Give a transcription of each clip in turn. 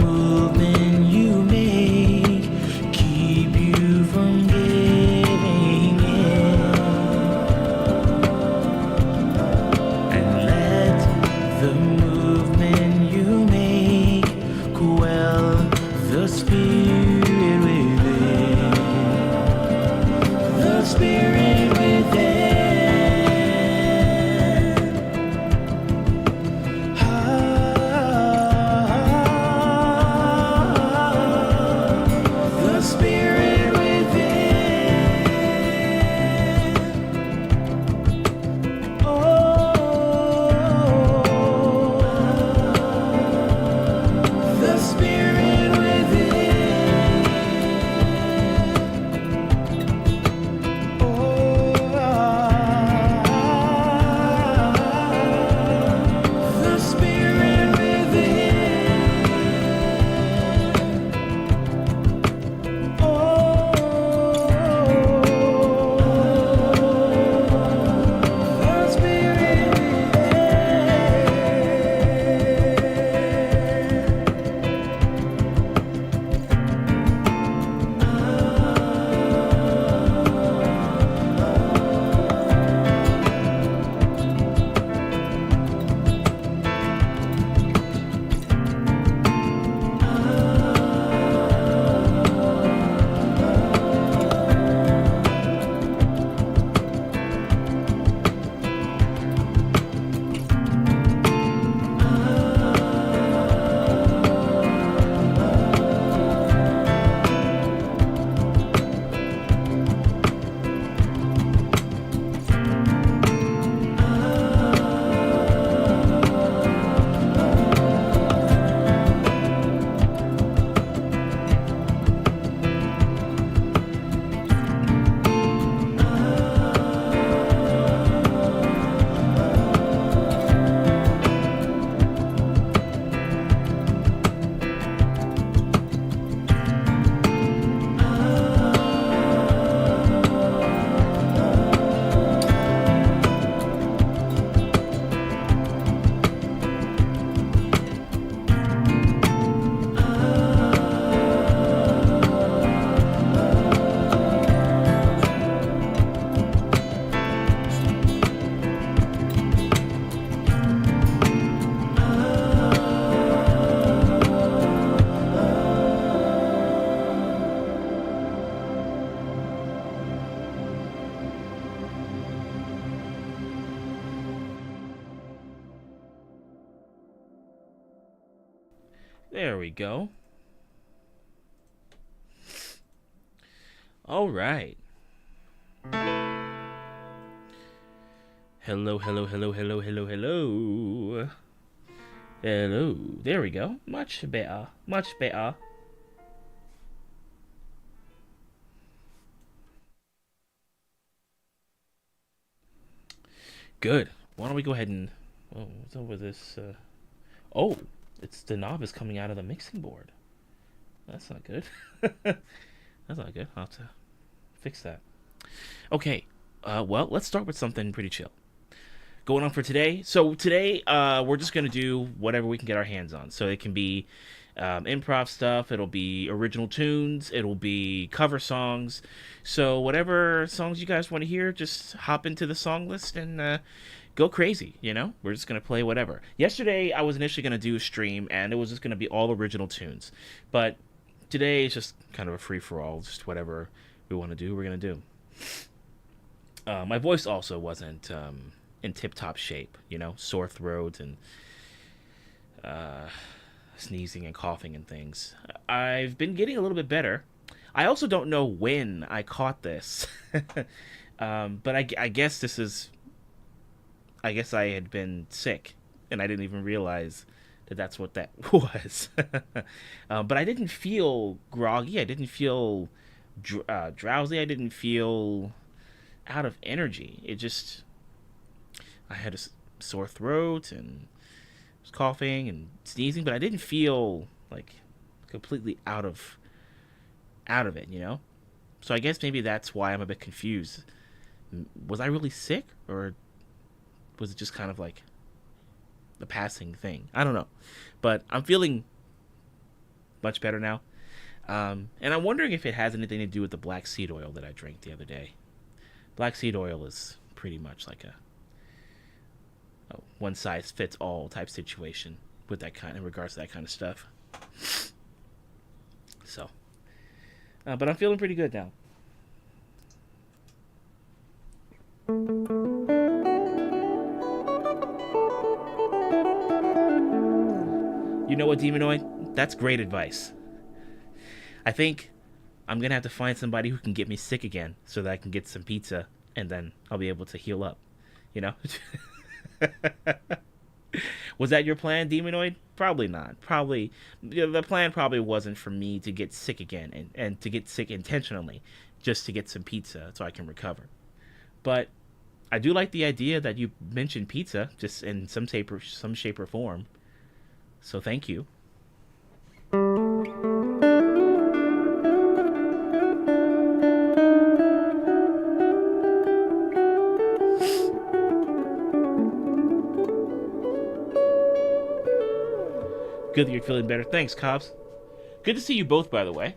movement you make keep you from giving spirit within. The spirit within. The spirit within. The spirit within. The spirit There we go. All right. Hello, hello, hello, hello, hello, hello. Hello. There we go. Much better. Much better. Good. Why don't we go ahead and... Oh, what's up with this? Oh, it's the knob is coming out of the mixing board. That's not good. That's not good. I'll have to fix that. Okay. Well, let's start with something pretty chill. Going on for today. So today, we're just gonna do whatever we can get our hands on. So it can be improv stuff. It'll be original tunes. It'll be cover songs. So whatever songs you guys want to hear, just hop into the song list and go crazy. You know, we're just gonna play whatever. Yesterday, I was initially gonna do a stream, and it was just gonna be all original tunes. But today is just kind of a free for all. Just whatever we want to do, we're gonna do. My voice also wasn't in tip-top shape, you know, sore throat and sneezing and coughing and things. I've been getting a little bit better. I also don't know when I caught this, but I guess this is. I guess I had been sick, and I didn't even realize that that's what that was. But I didn't feel groggy. I didn't feel drowsy. I didn't feel out of energy. It just, I had a sore throat and was coughing and sneezing, but I didn't feel like completely out of it, you know? So I guess maybe that's why I'm a bit confused. Was I really sick, or was it just kind of like the passing thing? I don't know, but I'm feeling much better now. And I'm wondering if it has anything to do with the black seed oil that I drank the other day. Black seed oil is pretty much like a one size fits all type situation with that kind, in regards to that kind of stuff. So, but I'm feeling pretty good now. You know what, Demonoid? That's great advice. I think I'm gonna have to find somebody who can get me sick again so that I can get some pizza and then I'll be able to heal up. You know? Was that your plan, Demonoid? Probably not. Probably the plan probably wasn't for me to get sick again and to get sick intentionally, just to get some pizza so I can recover. But I do like the idea that you mentioned pizza, just in some shape or form. So thank you. Good that you're feeling better. Thanks, Cobbs. Good to see you both, by the way.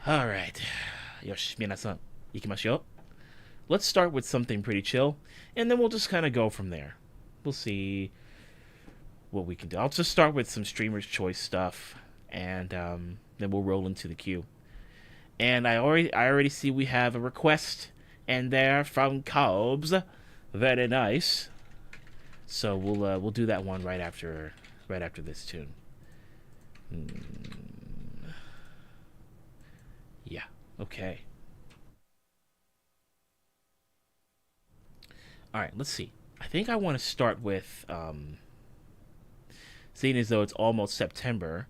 All right. Yoshi, minasan, ikimashou. Let's start with something pretty chill, and then we'll just kind of go from there. We'll see what we can do. I'll just start with some streamer's choice stuff, and then we'll roll into the queue. And I already see we have a request, and they're from Cobbs. Very nice. So we'll do that one right after this tune. Yeah. Okay. All right. Let's see. I think I want to start with seeing as though it's almost September.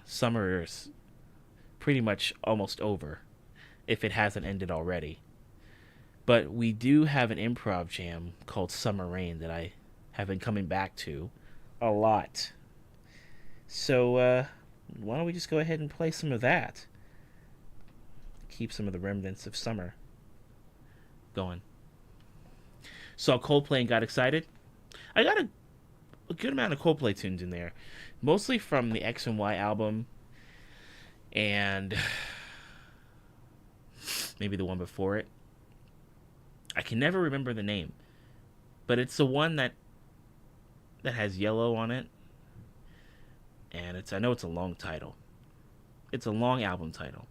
Summer is pretty much almost over, if it hasn't ended already. But we do have an improv jam called Summer Rain that I have been coming back to a lot. So why don't we just go ahead and play some of that? Keep some of the remnants of summer going. Saw Coldplay and got excited. I got a good amount of Coldplay tunes in there. Mostly from the X and Y album. And maybe the one before it. I can never remember the name, but it's the one that has yellow on it, and I know it's a long title. It's a long album title.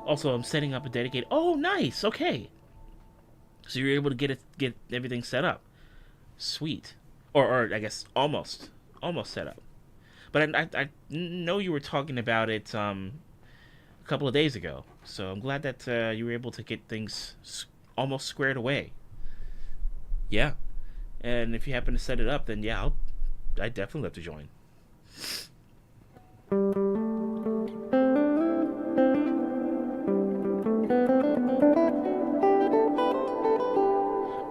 Also, I'm setting up a dedicated. Oh, nice. Okay, so you're able to get everything set up. Sweet, or I guess almost set up. But I know you were talking about it a couple of days ago, so I'm glad that you were able to get things almost squared away. Yeah, and if you happen to set it up, then yeah, I'd definitely love to join.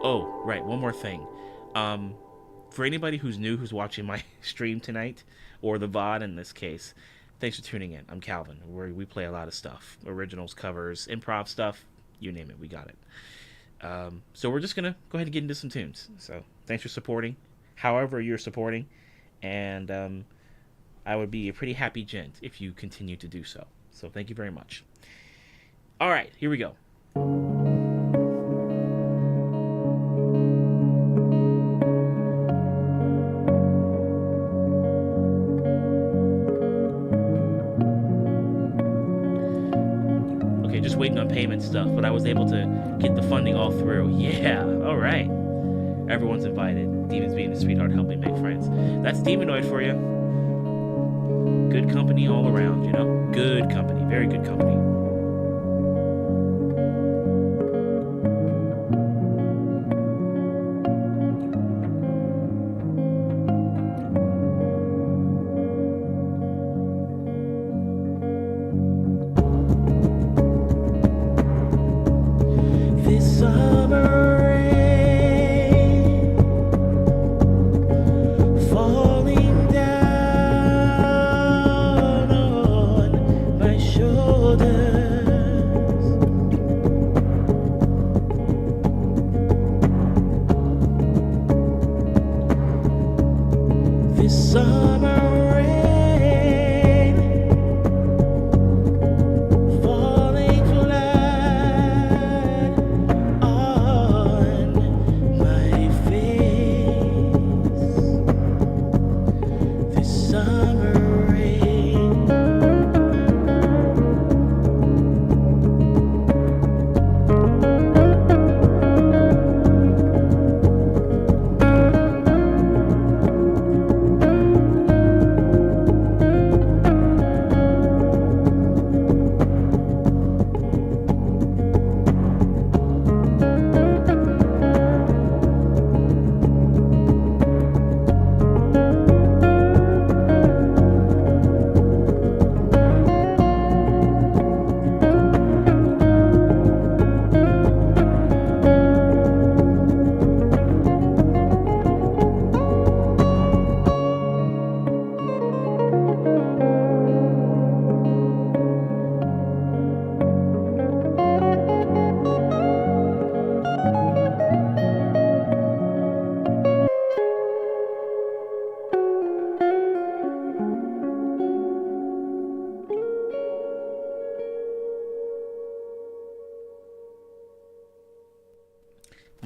Oh, right, one more thing. For anybody who's new, who's watching my stream tonight, or the VOD in this case, thanks for tuning in. I'm Calvin. We play a lot of stuff. Originals, covers, improv stuff, you name it, we got it. So we're just going to go ahead and get into some tunes. So thanks for supporting, however you're supporting, and I would be a pretty happy gent if you continue to do so. So thank you very much. All right, here we go. Waiting on payment stuff, but I was able to get the funding all through. Yeah, all right. Everyone's invited. Demons being a sweetheart, help me make friends. That's Demonoid for you. Good company all around, you know? Good company, very good company. Falling down on my shoulder.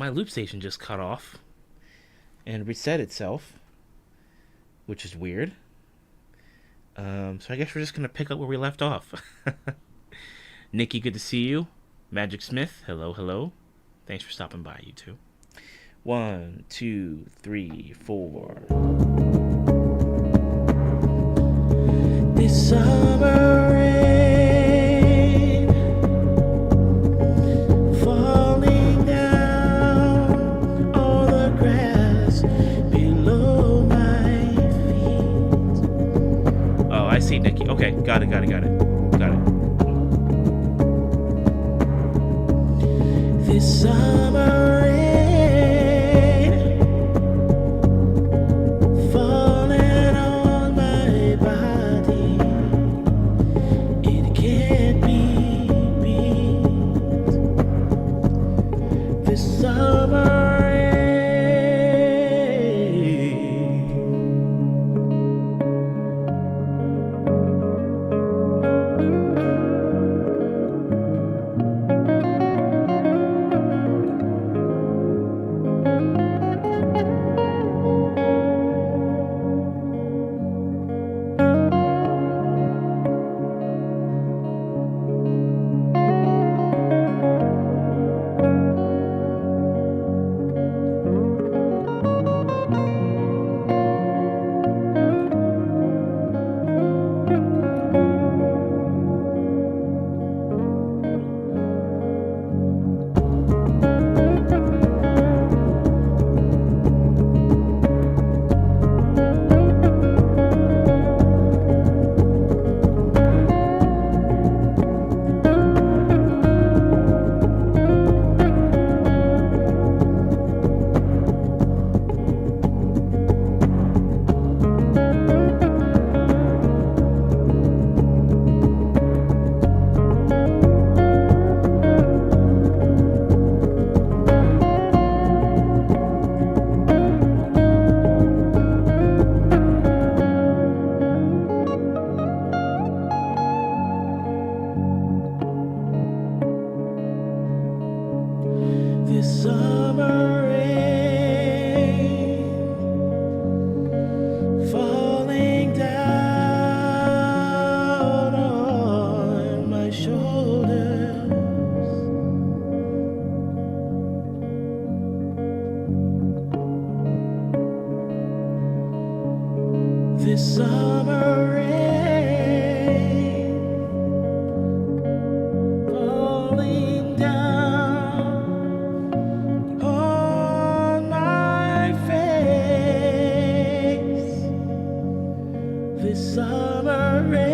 my loop station just cut off and reset itself, which is weird. So I guess we're just gonna pick up where we left off. Nikki, good to see you. Magic Smith, hello, hello. Thanks for stopping by, you two. 1, 2, 3, 4. This summer rain falling down all the grass below my feet. Oh, I see, Nikki. Okay, got it. This summer rain falling on my body. It can't be beat. This summer rain. This summer rain falling down on my shoulders. This summer rain falling down on my face. This summer rain.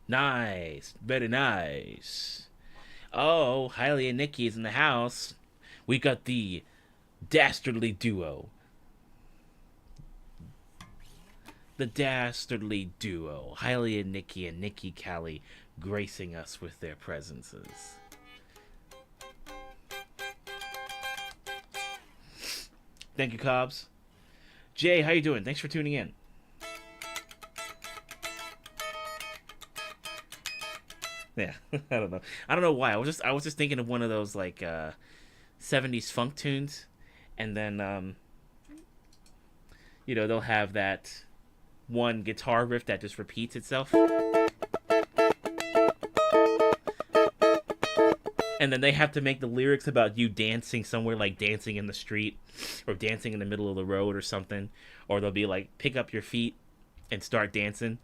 Nice. Very nice. Oh, Hailey and Nikki is in the house. We got the dastardly duo. The dastardly duo, Hailey and Nikki Callie, gracing us with their presences. Thank you, Cobbs. Jay, how you doing? Thanks for tuning in. Yeah, I don't know. I don't know why. I was just thinking of one of those like 70s funk tunes, and then they'll have that one guitar riff that just repeats itself. And then they have to make the lyrics about you dancing somewhere, like dancing in the street or dancing in the middle of the road or something. Or they'll be like, pick up your feet and start dancing.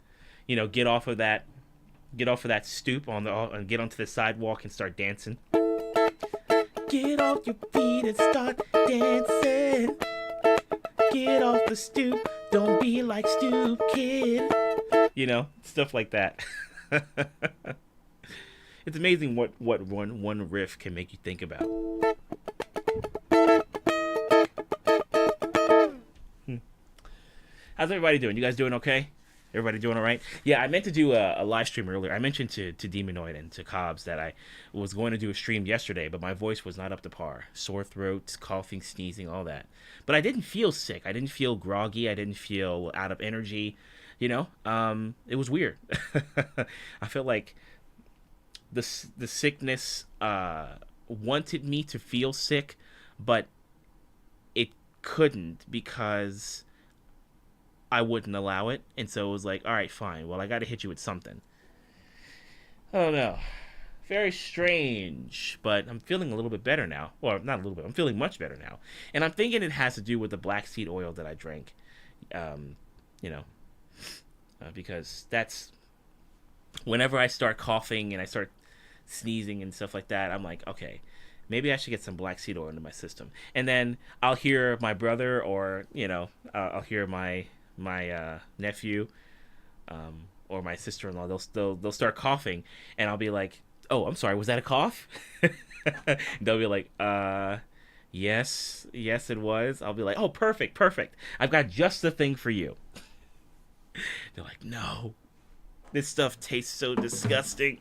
Get off of that stoop and get onto the sidewalk and start dancing. Get off your feet and start dancing. Get off the stoop, don't be like Stoop Kid. Stuff like that. It's amazing what one riff can make you think about. How's everybody doing? You guys doing okay? Everybody doing all right? Yeah, I meant to do a live stream earlier. I mentioned to Demonoid and to Cobbs that I was going to do a stream yesterday, but my voice was not up to par. Sore throat, coughing, sneezing, all that. But I didn't feel sick. I didn't feel groggy. I didn't feel out of energy. It was weird. I felt like the sickness wanted me to feel sick, but it couldn't because I wouldn't allow it. And so it was like, all right, fine. Well, I got to hit you with something. Oh, no. Very strange. But I'm feeling a little bit better now. Well, not a little bit. I'm feeling much better now. And I'm thinking it has to do with the black seed oil that I drank. Because that's... Whenever I start coughing and I start sneezing and stuff like that, I'm like, okay, maybe I should get some black seed oil into my system. And then I'll hear my brother or, I'll hear my nephew or my sister-in-law. They'll start coughing, and I'll be like, "Oh, I'm sorry, was that a cough?" They'll be like, yes, it was." I'll be like, "Oh, perfect. I've got just the thing for you." They're like, "No, this stuff tastes so disgusting,"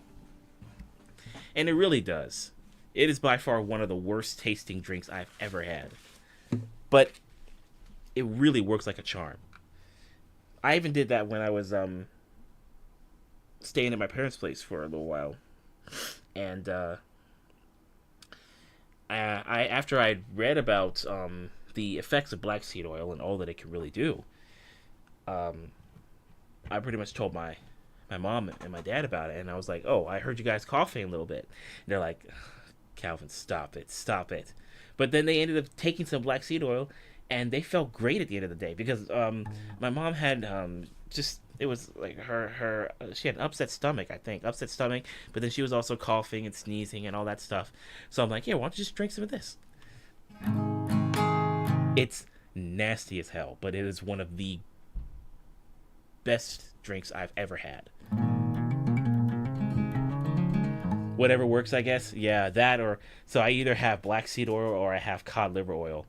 and it really does. It is by far one of the worst tasting drinks I've ever had, but it really works like a charm. I even did that when I was staying at my parents' place for a little while, and I after I'd read about the effects of black seed oil and all that it can really do, I pretty much told my mom and my dad about it, and I was like, "Oh, I heard you guys coughing a little bit." And they're like, "Calvin, stop it." But then they ended up taking some black seed oil, and they felt great at the end of the day because my mom had it was like her she had an upset stomach, but then she was also coughing and sneezing and all that stuff. So I'm like, "Yeah, why don't you just drink some of this?" It's nasty as hell, but it is one of the best drinks I've ever had. Whatever works, I guess. Yeah, that or so I either have black seed oil or I have cod liver oil.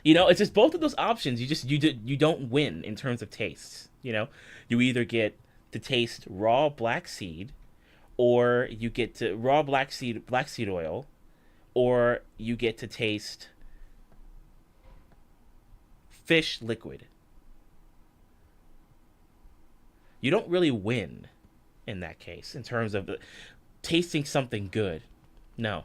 It's just both of those options. You don't win in terms of tastes. You either get to taste raw black seed, or you get to raw black seed oil, or you get to taste fish liquid. You don't really win in that case in terms of tasting something good. No,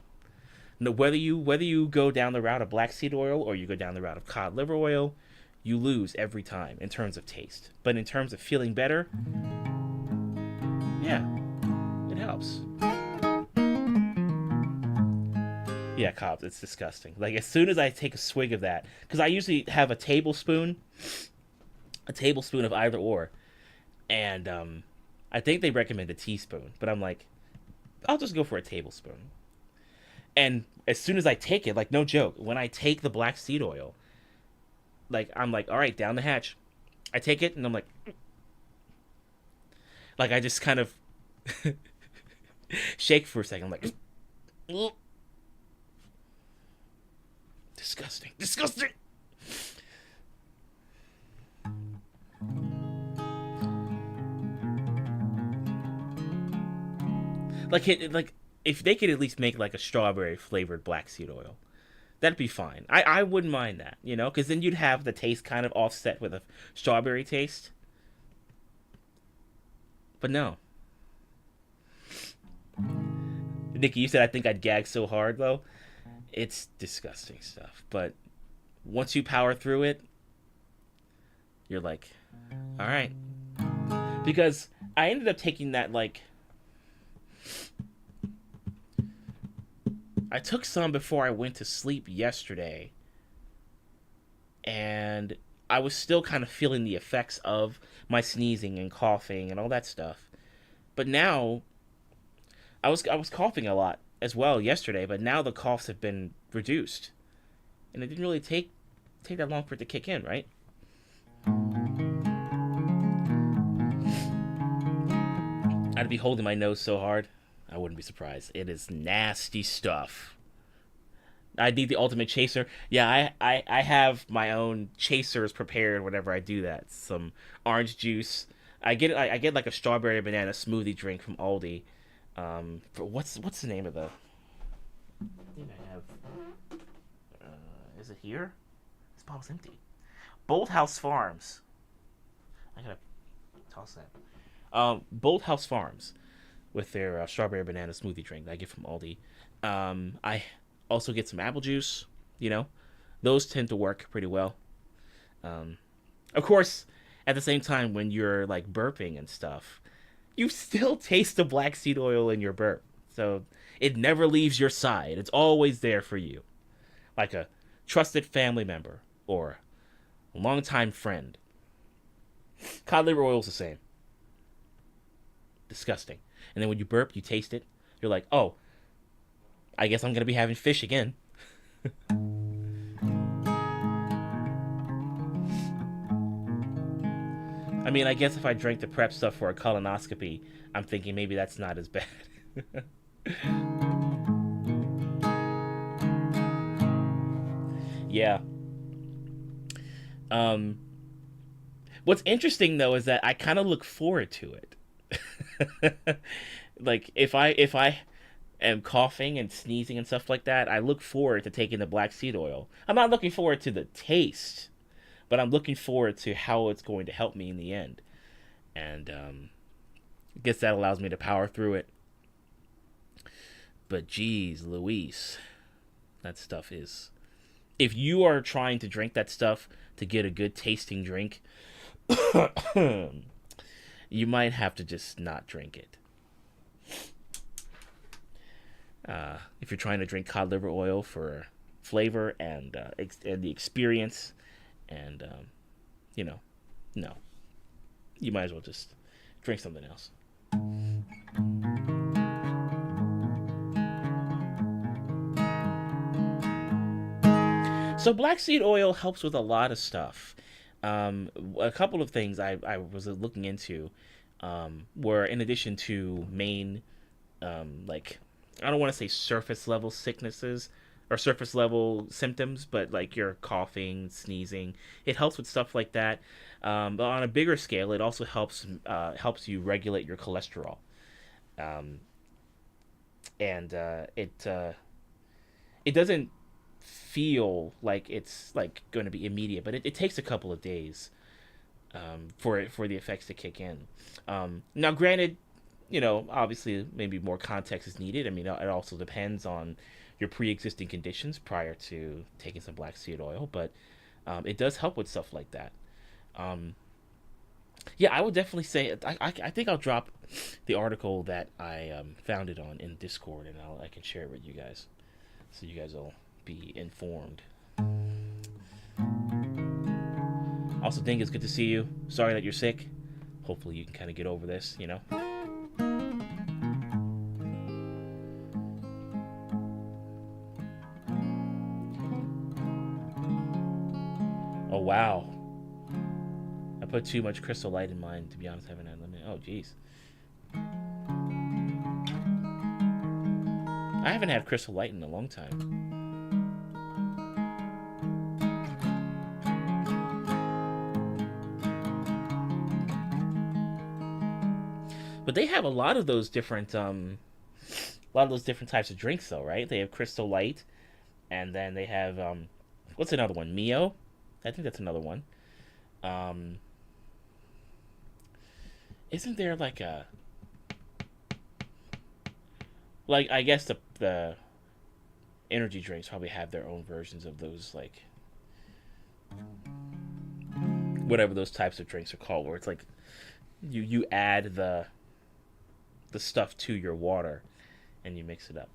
whether you go down the route of black seed oil or you go down the route of cod liver oil, you lose every time in terms of taste. But in terms of feeling better, yeah, it helps. Yeah, Cobbs, it's disgusting. Like, as soon as I take a swig of that, because I usually have a tablespoon of either or, and I think they recommend a teaspoon, but I'm like, I'll just go for a tablespoon. And as soon as I take it, like, no joke, when I take the black seed oil, like, I'm like, all right, down the hatch. I take it, and I'm like, I just kind of shake for a second. I'm like, disgusting. Like if they could at least make like a strawberry flavored black seed oil, that'd be fine. I wouldn't mind that, you know, because then you'd have the taste kind of offset with a strawberry taste. But no. Nikki, you said I think I'd gag so hard though. It's disgusting stuff. But once you power through it, you're like, all right. Because I ended up taking that, like, I took some before I went to sleep yesterday, and I was still kind of feeling the effects of my sneezing and coughing and all that stuff. But now I was coughing a lot as well yesterday, but now the coughs have been reduced, and it didn't really take that long for it to kick in, right? I'd be holding my nose so hard, I wouldn't be surprised. It is nasty stuff. I need the ultimate chaser. Yeah, I have my own chasers prepared whenever I do that. Some orange juice. I get like a strawberry banana smoothie drink from Aldi. For what's the name of the? I think I have. Is it here? This bottle's empty. Bolt House Farms. I gotta toss that. Bolt House Farms with their strawberry banana smoothie drink that I get from Aldi. I also get some apple juice. You know, those tend to work pretty well. Of course, at the same time, when you're like burping and stuff, you still taste the black seed oil in your burp. So it never leaves your side. It's always there for you, like a trusted family member or a longtime friend. Cod liver oil is the same. Disgusting. And then when you burp, you taste it. You're like, oh, I guess I'm going to be having fish again. I mean, I guess if I drank the prep stuff for a colonoscopy, I'm thinking maybe that's not as bad. Yeah. What's interesting though is that I kind of look forward to it. Like if I am coughing and sneezing and stuff like that, I look forward to taking the black seed oil. I'm not looking forward to the taste, but I'm looking forward to how it's going to help me in the end. And I guess that allows me to power through it. But geez, Louise, that stuff is... If you are trying to drink that stuff to get a good tasting drink, you might have to just not drink it. If you're trying to drink cod liver oil for flavor and the experience, and no, you might as well just drink something else. So black seed oil helps with a lot of stuff. A couple of things I was looking into were, in addition to main, like, I don't want to say surface level sicknesses or surface level symptoms, but like your coughing, sneezing, it helps with stuff like that. But on a bigger scale, it also helps you regulate your cholesterol. And it doesn't feel like it's like going to be immediate, but it takes a couple of days for the effects to kick in. Now, granted, obviously maybe more context is needed. I mean, it also depends on your pre-existing conditions prior to taking some black seed oil, but it does help with stuff like that. Yeah, I would definitely say I think I'll drop the article that I found it on in Discord, and I can share it with you guys, so you guys will be informed. Also, Ding, it's good to see you. Sorry that you're sick. Hopefully you can kind of get over this, Oh, wow. I put too much Crystal Light in mine, to be honest. I haven't had lemon. Oh, jeez. I haven't had Crystal Light in a long time. But they have a lot of those different a lot of those different types of drinks, though, right? They have Crystal Light, and then they have what's another one? Mio, I think that's another one. Um, isn't there like a I guess the energy drinks probably have their own versions of those, like whatever those types of drinks are called, where it's like you add the stuff to your water and you mix it up.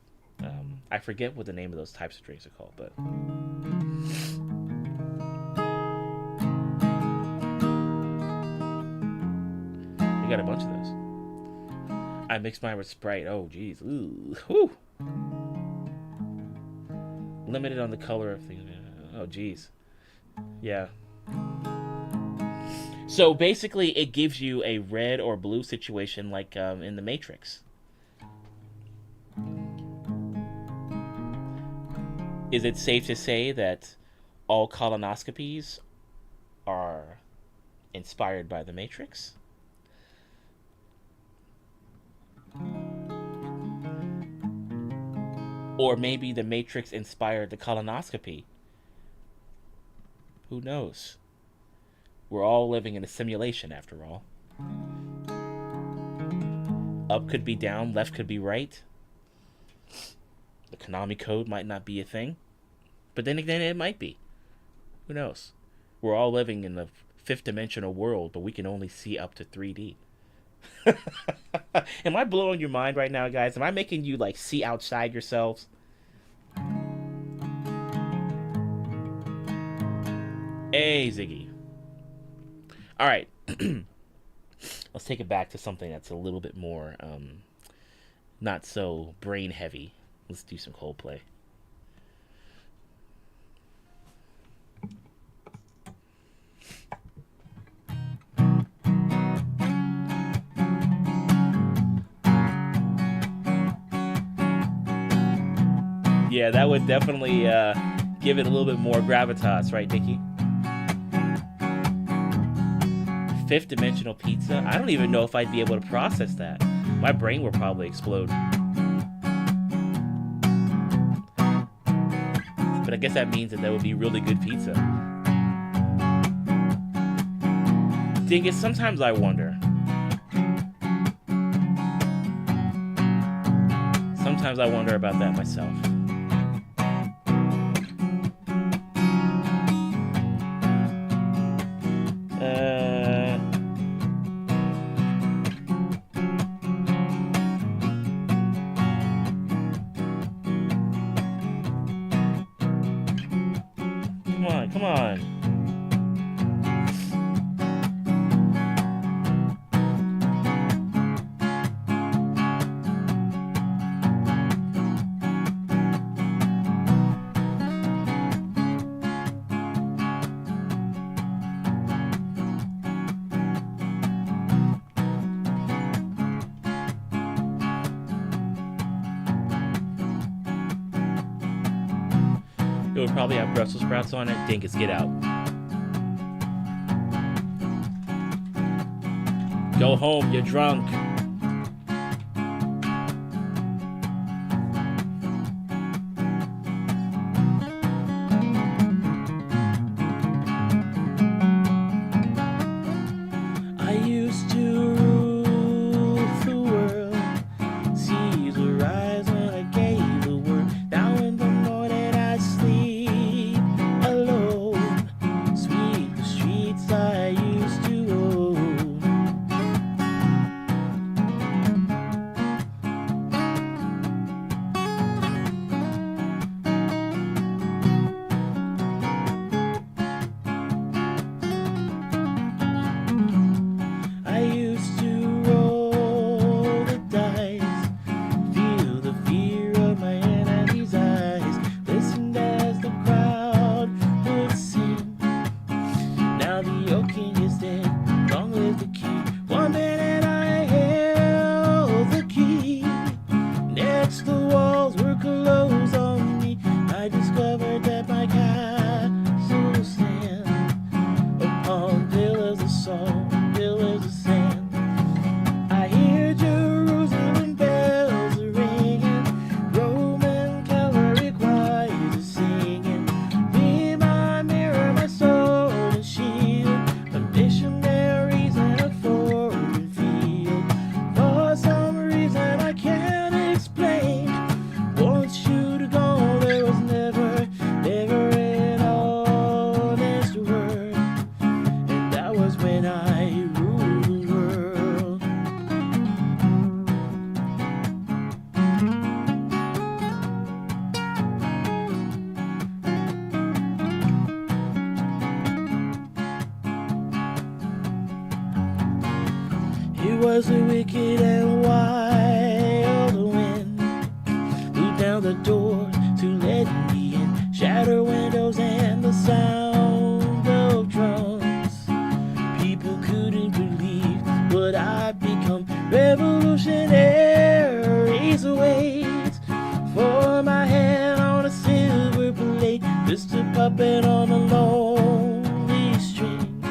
I forget what the name of those types of drinks are called, but we got a bunch of those. I mixed mine with Sprite. Oh, geez. Ooh. Whew. Limited on the color of things. Oh, geez. Yeah. So basically, it gives you a red or blue situation like in the Matrix. Is it safe to say that all colonoscopies are inspired by the Matrix? Or maybe the Matrix inspired the colonoscopy. Who knows? We're all living in a simulation, after all. Up could be down, left could be right. The Konami code might not be a thing. But then again, it might be. Who knows? We're all living in the fifth dimensional world, but we can only see up to 3D. Am I blowing your mind right now, guys? Am I making you like see outside yourselves? Hey, Ziggy. All right. Let's take it back to something that's a little bit more not so brain heavy. Let's do some Coldplay. Yeah, that would definitely give it a little bit more gravitas, right, Nikki? Fifth dimensional pizza? I don't even know if I'd be able to process that. My brain would probably explode. But I guess that means that would be really good pizza. Dingus, sometimes I wonder. Sometimes I wonder about that myself. Come on. It would probably have Brussels sprouts on it. Dinkus, get out. Go home, you're drunk. I used to rule the world. Seas would rise when I gave the word. Now in the morning I sleep alone. Sweep the streets I used to own. was a wicked and wild wind. Blew down the door to let me in. Shatter windows and the sound of drums. People couldn't believe what I'd become. Revolutionaries wait for my hand on a silver blade. Just a puppet on a lonely string.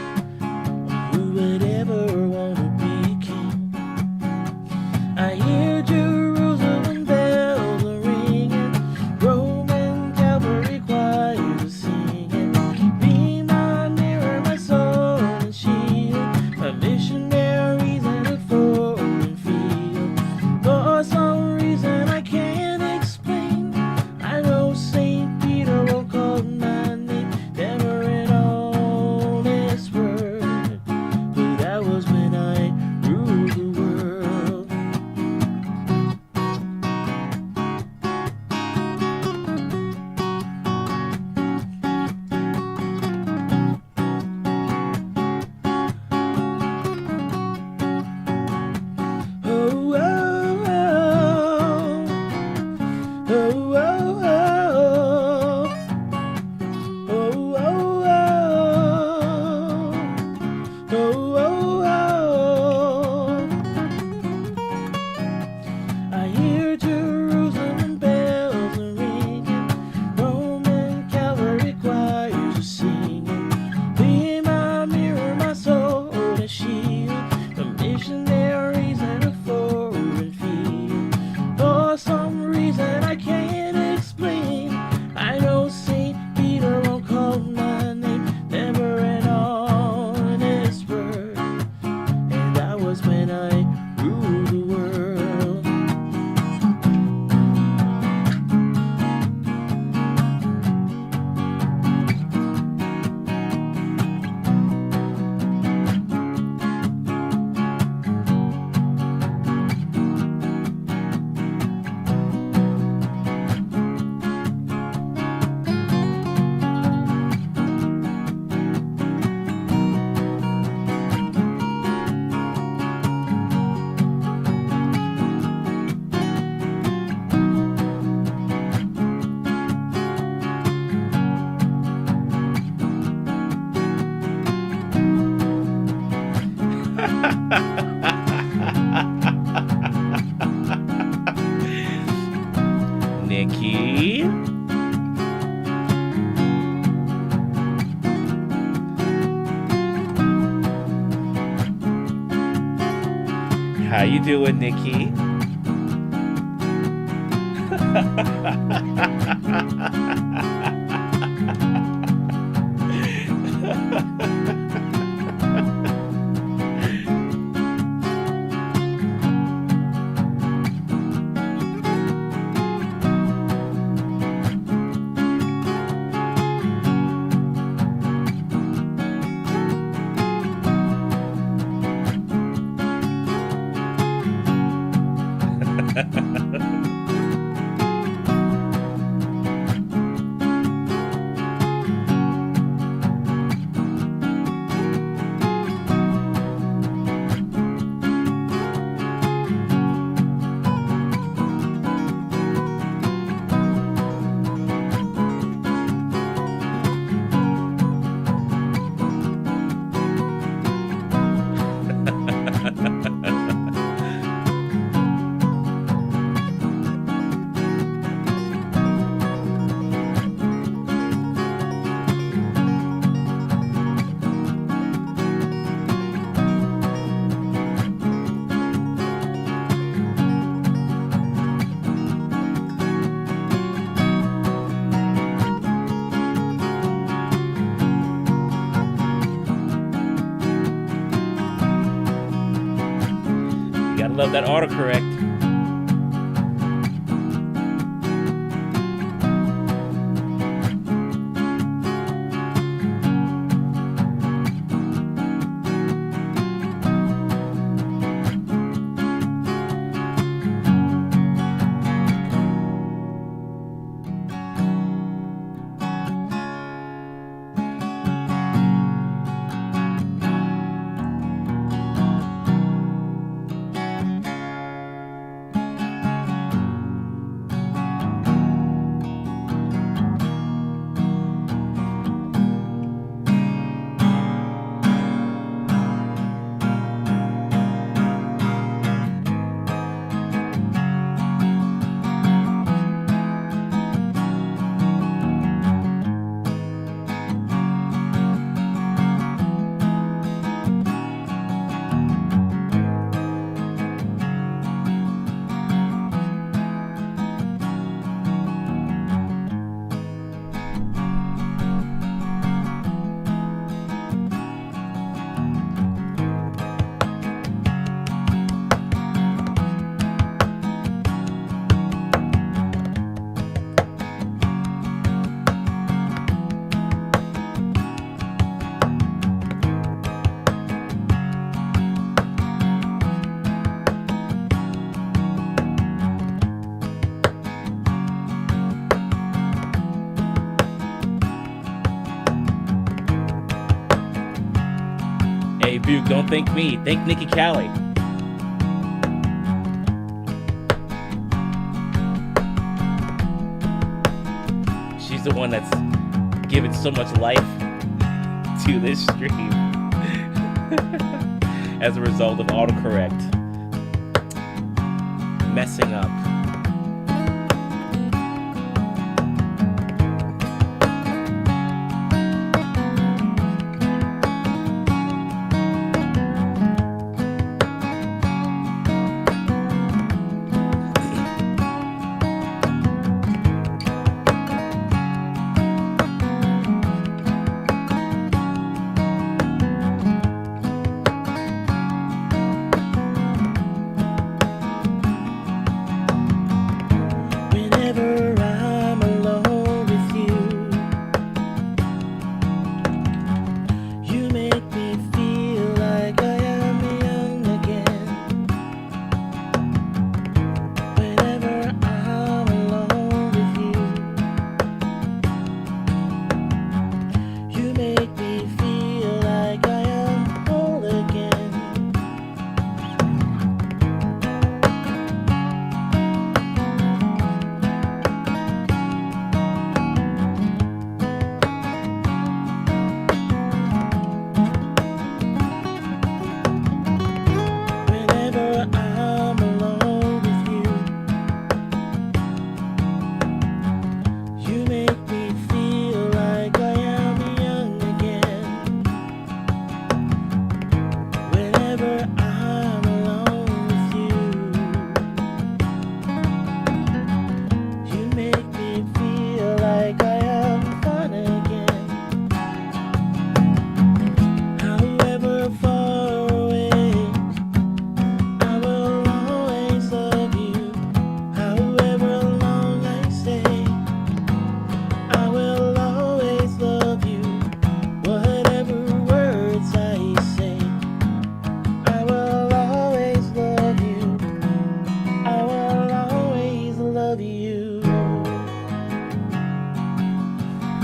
Who would ever want to be king? I hear Jerusalem bells are ringing. Roman cavalry choirs are singing. Be my mirror, my sword and shield. My missionaries in a foreign field. For some reason I can't explain, I know St. Peter won't call my name. Never in all this world. But that was when I ruled the world. Oh, oh, oh. Oh, oh, oh. Oh, oh, oh. Oh, oh, oh. I hear Jerusalem bells are ringing. Roman cavalry choirs are singing. Be my mirror, my sword and shield. The missionaries in a foreign field. For some reason I can't explain, I know St. Peter won't call my name. Never an honest word. And that was when I ruled the world. Nikki? How you doing, Nikki? Gotta love that autocorrect. Hey, Buke, don't thank me. Thank Nikki Callie. She's the one that's given so much life to this stream as a result of autocorrect messing up.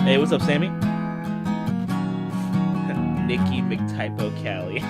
Hey, what's up, Sammy? Nikki McTypo Callie.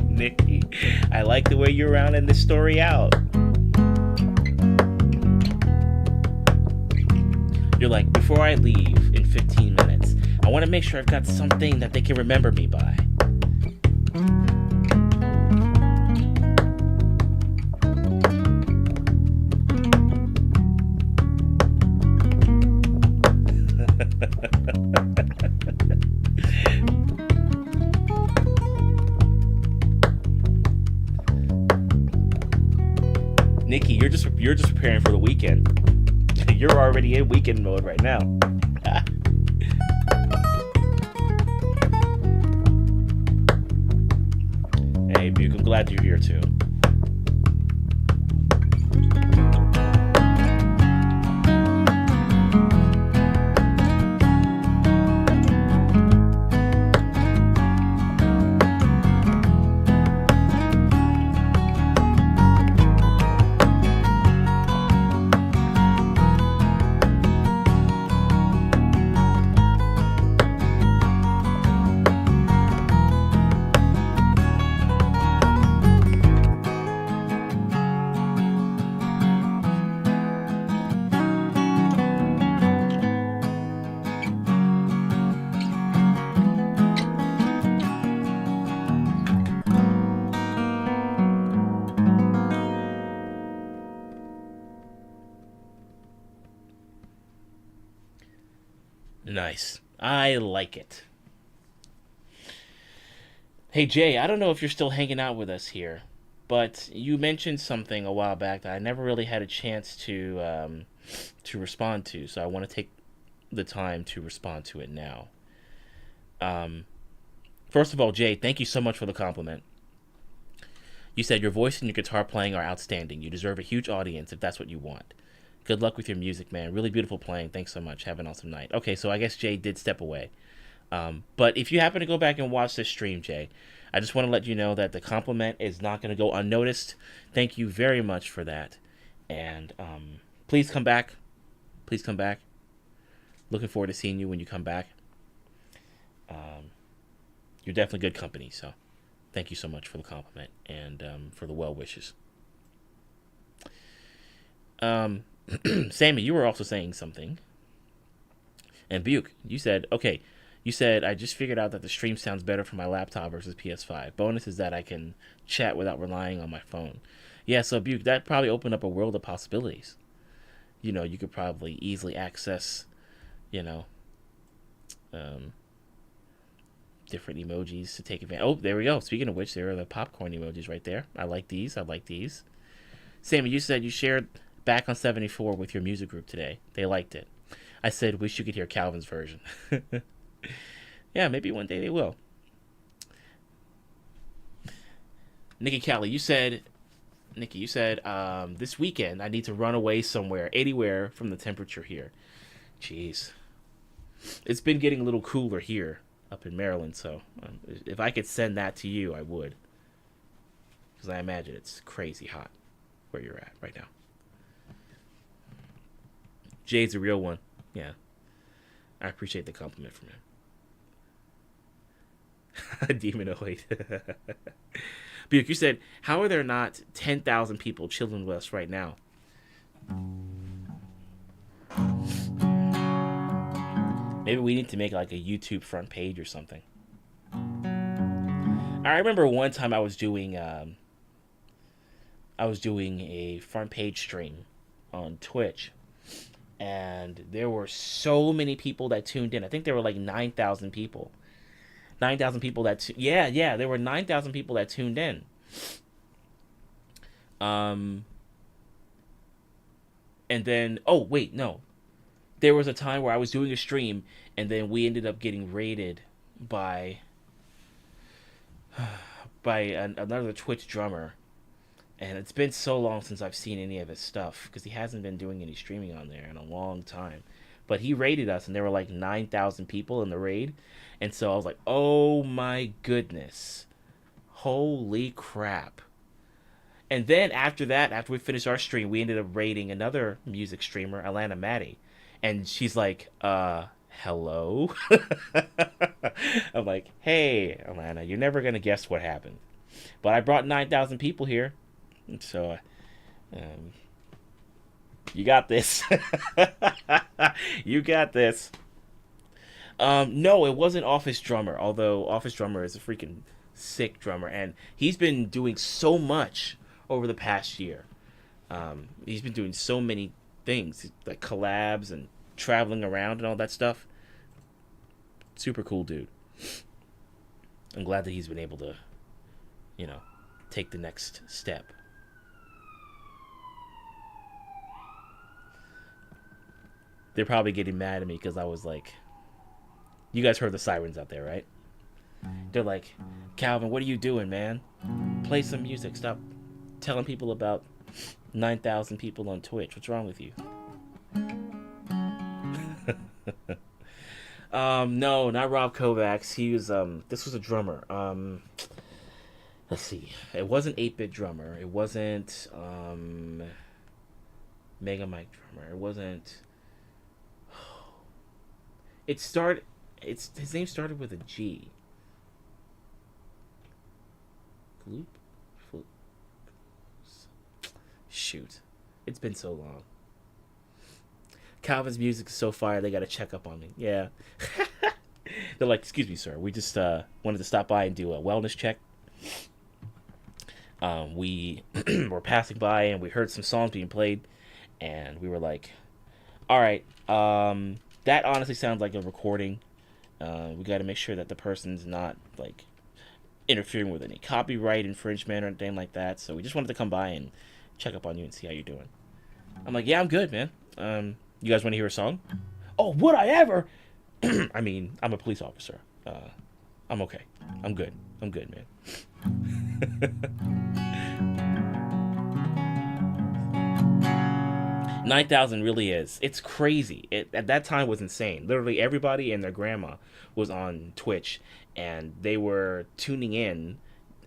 Nikki, I like the way you're rounding this story out. You're like, before I leave in 15 minutes, I want to make sure I've got something that they can remember me by. Nikki, you're just preparing for the weekend. You're already in weekend mode right now. Hey, Buke, I'm glad you're here too. Nice. I like it. Hey, Jay, I don't know if you're still hanging out with us here, but you mentioned something a while back that I never really had a chance to respond to, so I want to take the time to respond to it now. First of all, Jay, thank you so much for the compliment. You said your voice and your guitar playing are outstanding. You deserve a huge audience if that's what you want. Good luck with your music, man. Really beautiful playing. Thanks so much. Have an awesome night. Okay, so I guess Jay did step away. But if you happen to go back and watch this stream, Jay, I just want to let you know that the compliment is not going to go unnoticed. Thank you very much for that. And please come back. Please come back. Looking forward to seeing you when you come back. You're definitely good company, so thank you so much for the compliment and for the well wishes. Sammy, you were also saying something. And Buke, you said, okay, you said, I just figured out that the stream sounds better for my laptop versus PS5. Bonus is that I can chat without relying on my phone. Yeah, so Buke, that probably opened up a world of possibilities. You know, you could probably easily access, you know, different emojis to take advantage. Oh, there we go. Speaking of which, there are the popcorn emojis right there. I like these. I like these. Sammy, you said you shared Back on 74 with your music group today. They liked it. I said, wish you could hear Calvin's version. Yeah, maybe one day they will. Nikki Callie, you said, this weekend I need to run away somewhere, anywhere from the temperature here. Jeez. It's been getting a little cooler here up in Maryland, so if I could send that to you, I would. Because I imagine it's crazy hot where you're at right now. Jay's a real one. Yeah. I appreciate the compliment from him. Demonoid. Buke, you said, how are there not 10,000 people chilling with us right now? Maybe we need to make like a YouTube front page or something. I remember one time I was doing a front page stream on Twitch. And there were so many people that tuned in. I think there were like 9,000 people. 9,000 people that... Yeah, there were 9,000 people that tuned in. And then... Oh, wait, no. There was a time where I was doing a stream, and then we ended up getting raided by another Twitch drummer. And it's been so long since I've seen any of his stuff, because he hasn't been doing any streaming on there in a long time. But he raided us, and there were like 9,000 people in the raid. And so I was like, oh my goodness. Holy crap. And then after that, after we finished our stream, we ended up raiding another music streamer, Alana Maddie. And she's like, hello. I'm like, hey, Alana, you're never gonna guess what happened, but I brought 9,000 people here, so um, you got this. You got this. No, it wasn't Office Drummer, although Office Drummer is a freaking sick drummer, and he's been doing so much over the past year. He's been doing so many things, like collabs and traveling around and all that stuff. Super cool dude. I'm glad that he's been able to, you know, take the next step. They're probably getting mad at me because I was like, you guys heard the sirens out there, right? They're like, Calvin, what are you doing, man? Play some music. Stop telling people about 9,000 people on Twitch. What's wrong with you? No, not Rob Kovacs. He was this was a drummer. Let's see. It wasn't 8-bit drummer. It wasn't Mega Mike drummer. It wasn't. His name started with a G. Gloop? Shoot. It's been so long. Calvin's music is so fire, they gotta check up on me. Yeah. They're like, excuse me, sir. We just wanted to stop by and do a wellness check. We were passing by and we heard some songs being played. And we were like, all right, that honestly sounds like a recording. We got to make sure that the person's not like interfering with any copyright infringement or anything like that. So we just wanted to come by and check up on you and see how you're doing. I'm like, yeah, I'm good, man. You guys want to hear a song? Oh, would I ever? I mean, I'm a police officer. I'm okay. I'm good, man. 9,000 really is. It's crazy. It at that time was insane. Literally everybody and their grandma was on Twitch, and they were tuning in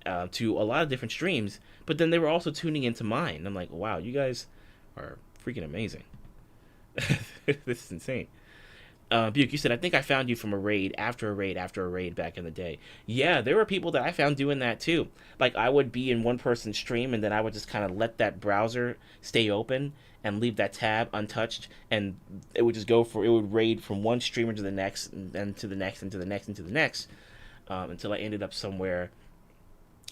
to a lot of different streams. But then they were also tuning into mine. I'm like, wow, you guys are freaking amazing. This is insane. Buke, you said, I think I found you from a raid after a raid after a raid back in the day. Yeah, there were people that I found doing that too. Like, I would be in one person's stream, and then I would just kind of let that browser stay open and leave that tab untouched, and it would just it would raid from one streamer to the next, and then to the next, and to the next, and to the next, until I ended up somewhere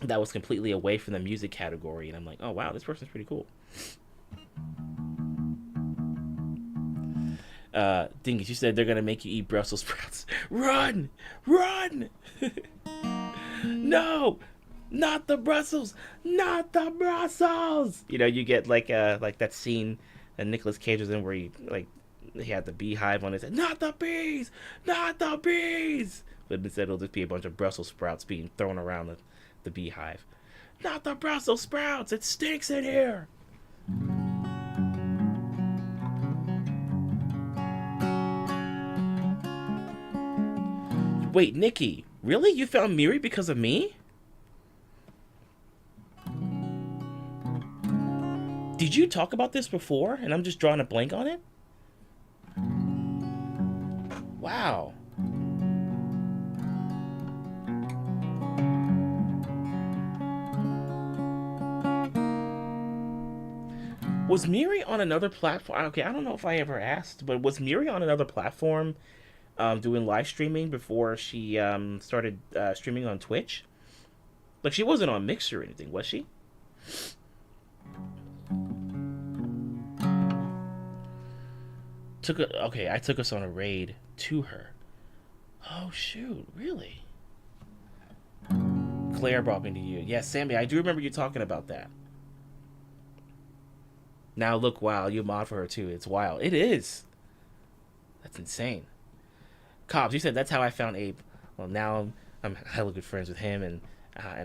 that was completely away from the music category, and I'm like, oh, wow, this person's pretty cool. Dingus, you said they're gonna make you eat Brussels sprouts. Run! Run! No! Not the Brussels! Not the Brussels! You know, you get like that scene that Nicolas Cage was in where he had the beehive on his head. Not the bees! Not the bees! But instead it'll just be a bunch of Brussels sprouts being thrown around the beehive. Not the Brussels sprouts! It stinks in here! Wait, Nikki, really? You found Miri because of me? Did you talk about this before and I'm just drawing a blank on it? Wow. Was Miri on another platform? Okay, I don't know if I ever asked, but was Miri on another platform doing live streaming before she started streaming on Twitch? Like, she wasn't on Mixer or anything, was she? I took us on a raid to her. Oh, shoot, really? Claire brought me to you. Yeah, Sammy, I do remember you talking about that. Now look, wow, you mod for her too. It's wild. It is. That's insane. Cobbs, you said that's how I found Abe. Well, now I'm hella good friends with him, and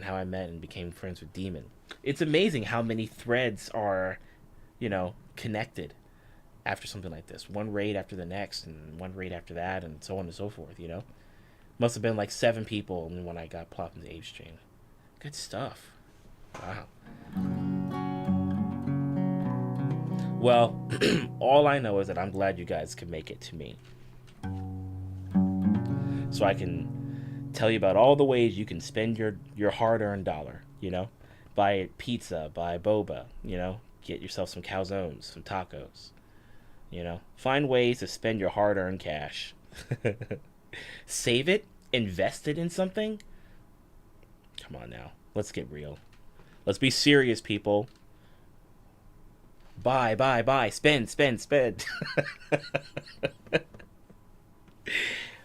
how I met and became friends with Demon. It's amazing how many threads are, connected after something like this. One raid after the next, and one raid after that, and so on and so forth, Must have been like 7 people when I got plopped into Abe's stream. Good stuff. Wow. Well, all I know is that I'm glad you guys could make it to me. so I can tell you about all the ways you can spend your hard-earned dollar, buy pizza, buy boba, get yourself some calzones, some tacos, find ways to spend your hard-earned cash. Save it, invest it in something. Come on now, let's get real. Let's be serious, people. Buy, spend.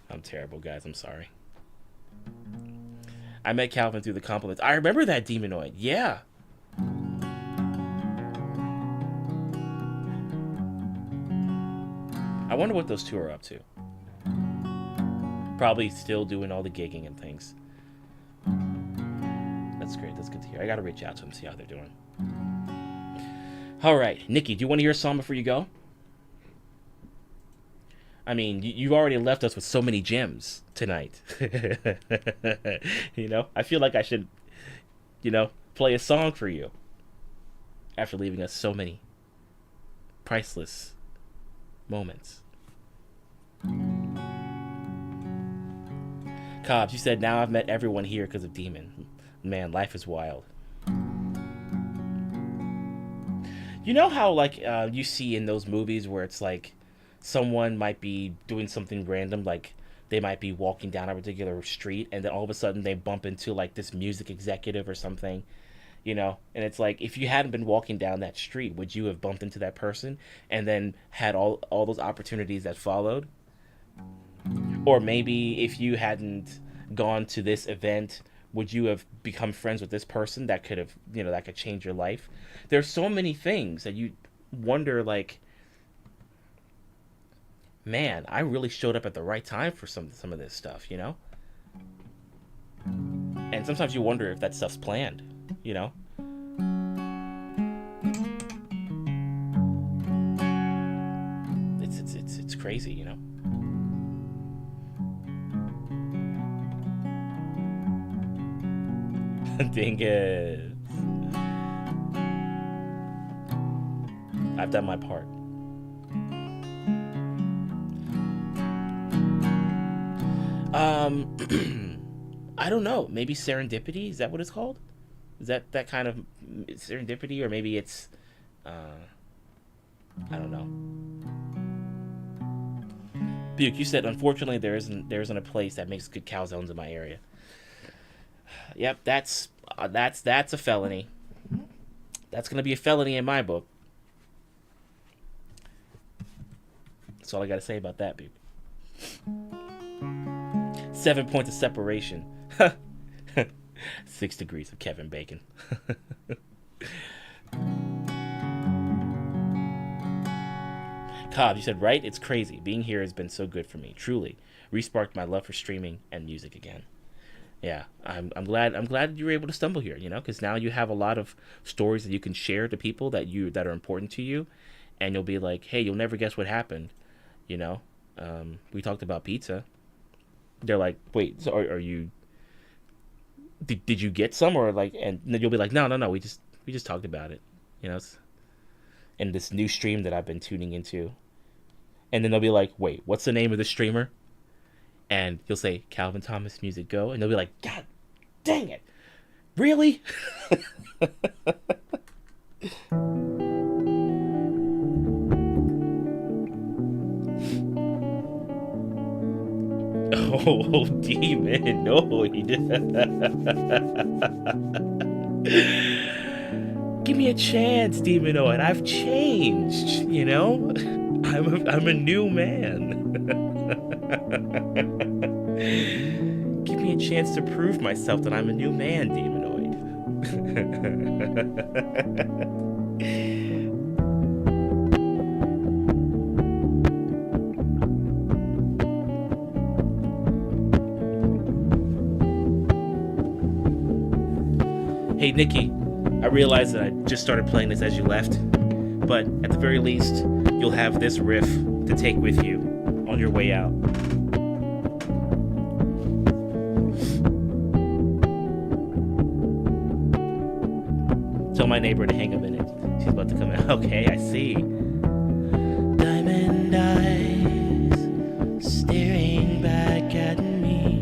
I'm terrible, guys. I'm sorry. I met Calvin through the compliments. I remember that Demonoid. Yeah. I wonder what those two are up to. Probably still doing all the gigging and things. That's great. That's good to hear. I gotta reach out to them, see how they're doing. All right, Nikki, do you want to hear a song before you go? I mean, you've already left us with so many gems tonight. I feel like I should, play a song for you after leaving us so many priceless moments. Cobbs, you said, now I've met everyone here because of Demon. Man, life is wild. You know how, like, you see in those movies where it's like someone might be doing something random, like they might be walking down a particular street and then all of a sudden they bump into like this music executive or something, and it's like, if you hadn't been walking down that street, would you have bumped into that person and then had all those opportunities that followed? Or maybe if you hadn't gone to this event, would you have become friends with this person that could have, that could change your life? There's so many things that you wonder, like, man, I really showed up at the right time for some of this stuff, And sometimes you wonder if that stuff's planned, It's crazy, Dingus. I've done my part. I don't know. Maybe serendipity? Is that what it's called? Is that kind of serendipity? Or maybe it's... I don't know. Buke, you said, unfortunately, there isn't a place that makes good calzones in my area. Yep, that's a felony. That's gonna be a felony in my book. That's all I gotta say about that, Buke. 7 points of separation. 6 degrees of Kevin Bacon. Cobb, you said, right? It's crazy. Being here has been so good for me. Truly. Resparked my love for streaming and music again. Yeah, I'm glad you were able to stumble here, because now you have a lot of stories that you can share to people that are important to you, and you'll be like, hey, you'll never guess what happened, we talked about pizza. They're like, wait, so are you? Did you get some, or like? And then you'll be like, no, we just talked about it, in this new stream that I've been tuning into, and then they'll be like, wait, what's the name of the streamer? And you'll say, Calvin Thomas Music Go, and they'll be like, God dang it, really? Oh, Demon, no, he didn't. Give me a chance, Demon. I've changed, I'm a new man. Give me a chance to prove myself that I'm a new man, Demonoid. Hey, Nikki, I realize that I just started playing this as you left, but at the very least, you'll have this riff to take with you on your way out. Tell my neighbor to hang a minute. She's about to come out. Okay, I see. Diamond eyes staring back at me.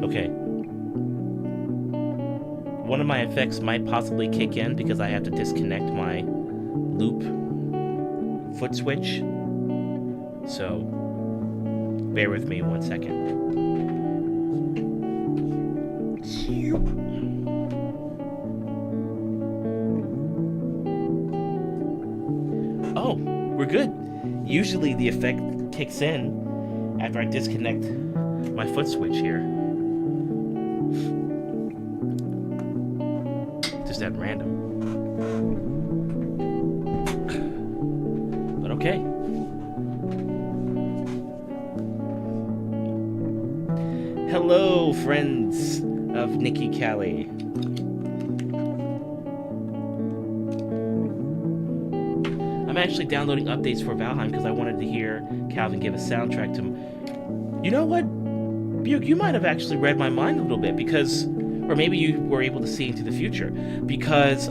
Okay. One of my effects might possibly kick in because I have to disconnect my loop foot switch. So, bear with me 1 second. Oh, we're good. Usually the effect kicks in after I disconnect my foot switch here. Just at random. But okay. Hello, friends of Nikki Callie. I'm actually downloading updates for Valheim because I wanted to hear Calvin give a soundtrack to him. You know what, Buke, you might have actually read my mind a little bit because, or maybe you were able to see into the future, because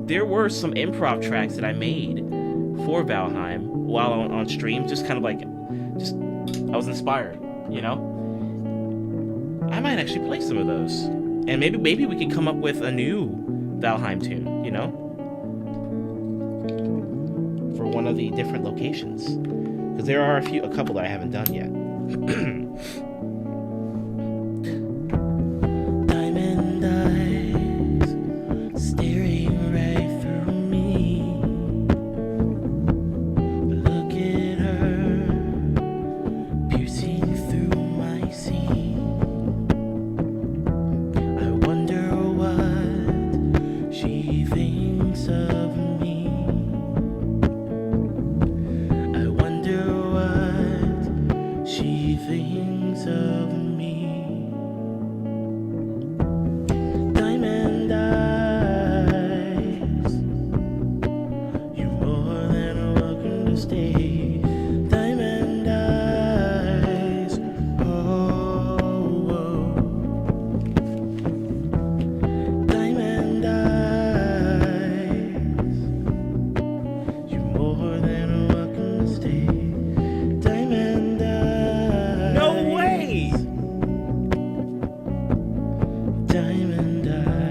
there were some improv tracks that I made for Valheim while on stream, just kind of like, I was inspired, you know? I might actually play some of those. And maybe we could come up with a new Valheim tune, you know? For one of the different locations. Because there are a couple that I haven't done yet. Diamond eyes staring right through me. Look at her piercing through my scene. I wonder what she thinks of me. I wonder what she thinks of me. Diamond eyes, you're more than welcome to stay. Diamond eyes, oh, oh. Diamond eyes, you're more than welcome to stay. Diamond eyes. No way! Diamond eyes.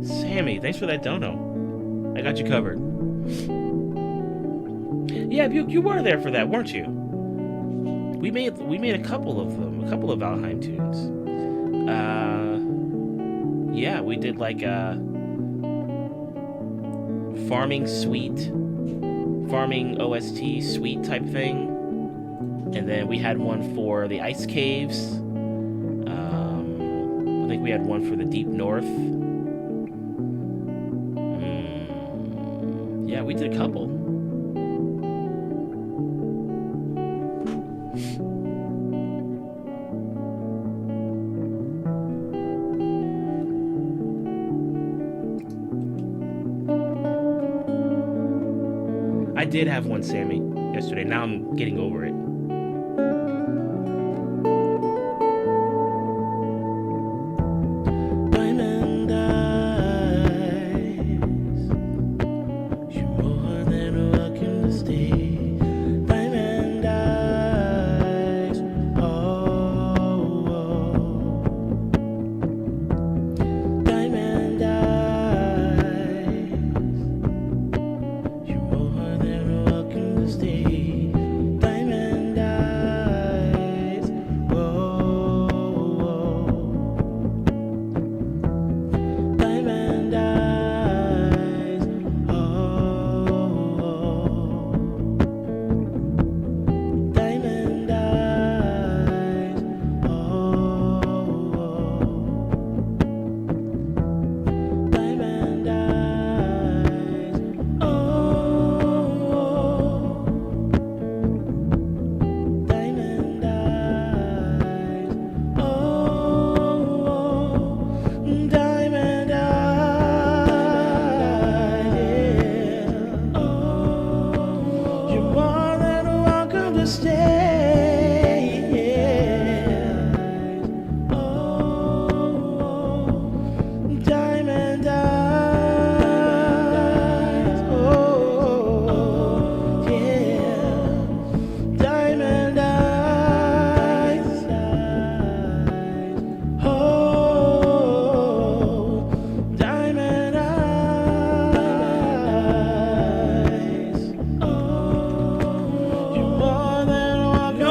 Sammy, thanks for that dono. I got you covered. Yeah, you were there for that, weren't you? We made a couple of them, a couple of Valheim tunes. Yeah, we did like a farming OST suite type thing, and then we had one for the ice caves. I think we had one for the deep north. Yeah, we did a couple. I did have one, Sammy, yesterday. Now I'm getting over it. Diamond eyes, you're more than welcome to stay. Diamond eyes, oh, oh. Diamond eyes, you're more than welcome to stay. Diamond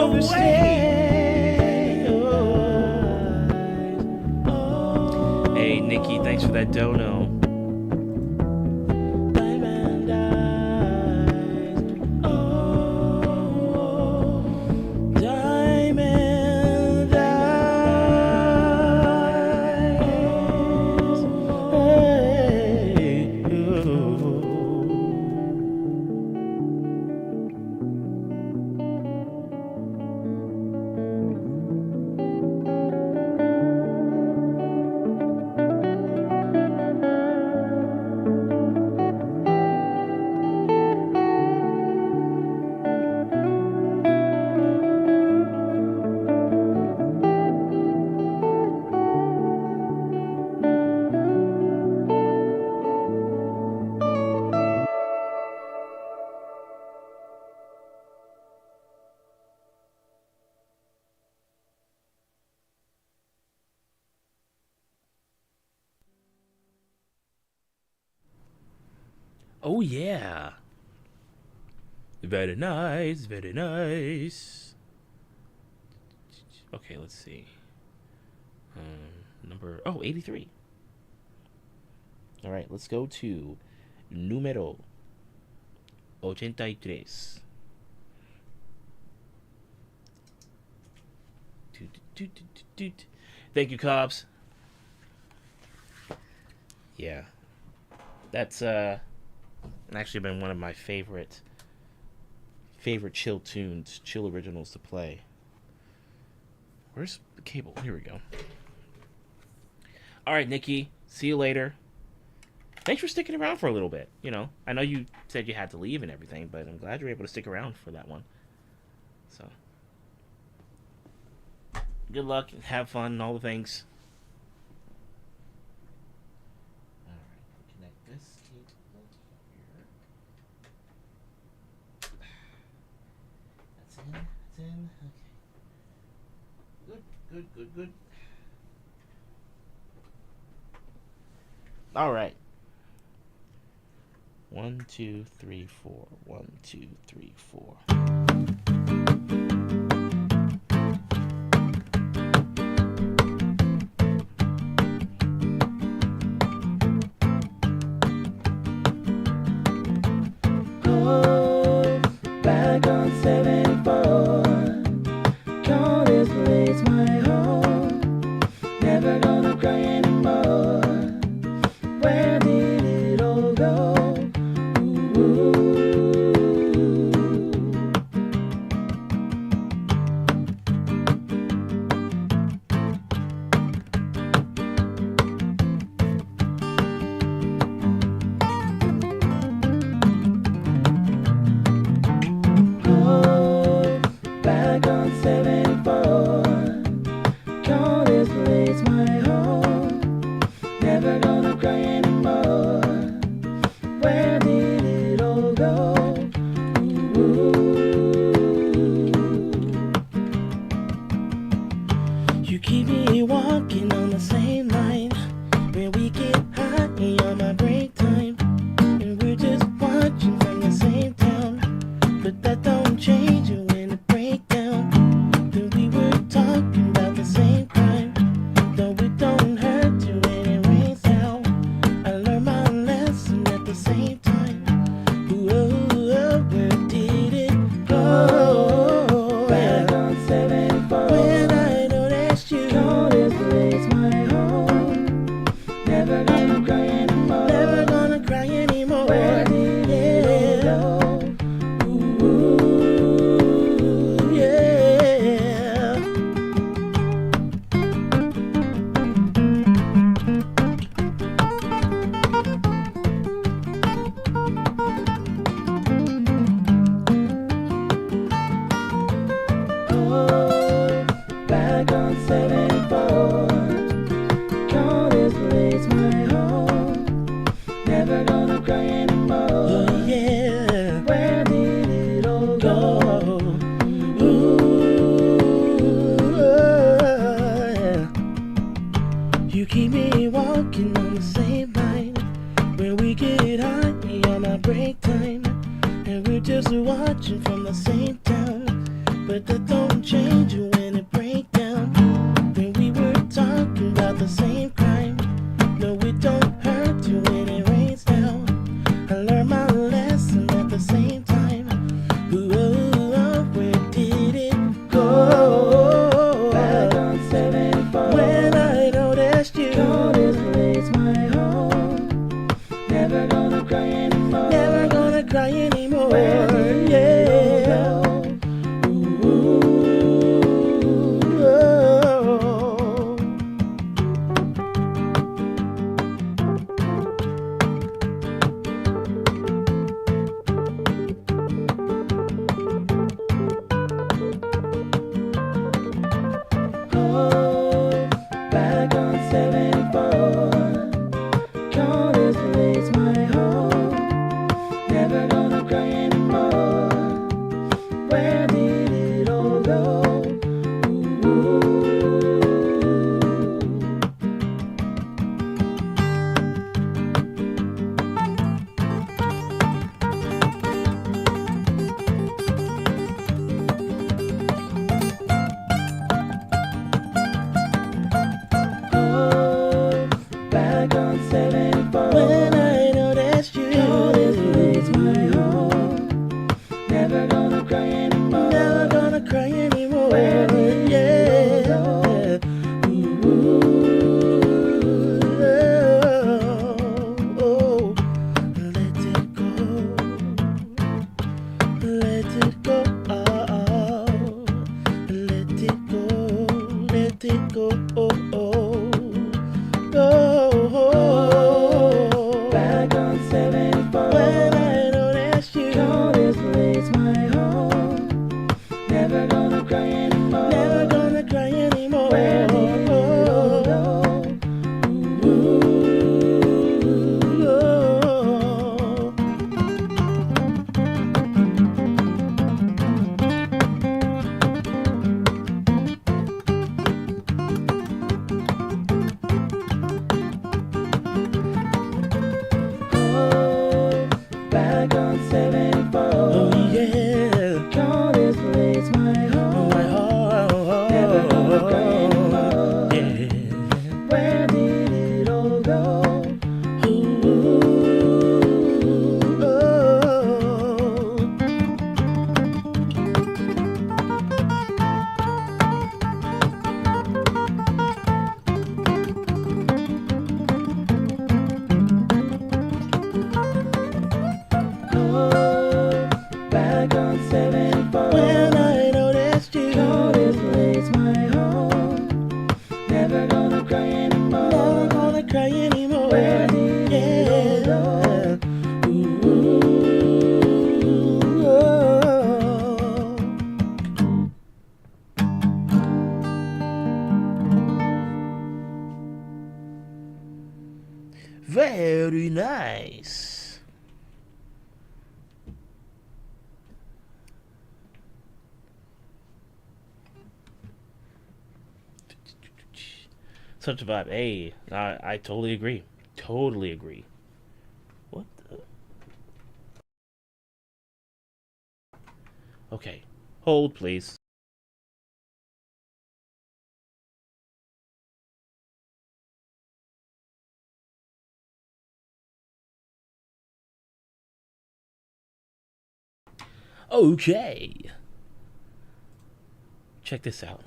No way! Hey, Nikki, thanks for that dono. Diamond eyes. Oh, diamond eyes. Hey, ooh. Oh, yeah. Very nice, very nice. Okay, let's see. Number, 83. All right, let's go to número 83. Thank you, Cobbs. Yeah. That's actually been one of my favorite chill tunes, chill originals to play. Where's the cable? Here we go. All right, Nikki. See you later. Thanks for sticking around for a little bit. You know, I know you said you had to leave and everything, but I'm glad you were able to stick around for that one. So, good luck and have fun and all the things. All right, connect this cable here. That's in. That's in. Okay. Good. All right. 1, 2, 3, 4. 1, 2, 3, 4. Oh, back on 74. Call this place my home. Never gonna cry anymore. Where did it all go? Ooh. Oh, back on 74. Call this place my home. Never gonna cry anymore. Where did it all go? Ooh. You keep me walking on the same line. When we get high on my break time, and we're just watching from the same town. But that don't change it when it break down. Then we were talking about the same crime. Though it don't hurt you when it rains down. I learned my lesson at the same time. Whoa, where did it go? Back on 74. When I don't ask you, call this place my home. Never gonna cry anymore. Never gonna cry anymore. Where did it all go? Ooh, yeah. Oh, back on 74. Call this place my home. Never gonna cry anymore. Oh, yeah. Where did it all go? Ooh, yeah. You keep me walking on the same line. When we get high on our break time, and we're just watching from the same town. But that don't change when it break down. When we were talking about the same crime. No, it don't hurt you when it rains down. I learned my lesson at the same time. Ooh, where did it go? Back on 74. When I noticed you. God, this place my home. Never gonna cry anymore. Never gonna cry anymore. Where did it go? Very nice. Such a vibe. Hey, I totally agree. Totally agree. What the? Okay. Hold, please. Okay. Check this out.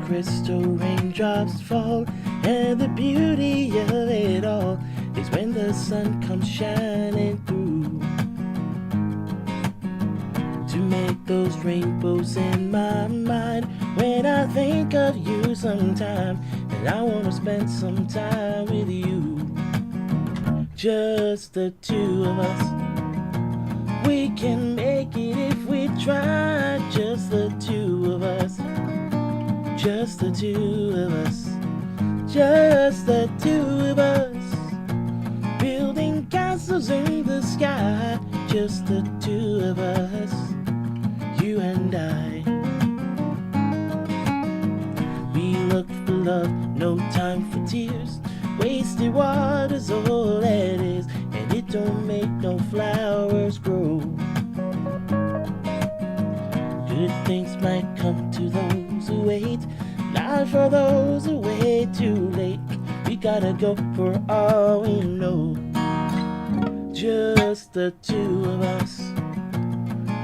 Crystal raindrops fall, and the beauty of it all is when the sun comes shining through to make those rainbows in my mind. When I think of you sometime, and I want to spend some time with you, just the two of us. can make it if we try, just the two of us. Just the two of us. Just the two of us. Building castles in the sky. Just the two of us. You and I. We look for love, no time for tears. Wasted water's all it is, and it don't make no flowers grow. Good things might come to those who wait, not for those who wait too late. We gotta go for all we know. Just the two of us.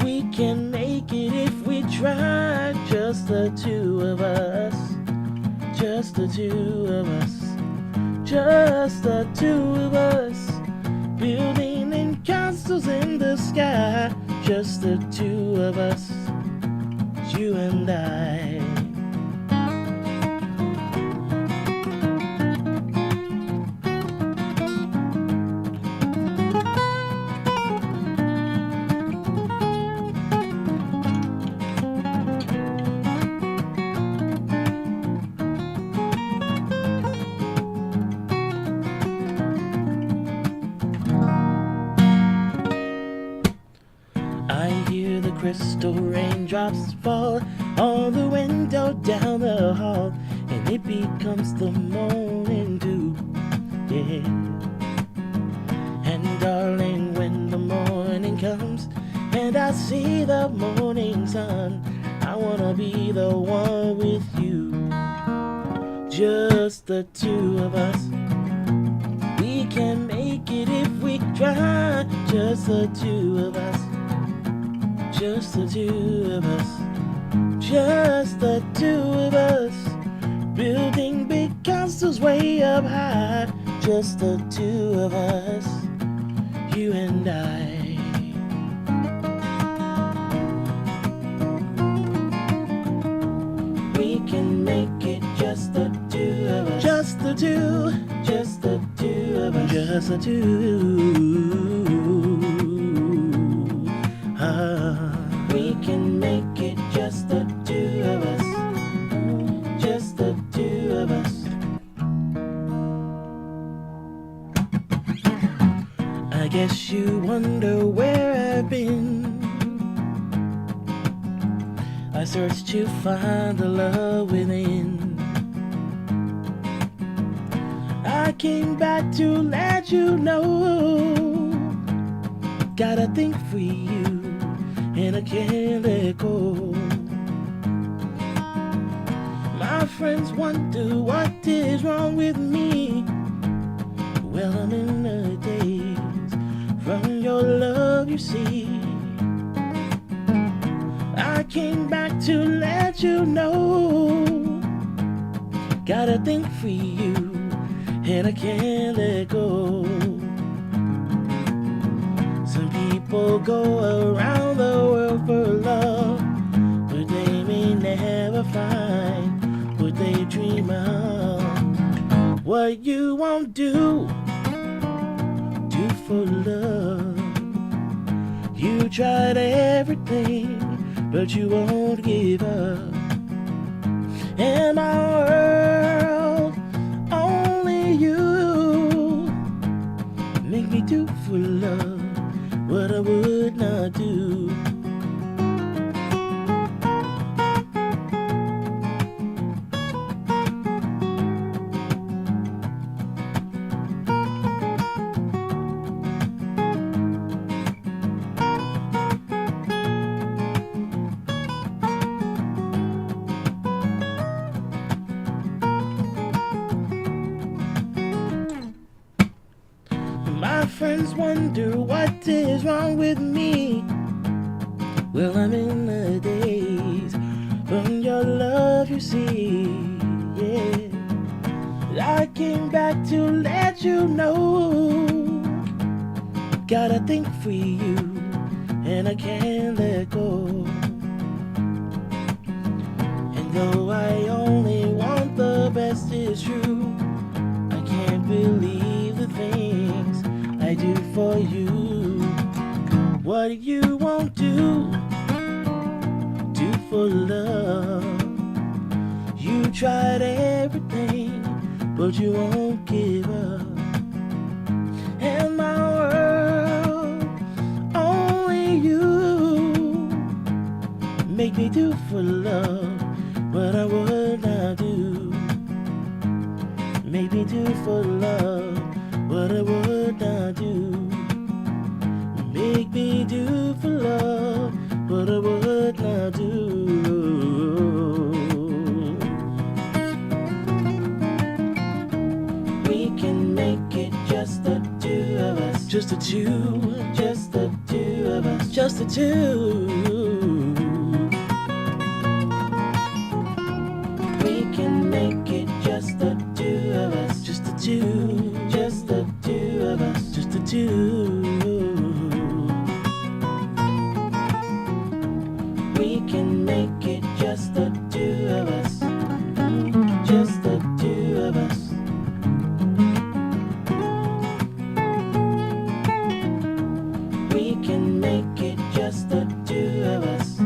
We can make it if we try. Just the two of us. Just the two of us. Just the two of us. Building in castles in the sky. Just the two of us. You and I. Crystal raindrops fall on the window down the hall, and it becomes the morning dew, yeah. And darling, when the morning comes and I see the morning sun, I wanna be the one with you. Just the two of us. We can make it if we try. Just the two of us. Just the two of us. Just the two of us. Building big castles way up high. Just the two of us. You and I. We can make it just the two of us. Just the two. Just the two of us. Just the two. We can make it just the two of us. Just the two of us. I guess you wonder where I've been. I searched to find the love within. I came back to let you know. Got a thing for you, and I can't let go. My friends wonder what is wrong with me. Well, I'm in the daze from your love, you see. I came back to let you know. Got a thing for you, and I can't let go. Some people go around the world for love, but they may never find what they dream of. What you won't do for love. You tried everything, but you won't give up. In my world, only you make me do for love what I would not do. My friends wonder what is wrong with me. Well, I'm in the daze from your love, you see, yeah. I came back to let you know. Got a thing for you, and I can't let go. And though I only want the best, is true, I can't believe the things I do for you. What you won't do for love. You tried everything, but you won't give up. And my world, only you make me do for love what I would not do. Make me do for love what I would not do. Make me do for love what I would not do. We can make it just the two of us. Just the two. Just the two of us. Just the two. We can make it just the two of us. Just the two. Just the two of us. Just the two. We can make it just the two of us. Just the two of us. We can make it just the two of us.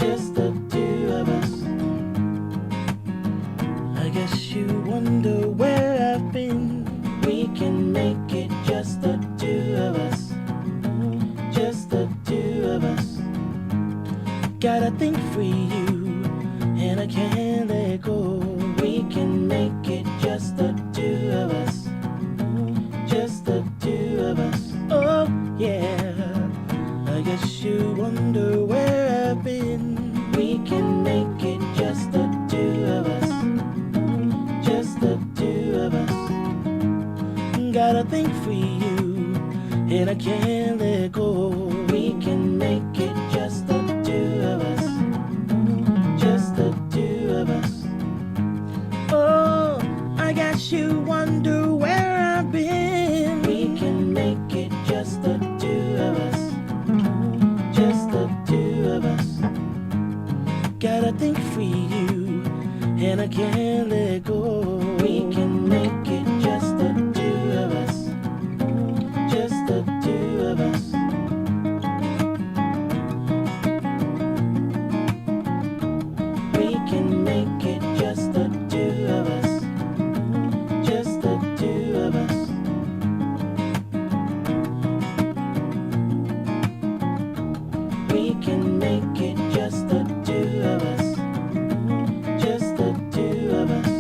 Just the two of us. I guess you wonder where I've been. We can make it just the two of us. Just the two of us. Gotta think for you, and I can't let go. We can make it just the two of us. Just the two of us. Oh yeah. I guess you wonder where I've been. We can make it just the two of us. Just the two of us. Gotta think for you, and I can't let go. We can make it just the two of us. Just the two of us. Oh, I guess you wonder where I've been. We can make it just the two of us. Just the two of us. Gotta think for you, and I can't let go. We can make it just the two of us. Just the two of us. We can make it just the two of us. Just the two of us. We can make it just the two of us. Just the two of us.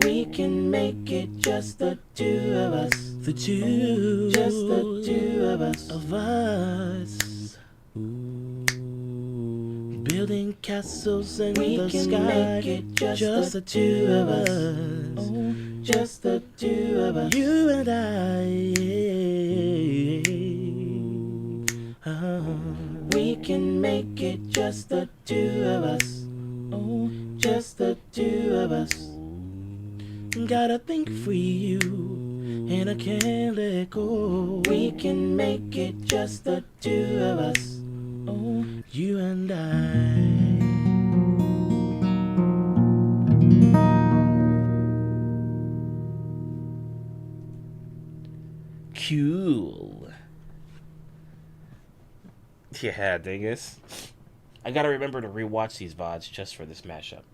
We can make it just the two of us. The two. Just the two of us. Of us. Building castles in the sky. Make it just the two of us. Oh, just the two of us. You and I. We can make it just the two of us. Oh, just the two of us. Gotta think for you, and I can't let go. We can make it just the two of us. Oh, you and I. Cool. Yeah, dingus. I gotta remember to rewatch these VODs just for this mashup.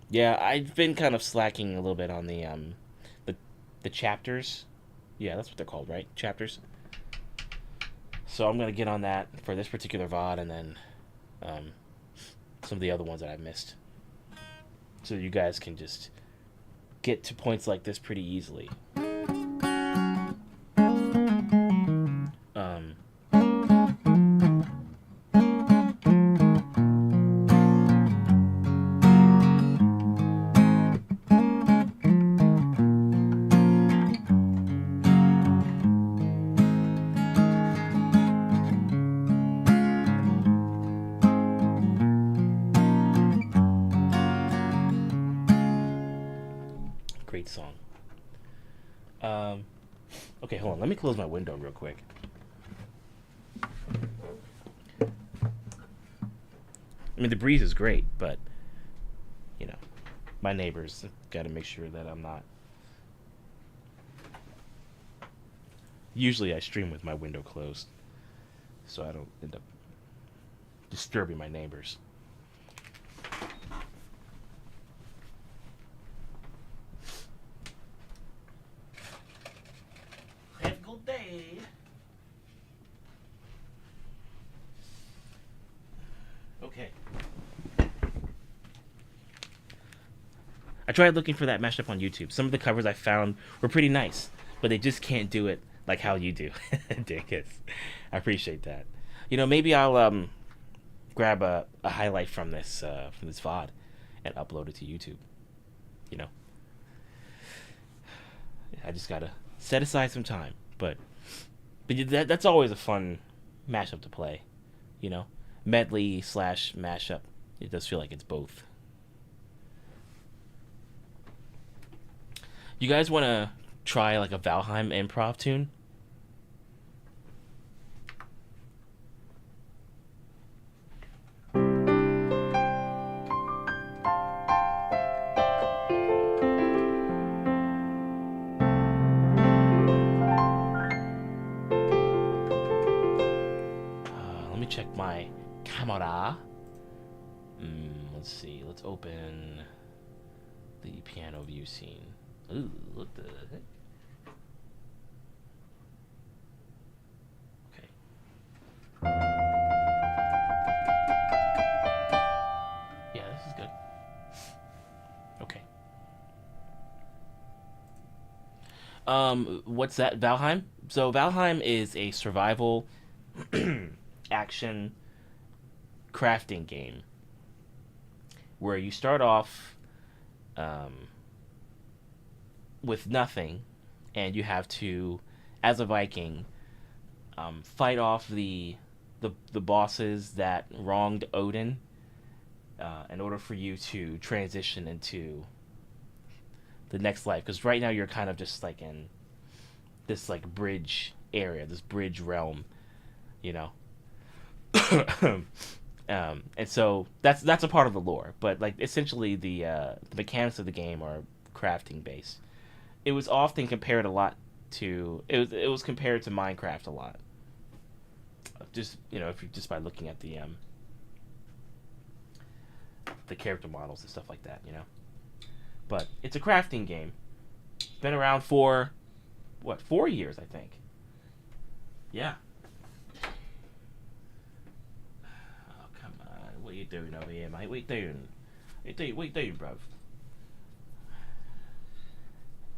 Yeah, I've been kind of slacking a little bit on the chapters. Yeah, that's what they're called, right? Chapters. So I'm gonna get on that for this particular VOD, and then some of the other ones that I missed, so you guys can just get to points like this pretty easily. Great song. Okay, hold on. Let me close my window real quick. I mean, the breeze is great, but, you know, my neighbors got to make sure that I'm not Usually I stream with my window closed, so I don't end up disturbing my neighbors. Have a good day. Okay. I tried looking for that mashup on YouTube. Some of the covers I found were pretty nice, but they just can't do it like how you do. Dickus. I appreciate that. You know, maybe I'll grab a highlight from this VOD and upload it to YouTube. You know, I just gotta set aside some time. But that's always a fun mashup to play. You know, medley / mashup. It does feel like it's both. You guys want to try like a Valheim improv tune? Let me check my camera. Let's see. Let's open the piano view scene. Ooh, what the heck? Okay. Yeah, this is good. Okay. What's that? Valheim? So Valheim is a survival action crafting game where you start off with nothing, and you have to, as a Viking, fight off the bosses that wronged Odin in order for you to transition into the next life. Because right now you're kind of just like in this like bridge area, this bridge realm, you know. And so that's a part of the lore, but like essentially the mechanics of the game are crafting based. It was often compared a lot to it was compared to Minecraft a lot. Just, you know, if you just by looking at the character models and stuff like that, you know. But it's a crafting game. Been around for 4 years, I think. Yeah. Oh, come on. What are you doing over here, mate? What are you doing? What are you doing, bruv?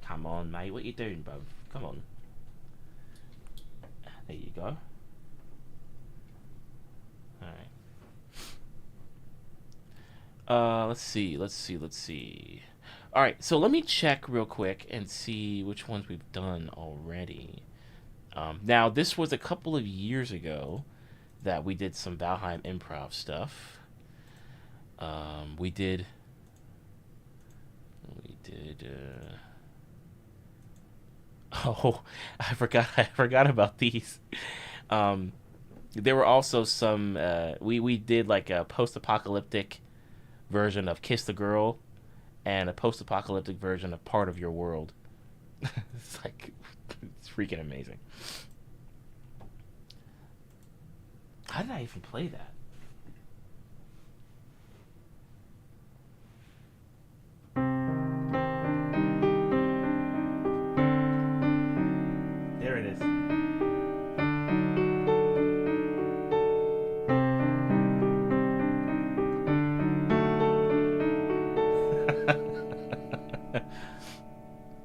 Come on, mate. What are you doing, bruv? Come on. There you go. Alright. Let's see. Alright, so let me check real quick and see which ones we've done already. Now, this was a couple of years ago that we did some Valheim improv stuff. We did... Oh, I forgot about these. There were also some. We did like a post-apocalyptic version of Kiss the Girl, and a post-apocalyptic version of Part of Your World. It's like it's freaking amazing. How did I even play that? There it is.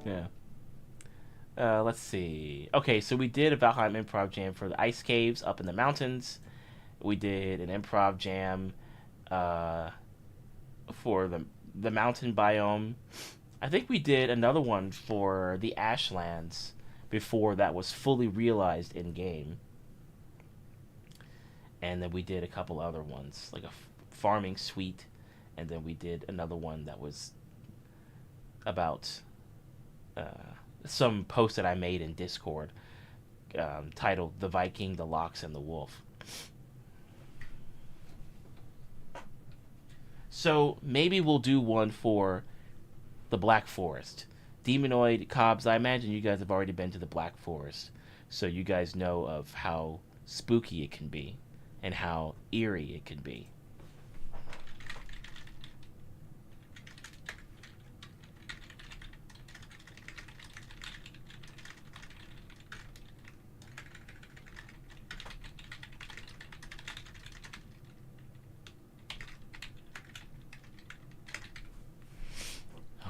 Yeah. Let's see. Okay, so we did a Valheim improv jam for the ice caves up in the mountains. We did an improv jam for the mountain biome. I think we did another one for the Ashlands before that was fully realized in game. And then we did a couple other ones, like a farming suite, and then we did another one that was about some post that I made in Discord titled "The Viking, the Locks, and the Wolf." So maybe we'll do one for the Black Forest. Demonoid Cobbs, I imagine you guys have already been to the Black Forest. so you guys know of how spooky it can be and how eerie it can be.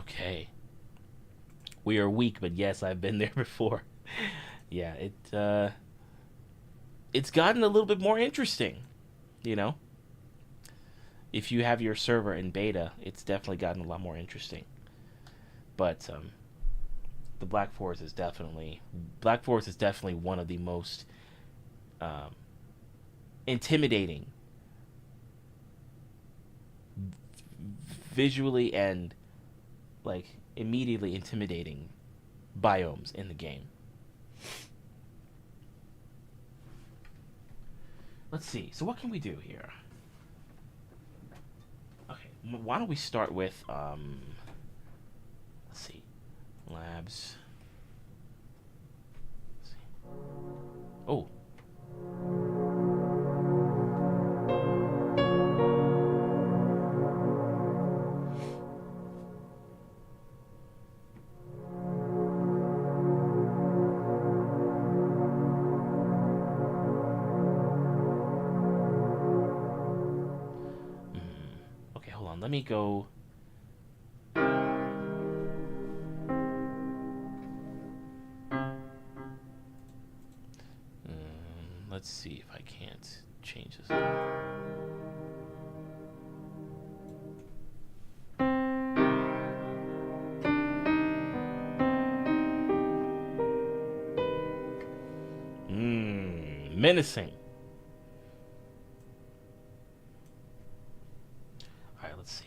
Okay. We are weak, but yes, I've been there before. Yeah, it's gotten a little bit more interesting, you know. If you have your server in beta, it's definitely gotten a lot more interesting. But the Black Forest is definitely one of the most um, intimidating visually and like immediately intimidating biomes in the game. Let's see. So what can we do here? Okay, why don't we start with let's see, labs. Let's see. Oh. Okay, hold on. Let me go. Let's see if I can't change this. Menacing. All right, let's see.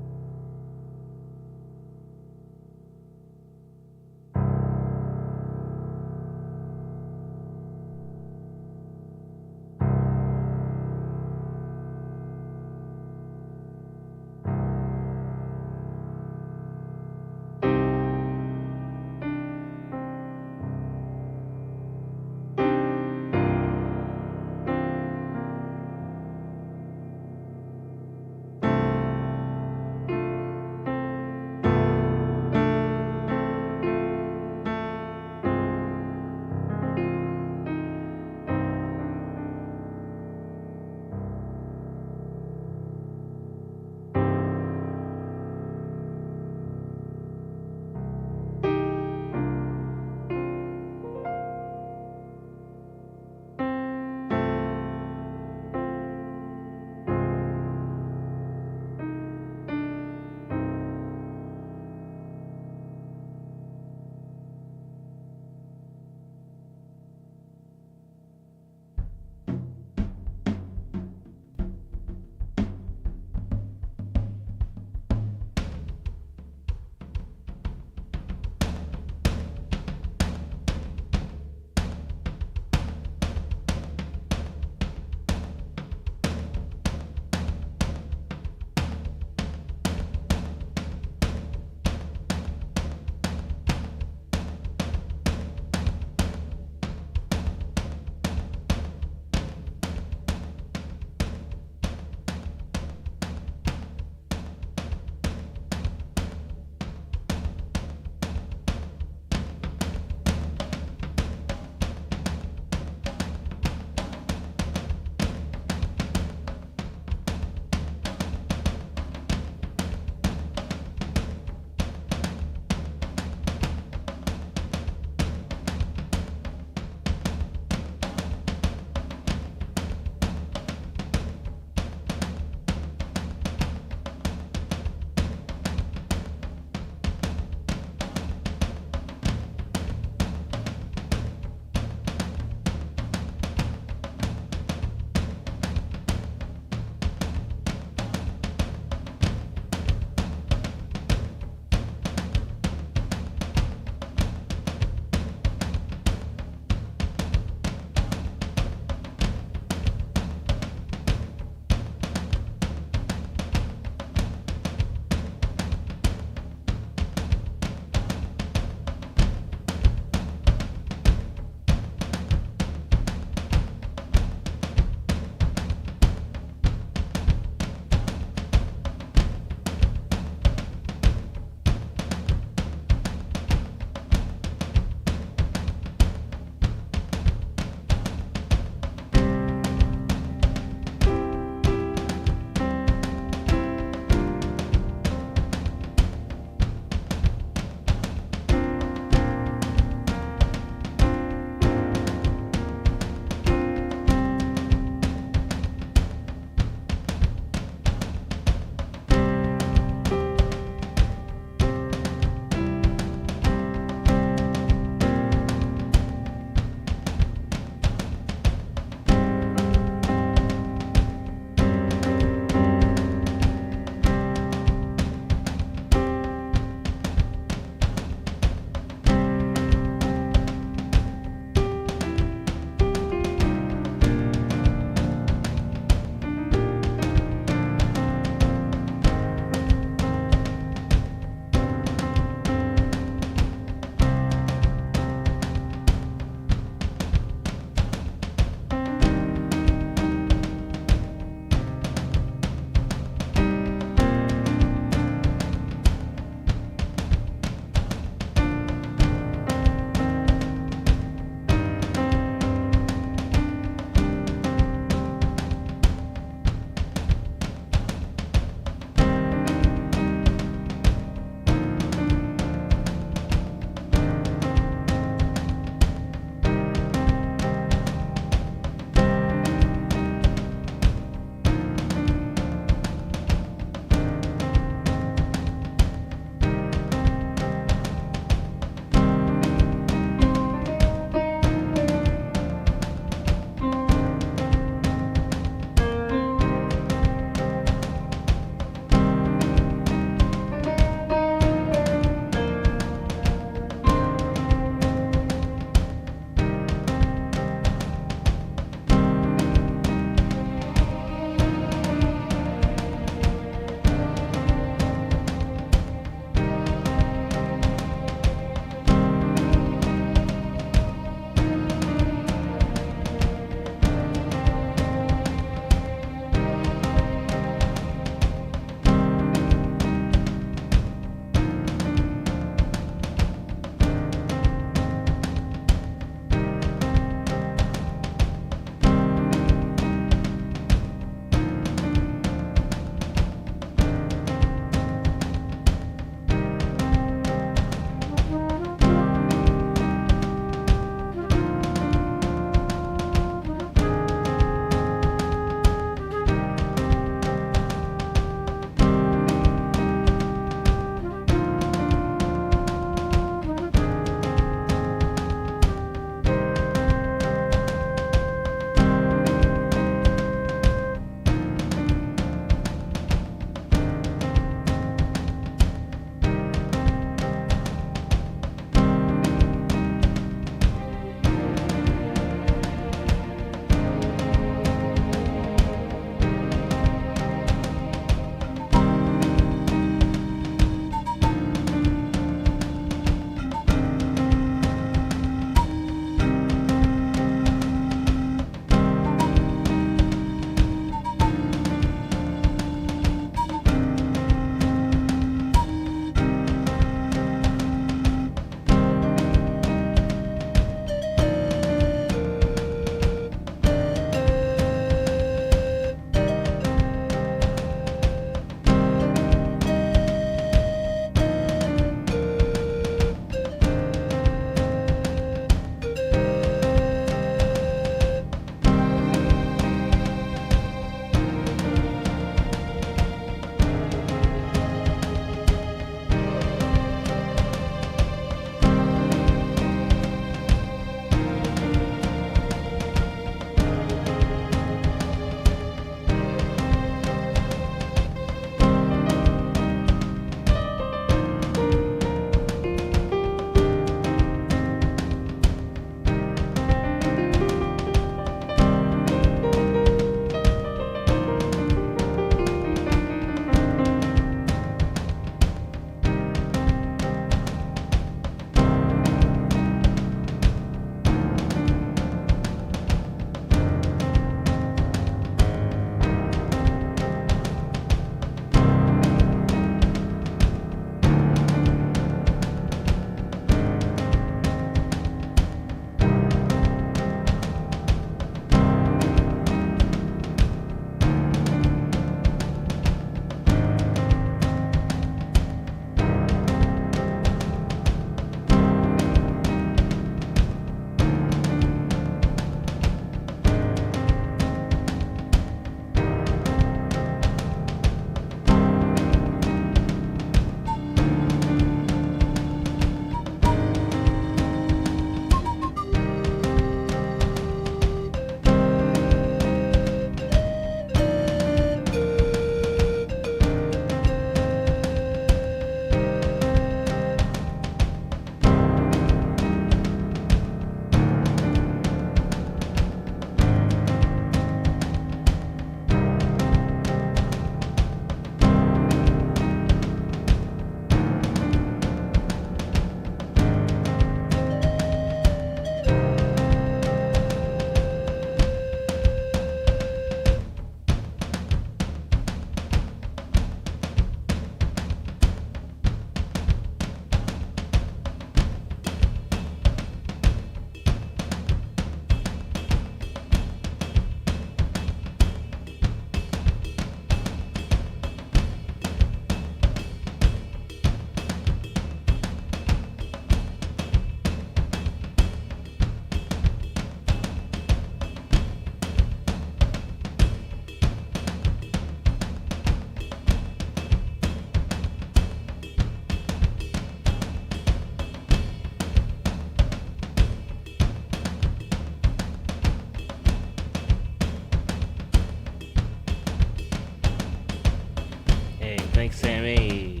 Thanks, Sammy.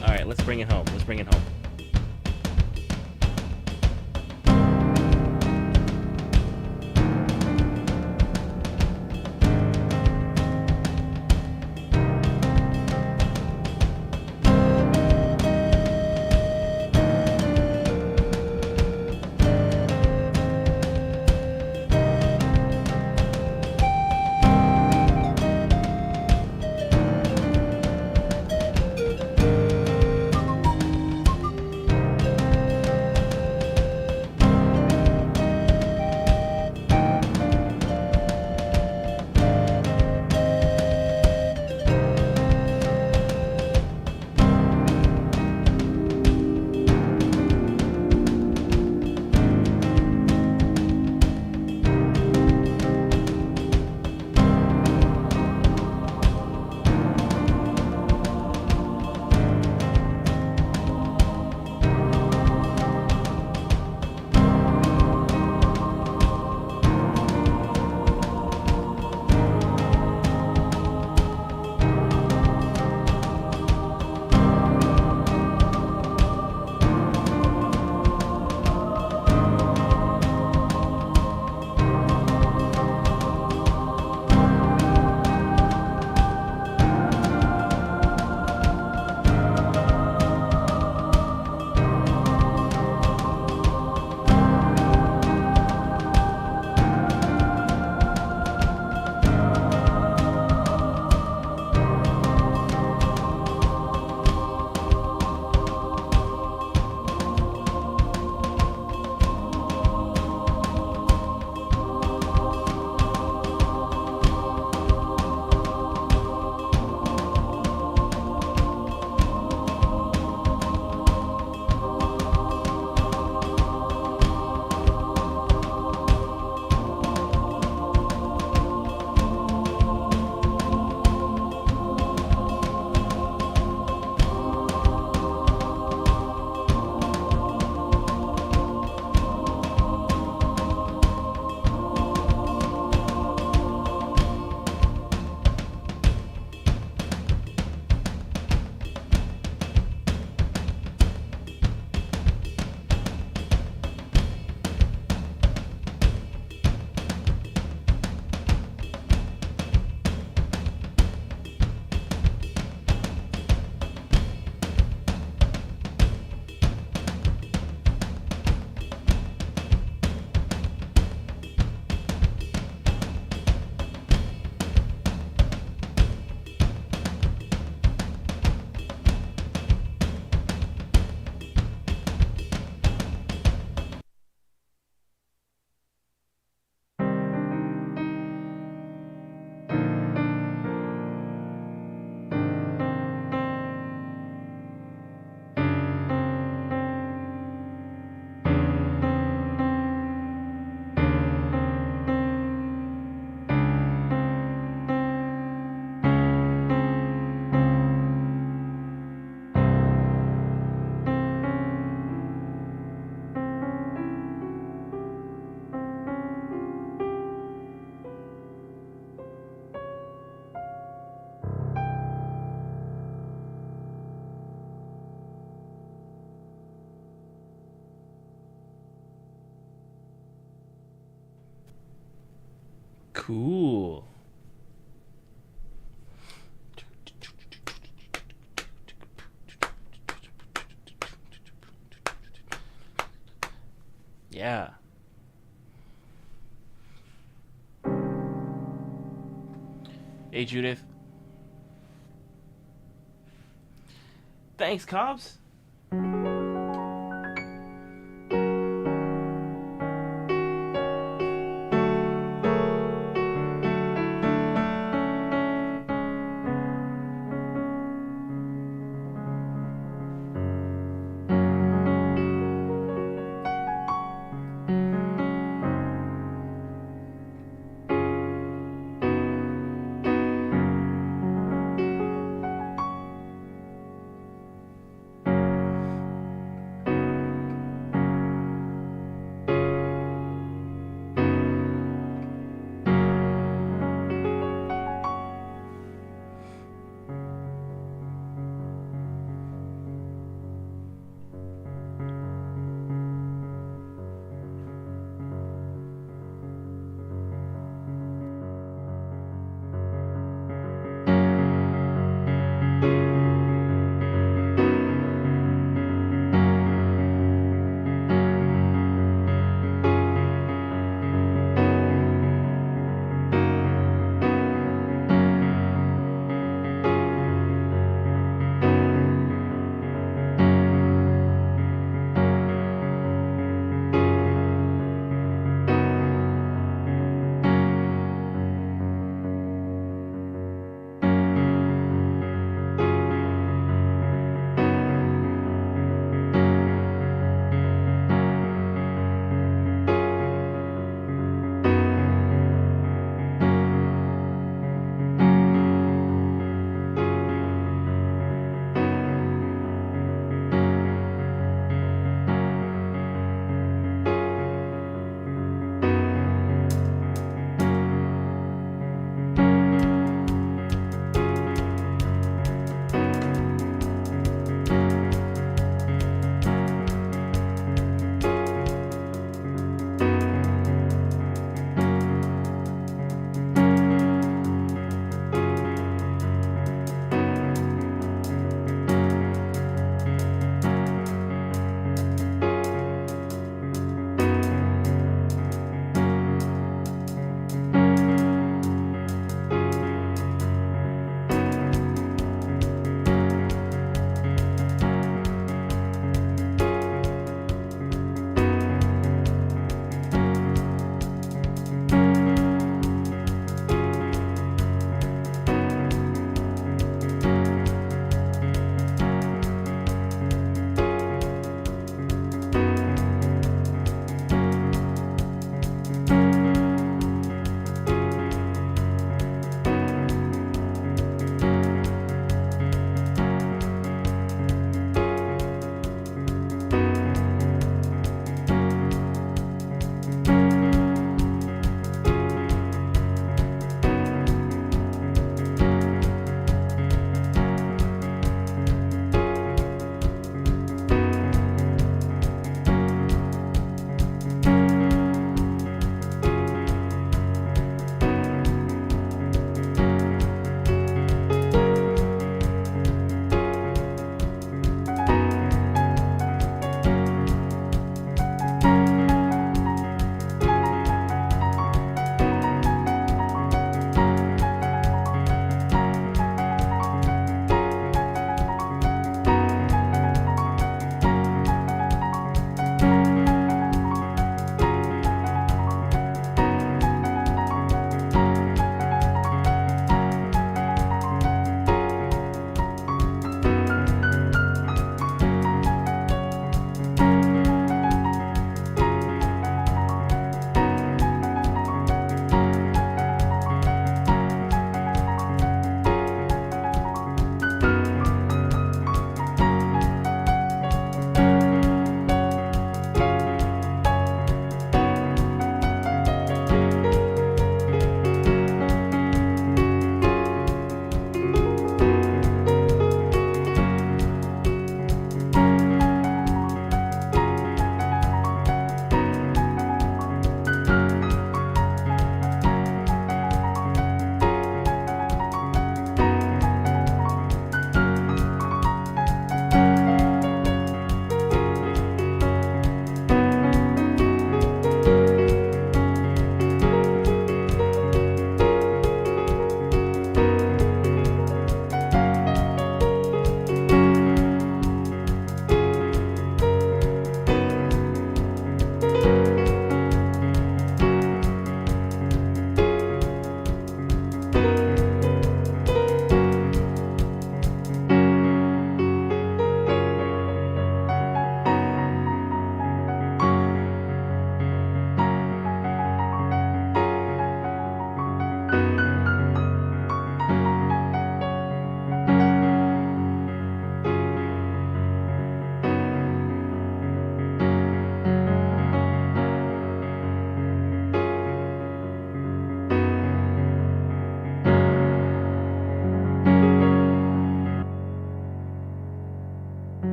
All right, let's bring it home. Let's bring it home. Cool. Yeah. Hey, Judith. Thanks, Cobbs.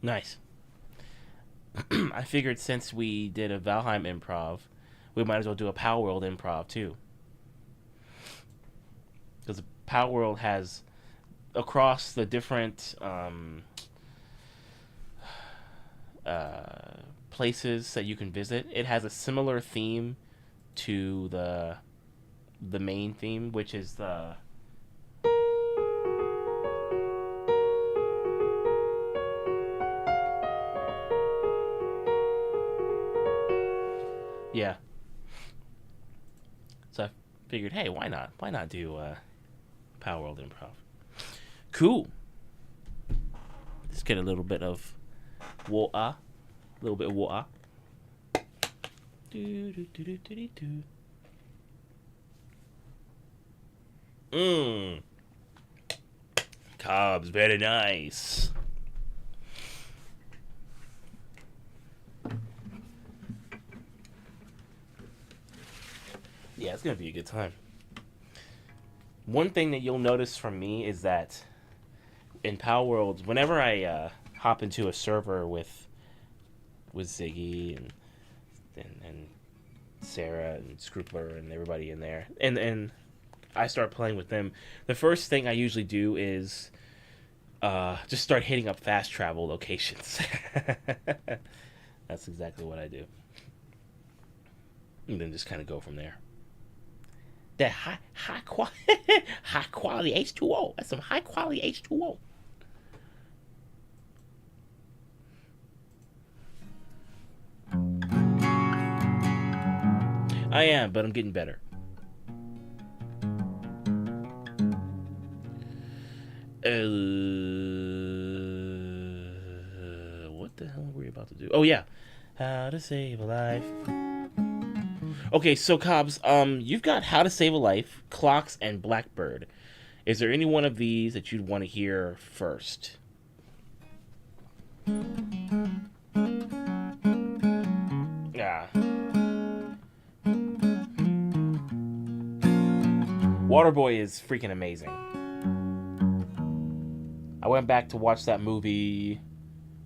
Nice. I figured since we did a Valheim improv, we might as well do a Palworld improv too. Because Palworld has, across the different places that you can visit, it has a similar theme to the main theme, which is the yeah. So I figured, hey, why not? Why not do Palworld improv? Cool. Let's get a little bit of water. A little bit of water. Carbs, very nice. Yeah, it's gonna be a good time. One thing that you'll notice from me is that in Palworld, whenever I hop into a server with Ziggy and Sarah and Scroopler and everybody in there, and I start playing with them, the first thing I usually do is just start hitting up fast travel locations. That's exactly what I do. And then just kind of go from there. That high quality H2O. That's some high quality H2O. I am, but I'm getting better. What the hell are we about to do? Oh yeah, how to save a life. Okay, so Cobbs, you've got How to Save a Life, Clocks, and Blackbird. Is there any one of these that you'd want to hear first? Yeah. Waterboy is freaking amazing. I went back to watch that movie,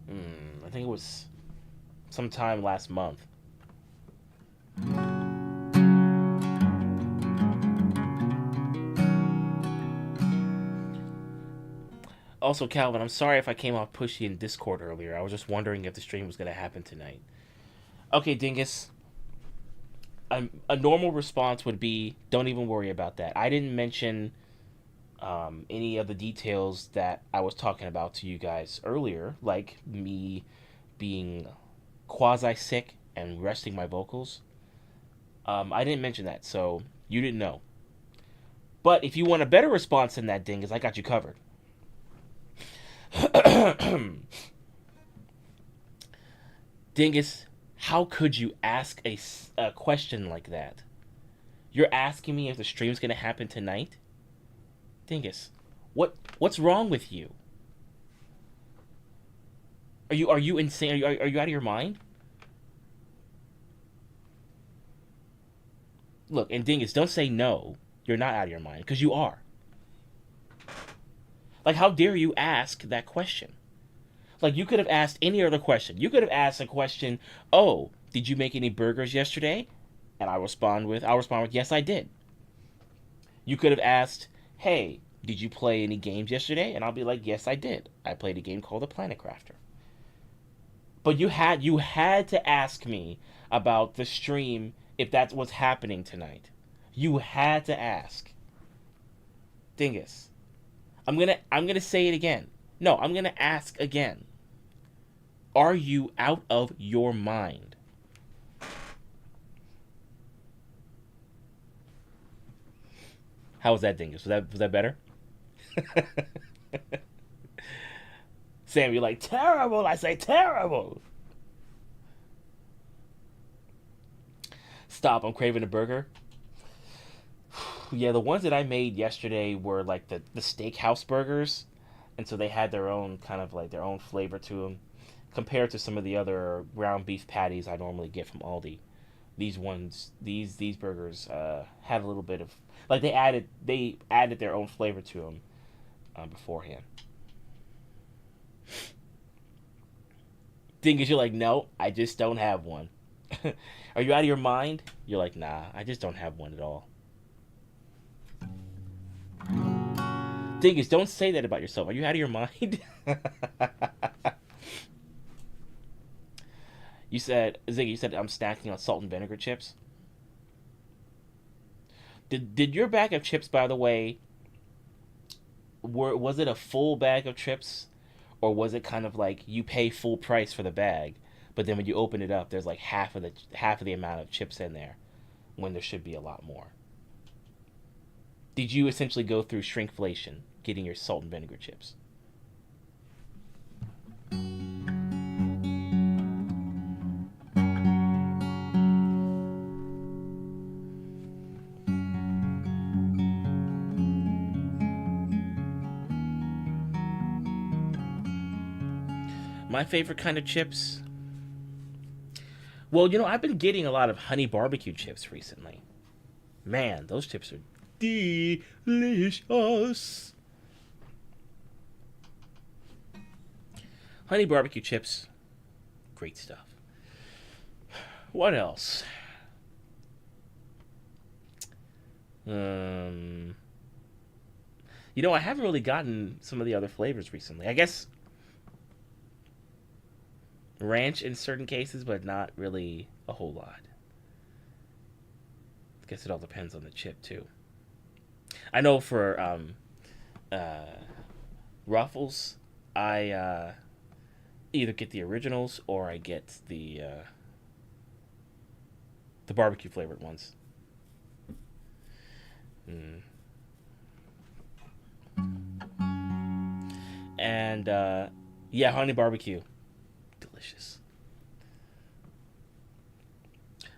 I think it was sometime last month. Also, Calvin, I'm sorry if I came off pushy in Discord earlier. I was just wondering if the stream was going to happen tonight. Okay, Dingus. A normal response would be, don't even worry about that. I didn't mention any of the details that I was talking about to you guys earlier, like me being quasi-sick and resting my vocals. I didn't mention that, so you didn't know. But if you want a better response than that, Dingus, I got you covered. Dingus, how could you ask a question like that? You're asking me if the stream's gonna happen tonight? Dingus, what's wrong with you? Are you insane? Are you out of your mind? Look, and Dingus, don't say no. You're not out of your mind, because you are. Like, how dare you ask that question? Like, you could have asked any other question. You could have asked a question, oh, did you make any burgers yesterday? And I'll respond with, yes, I did. You could have asked, hey, did you play any games yesterday? And I'll be like, yes, I did. I played a game called The Planet Crafter. But you had to ask me about the stream if that's what's happening tonight. You had to ask. Dingus. I'm gonna say it again. No, I'm gonna ask again. Are you out of your mind? How was that, Dingus? Was that better? Sam, you're like, terrible. I say terrible. Stop, I'm craving a burger. Yeah, the ones that I made yesterday were like the steakhouse burgers. And so they had their own kind of like their own flavor to them compared to some of the other ground beef patties I normally get from Aldi. These burgers had a little bit of like they added their own flavor to them beforehand. Thing is, you're like, no, I just don't have one. Are you out of your mind? You're like, nah, I just don't have one at all. Thing is, don't say that about yourself. Are you out of your mind? You said, Ziggy, you said I'm snacking on salt and vinegar chips. Did your bag of chips, by the way, was it a full bag of chips, or was it kind of like you pay full price for the bag, but then when you open it up, there's like half of the amount of chips in there, when there should be a lot more? Did you essentially go through shrinkflation getting your salt and vinegar chips? My favorite kind of chips? Well, I've been getting a lot of honey barbecue chips recently. Man, those chips are delicious. Honey barbecue chips, great stuff. What else? I haven't really gotten some of the other flavors recently. I guess ranch in certain cases, but not really a whole lot. I guess it all depends on the chip too. I know for Ruffles, I either get the originals or I get the barbecue flavored ones. And yeah, honey barbecue, delicious.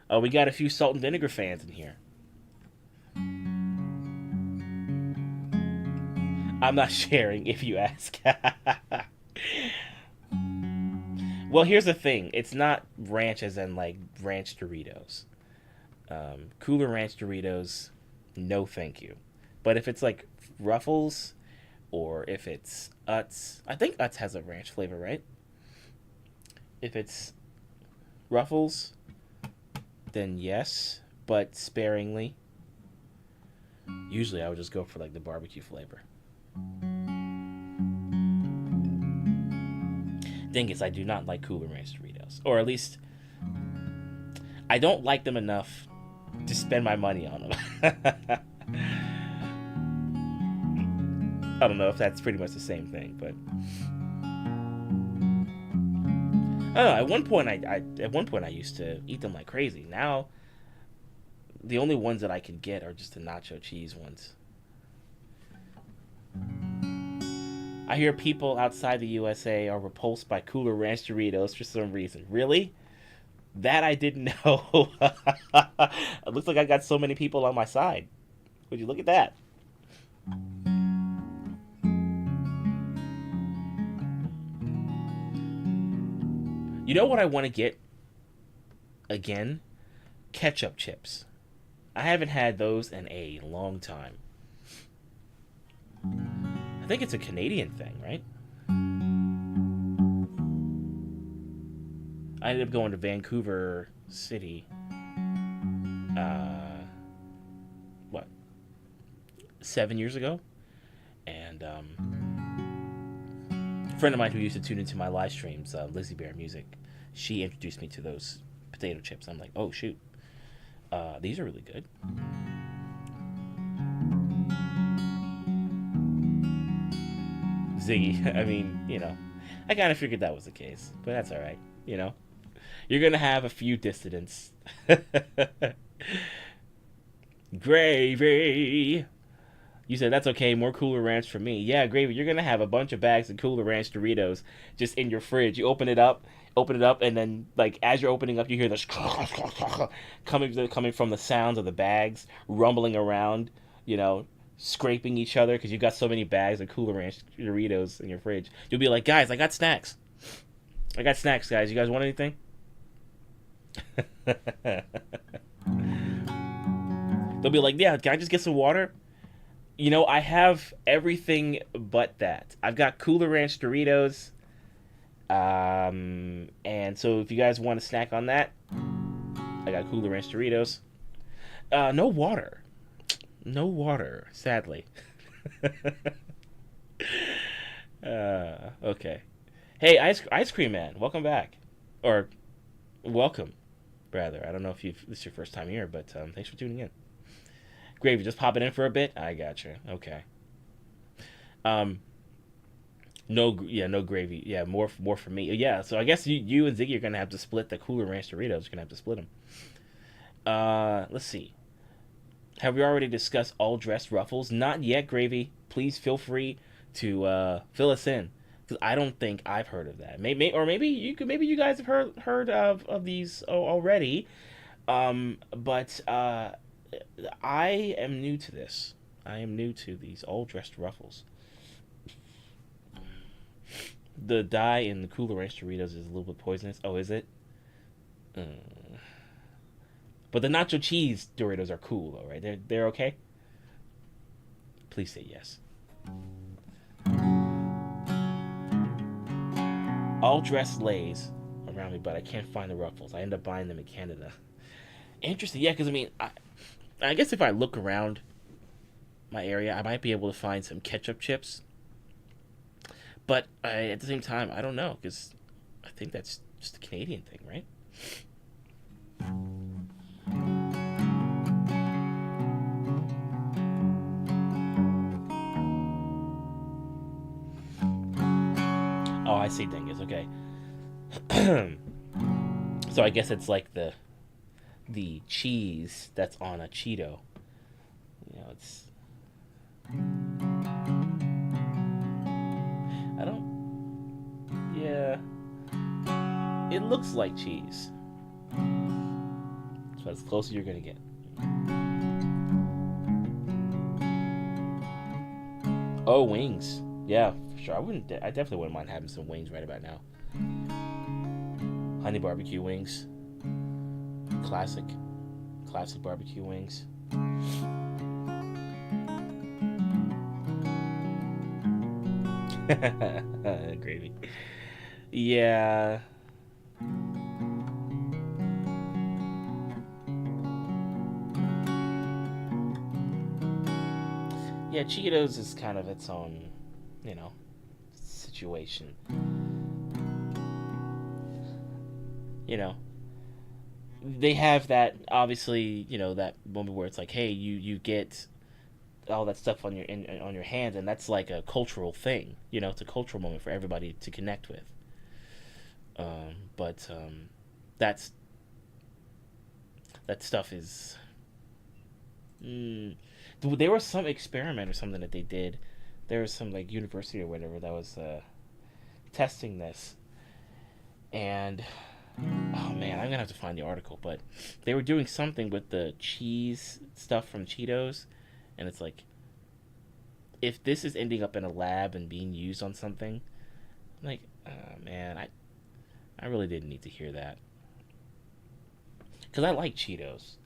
Oh, we got a few salt and vinegar fans in here. I'm not sharing if you ask. Well, here's the thing. It's not ranch as in like ranch Doritos. Cooler Ranch Doritos, no thank you. But if it's like Ruffles or if it's Utz, I think Utz has a ranch flavor, right? If it's Ruffles, then yes, but sparingly. Usually I would just go for like the barbecue flavor. Thing is, I do not like Cooler Ranch Doritos. Or at least, I don't like them enough to spend my money on them. I don't know if that's pretty much the same thing, but I don't know. At one point I used to eat them like crazy. Now, the only ones that I can get are just the nacho cheese ones. I hear people outside the USA are repulsed by Cooler Ranch Doritos for some reason. Really? That I didn't know. It looks like I got so many people on my side. Would you look at that? You know what I want to get again? Ketchup chips. I haven't had those in a long time. I think it's a Canadian thing, right? I ended up going to Vancouver City. What? 7 years ago? And a friend of mine who used to tune into my live streams, Lizzie Bear Music, she introduced me to those potato chips. I'm like, oh shoot, these are really good. Ziggy, I mean, I kind of figured that was the case, but that's all right. You're gonna have a few dissidents. Gravy. You said that's okay. More Cooler Ranch for me. Yeah, Gravy. You're gonna have a bunch of bags of Cooler Ranch Doritos just in your fridge. You open it up, and then like as you're opening up, you hear this coming from the sounds of the bags rumbling around. Scraping each other because you've got so many bags of Cooler Ranch Doritos in your fridge. You'll be like, guys, I got snacks. Guys. You guys want anything? They'll be like, yeah, can I just get some water? I have everything but that. I've got Cooler Ranch Doritos. And so if you guys want to snack on that, I got Cooler Ranch Doritos. No water. No water, sadly. Okay. Hey, Ice Cream Man, welcome back. Or, welcome, rather. I don't know if this is your first time here, but thanks for tuning in. Gravy, just popping in for a bit? I gotcha. Okay. No gravy. Yeah, more for me. Yeah, so I guess you and Ziggy are going to have to split the Cooler Ranch Doritos. You're going to have to split them. Let's see. Have we already discussed all dressed ruffles? Not yet, Gravy. Please feel free to fill us in, because I don't think I've heard of that. Maybe you guys have heard of these already. But I am new to this. I am new to these all dressed ruffles. The dye in the Cooler Ranch Doritos is a little bit poisonous. Oh, is it? But the nacho cheese Doritos are cool, though, right? They're okay? Please say yes. All dressed lays around me, but I can't find the ruffles. I end up buying them in Canada. Interesting, yeah, because I mean, I guess if I look around my area, I might be able to find some ketchup chips. But at the same time, I don't know, because I think that's just a Canadian thing, right? Oh, I see, dingus. Okay. So I guess it's like the cheese that's on a Cheeto. You know, it's. I don't. Yeah. It looks like cheese. So that's as close as you're gonna get. Oh, wings. Yeah, for sure. I definitely wouldn't mind having some wings right about now. Honey barbecue wings. Classic barbecue wings. Gravy. Yeah. Yeah, Cheetos is kind of its own, situation. They have that, obviously, that moment where it's like, hey, you get all that stuff on your hands, and that's like a cultural thing. It's a cultural moment for everybody to connect with. But that stuff is. There was some experiment or something that they did. There was some like university or whatever that was testing this, and oh man, I'm gonna have to find the article. But they were doing something with the cheese stuff from Cheetos, and it's like, if this is ending up in a lab and being used on something, I'm like, man, I really didn't need to hear that, because I like Cheetos.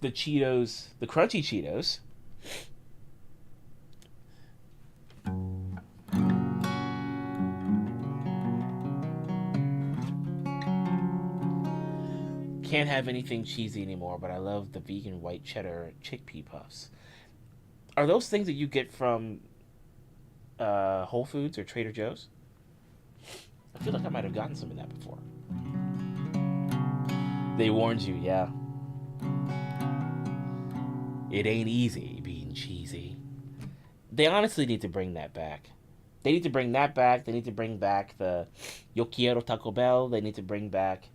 The Cheetos, the crunchy Cheetos. Can't have anything cheesy anymore, but I love the vegan white cheddar chickpea puffs. Are those things that you get from Whole Foods or Trader Joe's? I feel like I might have gotten some of that before. They warned you, yeah. It ain't easy being cheesy. They honestly need to bring that back. They need to bring that back. They need to bring back the Yo Quiero Taco Bell. They need to bring back,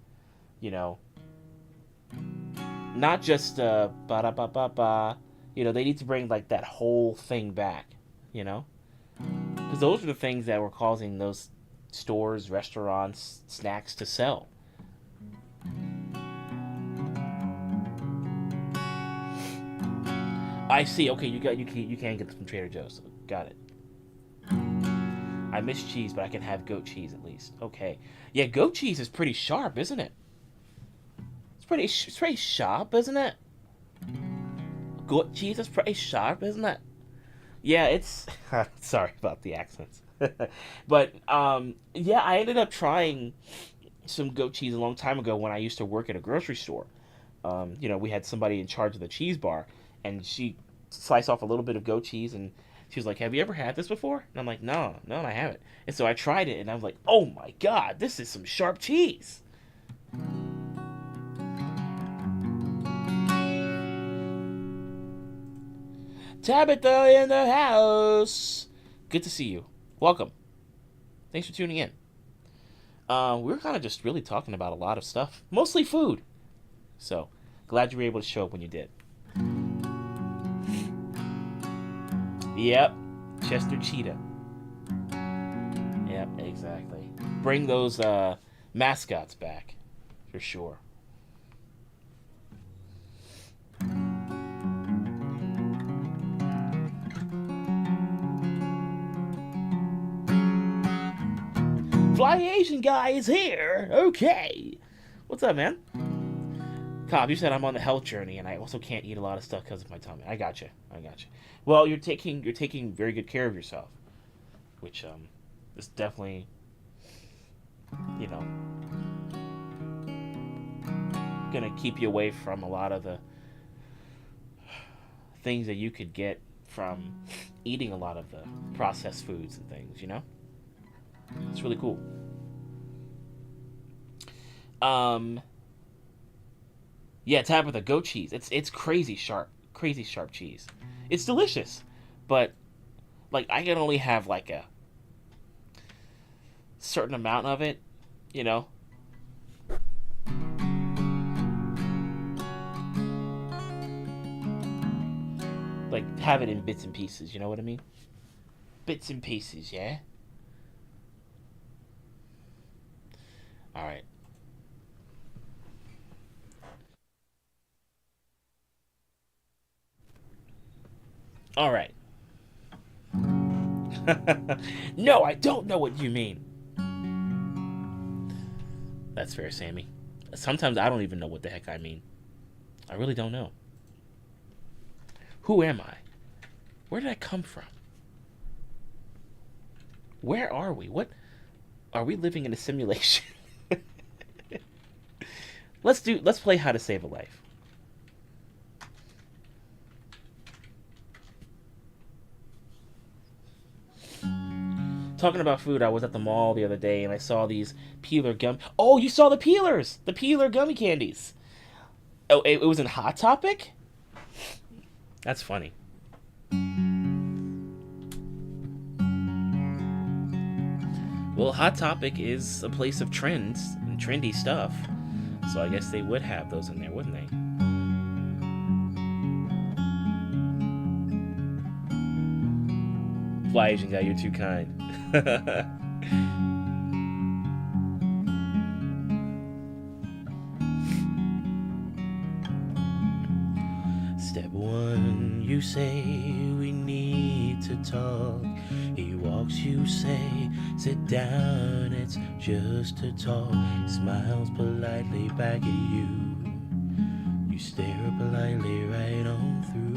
not just ba-da-ba-ba-ba. They need to bring like that whole thing back, because those are the things that were causing those stores, restaurants, snacks to sell. I see. Okay, you can't get this from Trader Joe's. Got it. I miss cheese, but I can have goat cheese at least. Okay. Yeah, goat cheese is pretty sharp, isn't it? It's pretty sharp, isn't it? Goat cheese is pretty sharp, isn't it? Yeah, it's. Sorry about the accents. But yeah, I ended up trying some goat cheese a long time ago when I used to work at a grocery store. We had somebody in charge of the cheese bar, and she sliced off a little bit of goat cheese, and she was like, "Have you ever had this before?" And I'm like, "No, no, I haven't." And so I tried it, and I was like, "Oh my god, this is some sharp cheese." Tabitha in the house. Good to see you. Welcome. Thanks for tuning in. We were kind of just really talking about a lot of stuff, mostly food. So, glad you were able to show up when you did. Yep, Chester Cheetah. Yep, exactly. Bring those mascots back, for sure. Fly Asian guy is here. Okay. What's up, man? Cobb, you said I'm on the health journey, and I also can't eat a lot of stuff because of my tummy. I gotcha. Well, you're taking very good care of yourself, which is definitely, you know, gonna keep you away from a lot of the things that you could get from eating a lot of the processed foods and things. It's really cool. Yeah, Tabitha, goat cheese. It's crazy sharp cheese. It's delicious, but like I can only have like a certain amount of it, you know. Like have it in bits and pieces. You know what I mean? Bits and pieces, yeah. All right. All right. No, I don't know what you mean. That's fair, Sammy. Sometimes I don't even know what the heck I mean. I really don't know. Who am I? Where did I come from? Where are we? What are we living in a simulation? Let's play How to Save a Life. Talking about food, I was at the mall the other day and I saw these peeler gum. Oh, you saw the peelers, the peeler gummy candies. Oh, it was in Hot Topic. That's funny. Well, Hot Topic is a place of trends and trendy stuff, so I guess they would have those in there, wouldn't they? Fly Asian guy, you're too kind. Step one, you say we need to talk. He walks, you say, sit down, it's just to talk. He smiles politely back at you. You stare politely right on through.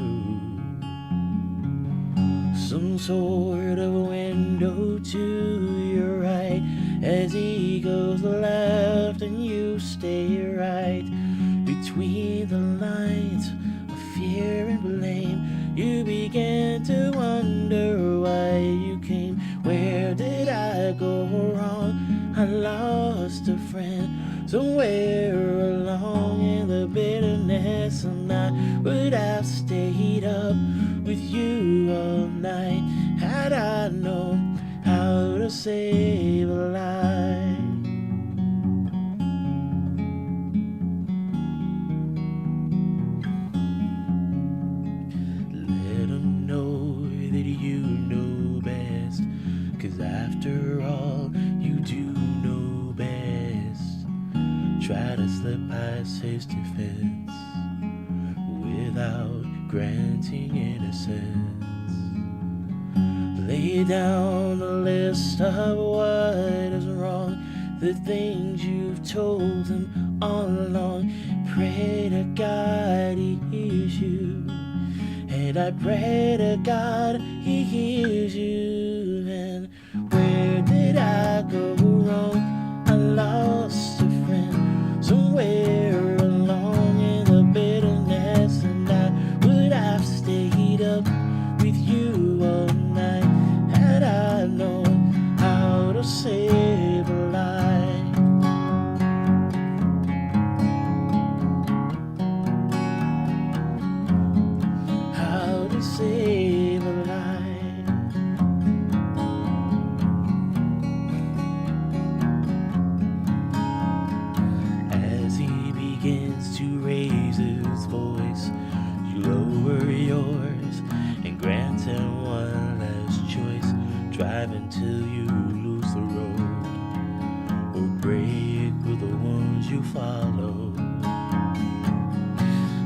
Some sort of window to your right, as he goes left and you stay right. Between the lines of fear and blame, you begin to wonder why you came. Where did I go wrong? I lost a friend somewhere along in the bitterness, and I would have stayed up with you all night had I known how to save a life. Let 'em know that you know best, 'cause after all you do know best. Try to slip past his defense without granting innocence. Lay down a list of what is wrong, the things you've told him all along. Pray to God he hears you, and I pray to God he hears you. And did I go wrong? I lost a friend somewhere along in the bitterness, and I would have stayed up with you all night had I known how to save a life. How to save a life. As he begins to raise his voice, you lower yours and grant him one last choice. Drive until you lose the road, or break with the ones you follow.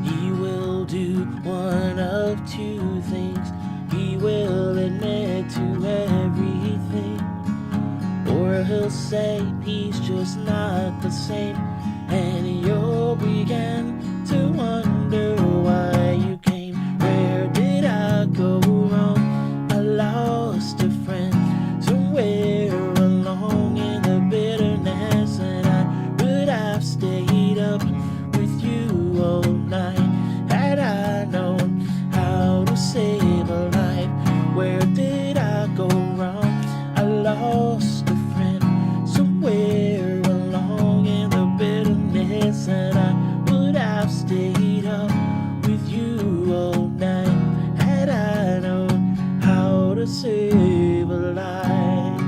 He will do one of two things. He will admit to everything, or he'll say he's just not the same, and you'll begin to wonder why you came. Where did I go wrong? I lost a friend somewhere along in the bitterness, and I would have stayed up with you all night had I known how to save a life. Where did I go wrong? I lost a friend somewhere along in the bitterness, and I would have stayed up with you all night had I known how to save a life.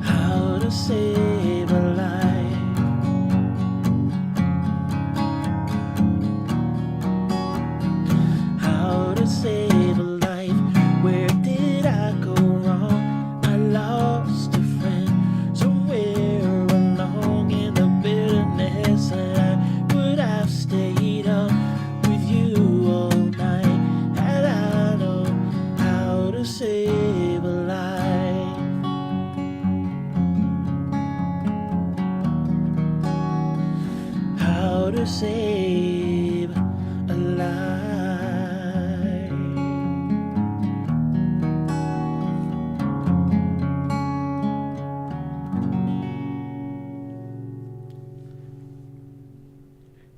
How to save a life. How to save a life. Where did I go wrong? I lost a friend somewhere along in the bitterness, and I would have stayed up with you all night had I known how to save a life. How to save a life.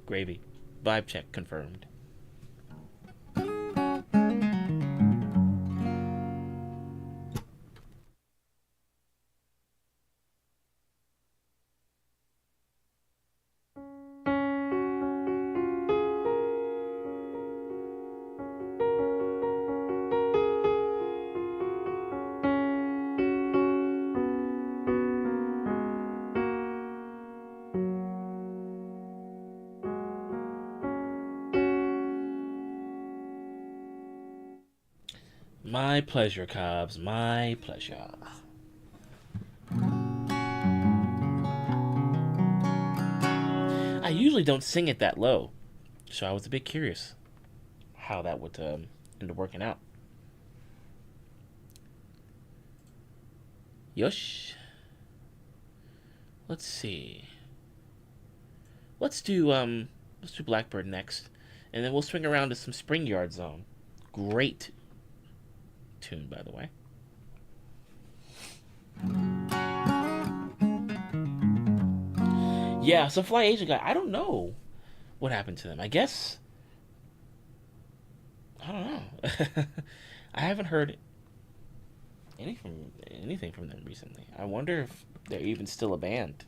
Gravy. Vibe check confirmed. My pleasure, Cobbs. My pleasure. I usually don't sing it that low, so I was a bit curious how that would end up working out. Yosh. Let's see. Let's do Blackbird next, and then we'll swing around to some Spring Yard Zone. Great tune, by the way. Yeah, so Fly Asian guy, I don't know what happened to them. I guess I don't know. I haven't heard anything from them recently. I wonder if they're even still a band.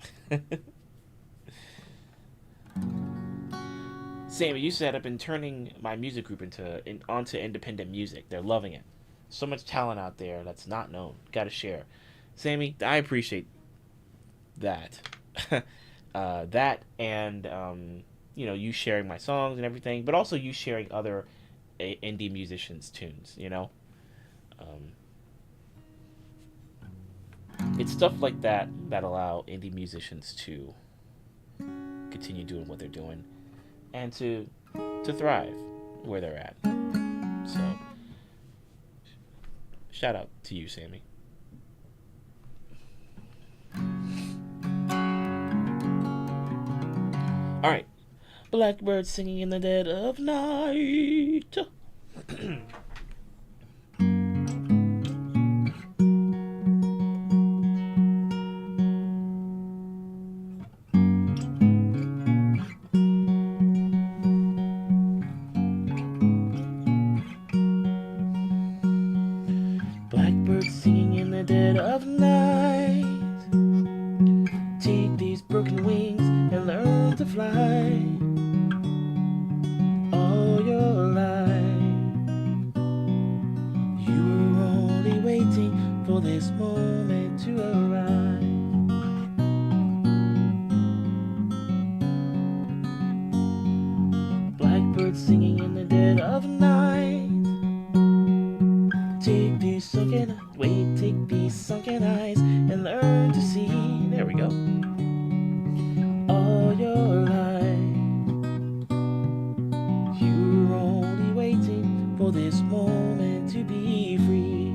Sammy, you said I've been turning my music group onto independent music. They're loving it. So much talent out there that's not known. Gotta share. Sammy, I appreciate that. That and you sharing my songs and everything, but also you sharing other indie musicians' tunes. It's stuff like that that allow indie musicians to continue doing what they're doing and to thrive where they're at. So, shout out to you, Sammy. All right, Blackbird singing in the dead of night. night. Take these broken wings and learn to fly. All your life, you were only waiting for this moment to arrive. Blackbird singing in the dead of night. Take these sunken eyes and learn to see. There we go. All your life, you were only waiting for this moment to be free.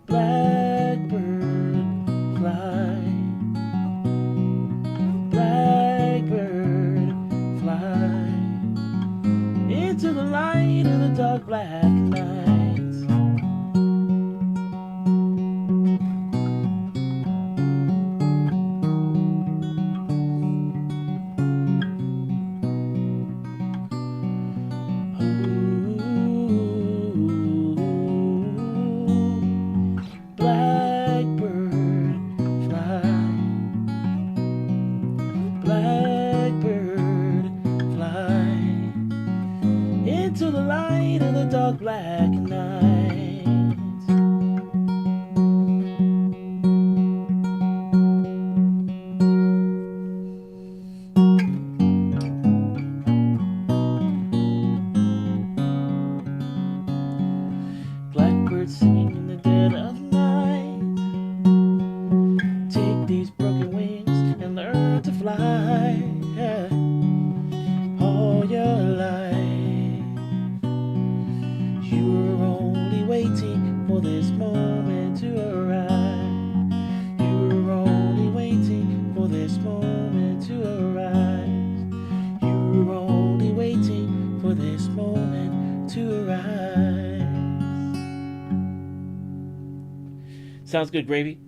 Blackbird, fly. Blackbird, fly into the light of the dark black night. Into the light of the dark black night. Blackbird singing in the dead of night. Take these broken wings and learn to fly. All your life, you were only waiting for this moment to arrive. You were only waiting for this moment to arrive. You were only waiting for this moment to arise. Sounds good, Gravy?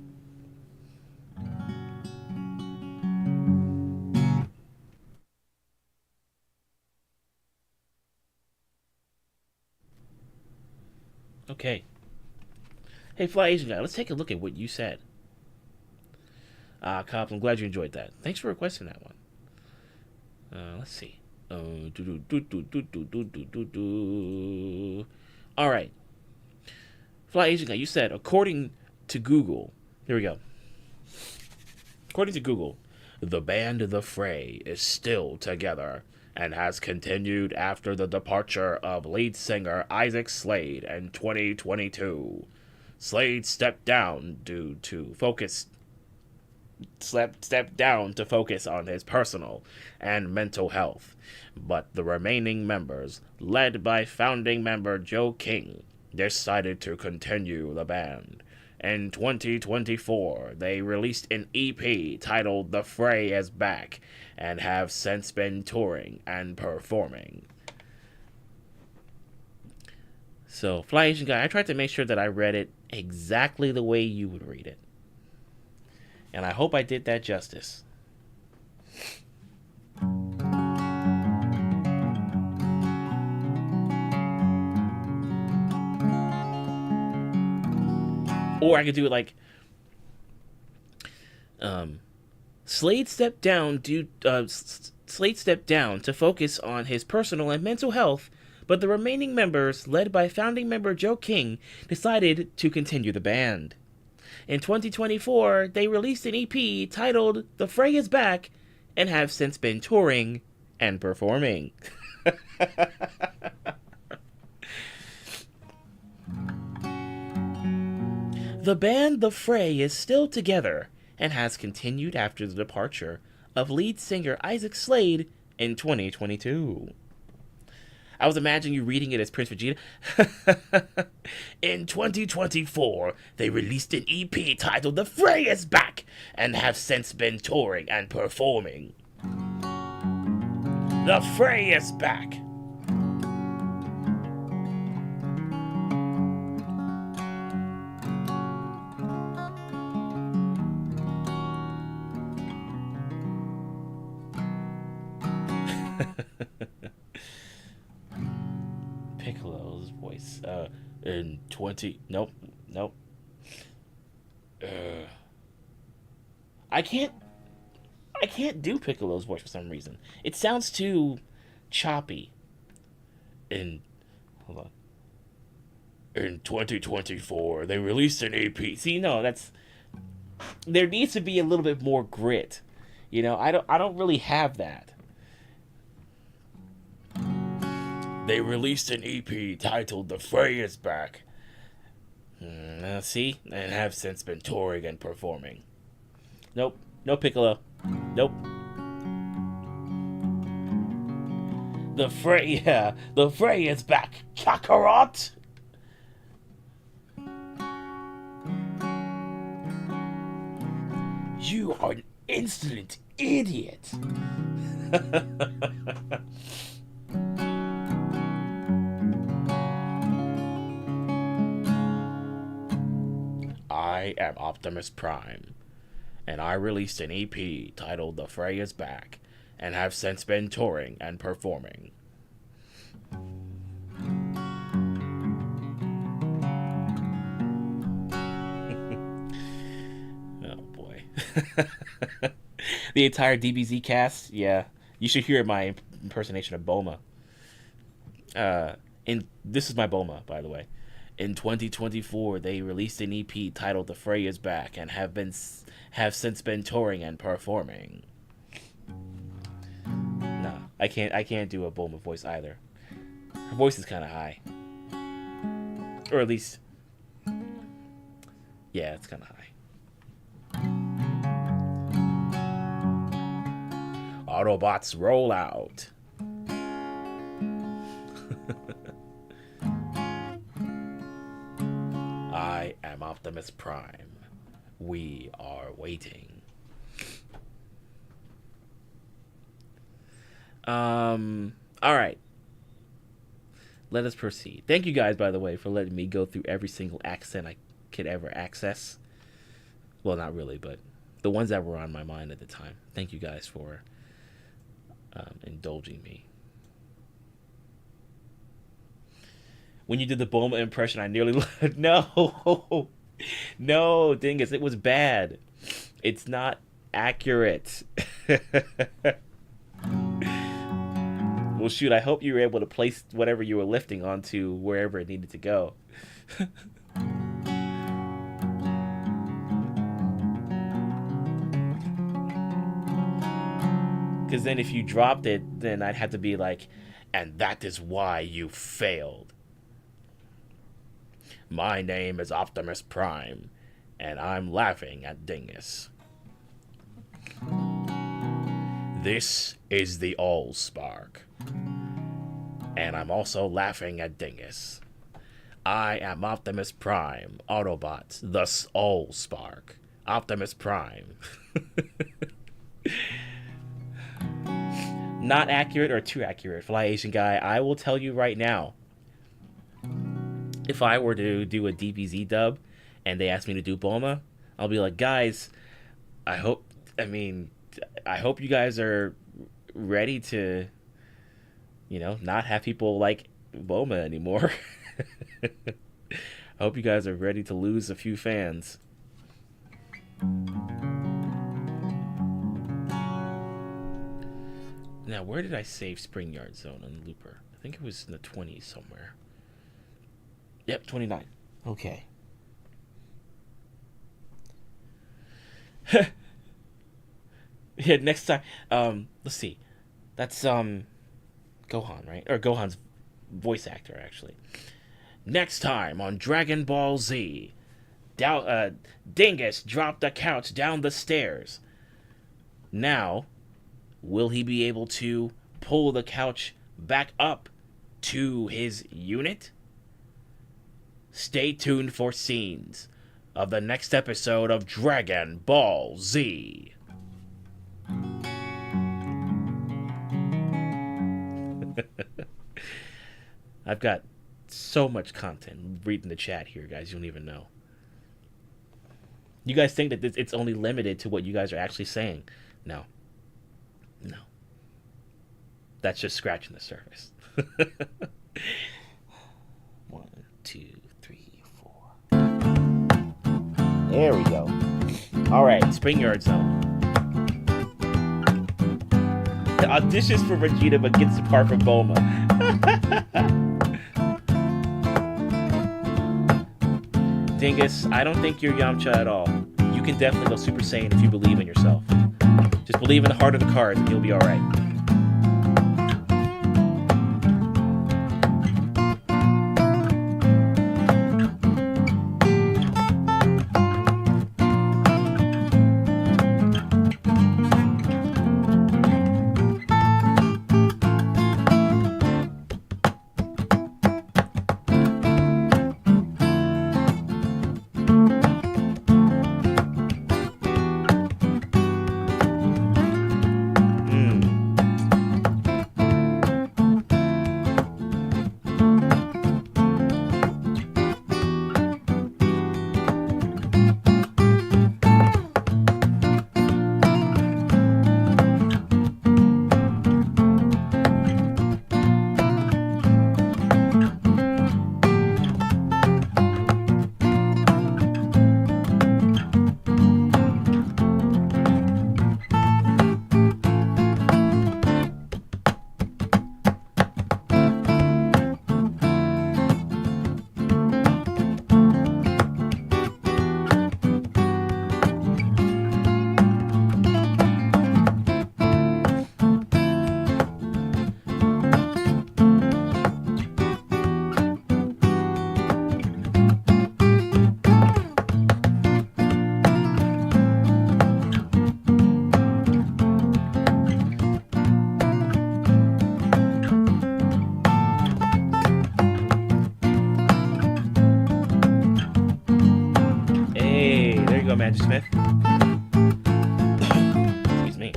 Okay. Hey, Fly Asian Guy, let's take a look at what you said. Cop, I'm glad you enjoyed that. Thanks for requesting that one. Let's see. All right. Fly Asian Guy, you said, according to Google, here we go. According to Google, the band The Fray is still together and has continued after the departure of lead singer Isaac Slade in 2022. Slade stepped down to focus on his personal and mental health, but the remaining members, led by founding member Joe King, decided to continue the band. In 2024, they released an EP titled The Fray is Back and have since been touring and performing. So, Fly Asian Guy, I tried to make sure that I read it exactly the way you would read it. And I hope I did that justice. Or I could do it like, Slade stepped down to focus on his personal and mental health, but the remaining members, led by founding member Joe King, decided to continue the band. In 2024, they released an EP titled The Fray is Back and have since been touring and performing. The band The Fray is still together and has continued after the departure of lead singer Isaac Slade in 2022. I was imagining you reading it as Prince Vegeta. In 2024, they released an EP titled The Fray is Back and have since been touring and performing. The Fray is Back. Piccolo's voice. In 20... Nope. I can't do Piccolo's voice for some reason. It sounds too choppy. In hold on. In 2024, they released an EP. See, no, there needs to be a little bit more grit. You know, I don't really have that. They released an EP titled "The Fray is Back." See, and have since been touring and performing. Nope, no Piccolo. Nope. The Fray is back, Kakarot. You are an insolent idiot. I am Optimus Prime, and I released an EP titled "The Fray is Back," and have since been touring and performing. Oh boy. The entire DBZ cast, yeah. You should hear my impersonation of Bulma. This is my Bulma, by the way. In 2024, they released an EP titled "The Fray is Back" and have since been touring and performing. No, I can't do a Bulma voice either. Her voice is kind of high, or at least, yeah, it's kind of high. Autobots roll out. I am Optimus Prime. We are waiting. All right. Let us proceed. Thank you guys, by the way, for letting me go through every single accent I could ever access. Well, not really, but the ones that were on my mind at the time. Thank you guys for indulging me. When you did the Bulma impression, I nearly no, no, dingus, it was bad. It's not accurate. Well, shoot, I hope you were able to place whatever you were lifting onto wherever it needed to go. Because then if you dropped it, then I'd have to be like, and that is why you failed. My name is Optimus Prime, and I'm laughing at Dingus. This is the Allspark, and I'm also laughing at Dingus. I am Optimus Prime, Autobot, the Allspark. Optimus Prime. Not accurate or too accurate, Fly Asian Guy. I will tell you right now. If I were to do a DBZ dub and they asked me to do Bulma, I'll be like, guys, I hope you guys are ready to, not have people like Bulma anymore. I hope you guys are ready to lose a few fans. Now, where did I save Spring Yard Zone on Looper? I think it was in the 20s somewhere. Yep, 29. Okay. Yeah, next time. Let's see. That's Gohan, right? Or Gohan's voice actor, actually. Next time on Dragon Ball Z, Dingus dropped the couch down the stairs. Now, will he be able to pull the couch back up to his unit? Stay tuned for scenes of the next episode of Dragon Ball Z. I've got so much content reading the chat here, guys. You don't even know. You guys think that it's only limited to what you guys are actually saying. No. No. That's just scratching the surface. 1, 2, 3, 4. There we go. All right, Spring Yard Zone. auditions for Regina but gets the part for Bulma. Dingus, I don't think you're Yamcha at all. You can definitely go Super Saiyan if you believe in yourself. Just believe in the heart of the cards and you'll be alright. Magic Smith. Excuse me.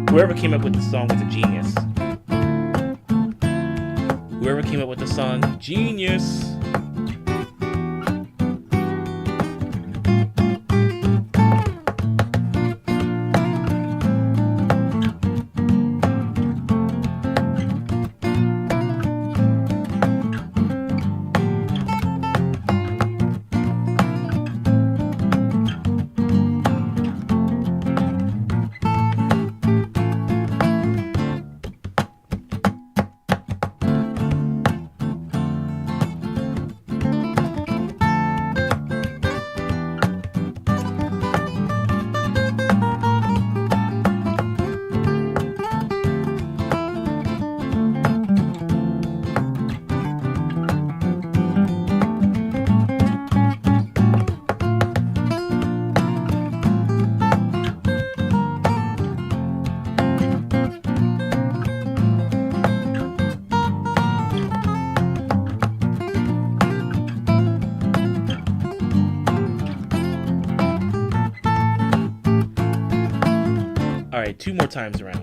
Whoever came up with the song was a genius. Whoever came up with the song, genius. Alright, 2 more times around.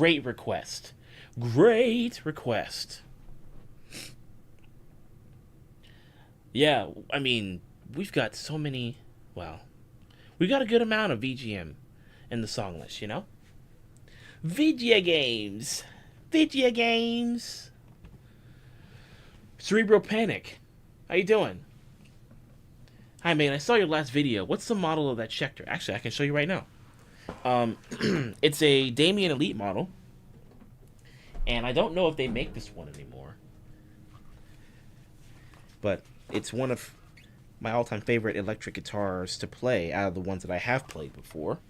great request. Great request. Yeah, I mean, we've got so many. Well, we got a good amount of VGM in the song list, you know? Video games. Video games. Cerebral Panic. How you doing? Hi, man. I saw your last video. What's the model of that Schecter? Actually, I can show you right now. It's a Damien Elite model. And I don't know if they make this one anymore. But it's one of my all-time favorite electric guitars to play out of the ones that I have played before.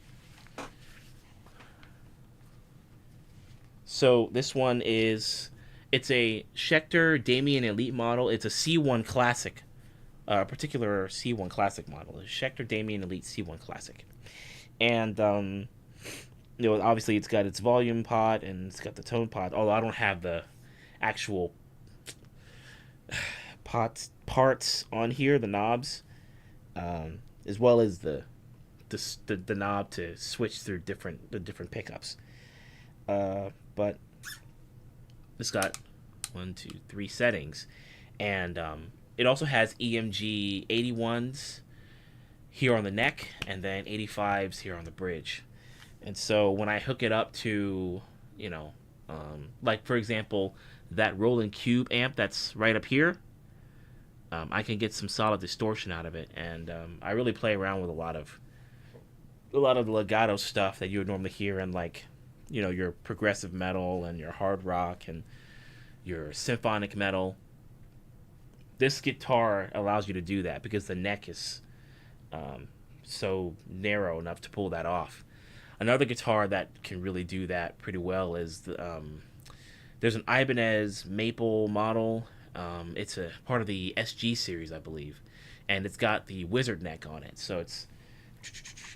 So this one is, it's a Schecter Damien Elite model. It's a C1 Classic, particular C1 Classic model. A Schecter Damien Elite C1 Classic. And, you know, obviously it's got its volume pot and it's got the tone pot, although I don't have the actual parts on here, the knobs, as well as the knob to switch through the different pickups. But it's got 1, 2, 3 settings, and it also has EMG 81s here on the neck, and then 85s here on the bridge. And so when I hook it up to, you know, like for example, that Roland Cube amp that's right up here, I can get some solid distortion out of it, and I really play around with a lot of the legato stuff that you would normally hear in, like, you know, your progressive metal and your hard rock and your symphonic metal. This guitar allows you to do that because the neck is so narrow enough to pull that off. Another guitar that can really do that pretty well is there's an Ibanez Maple model. It's a part of the SG series, I believe, and it's got the wizard neck on it, so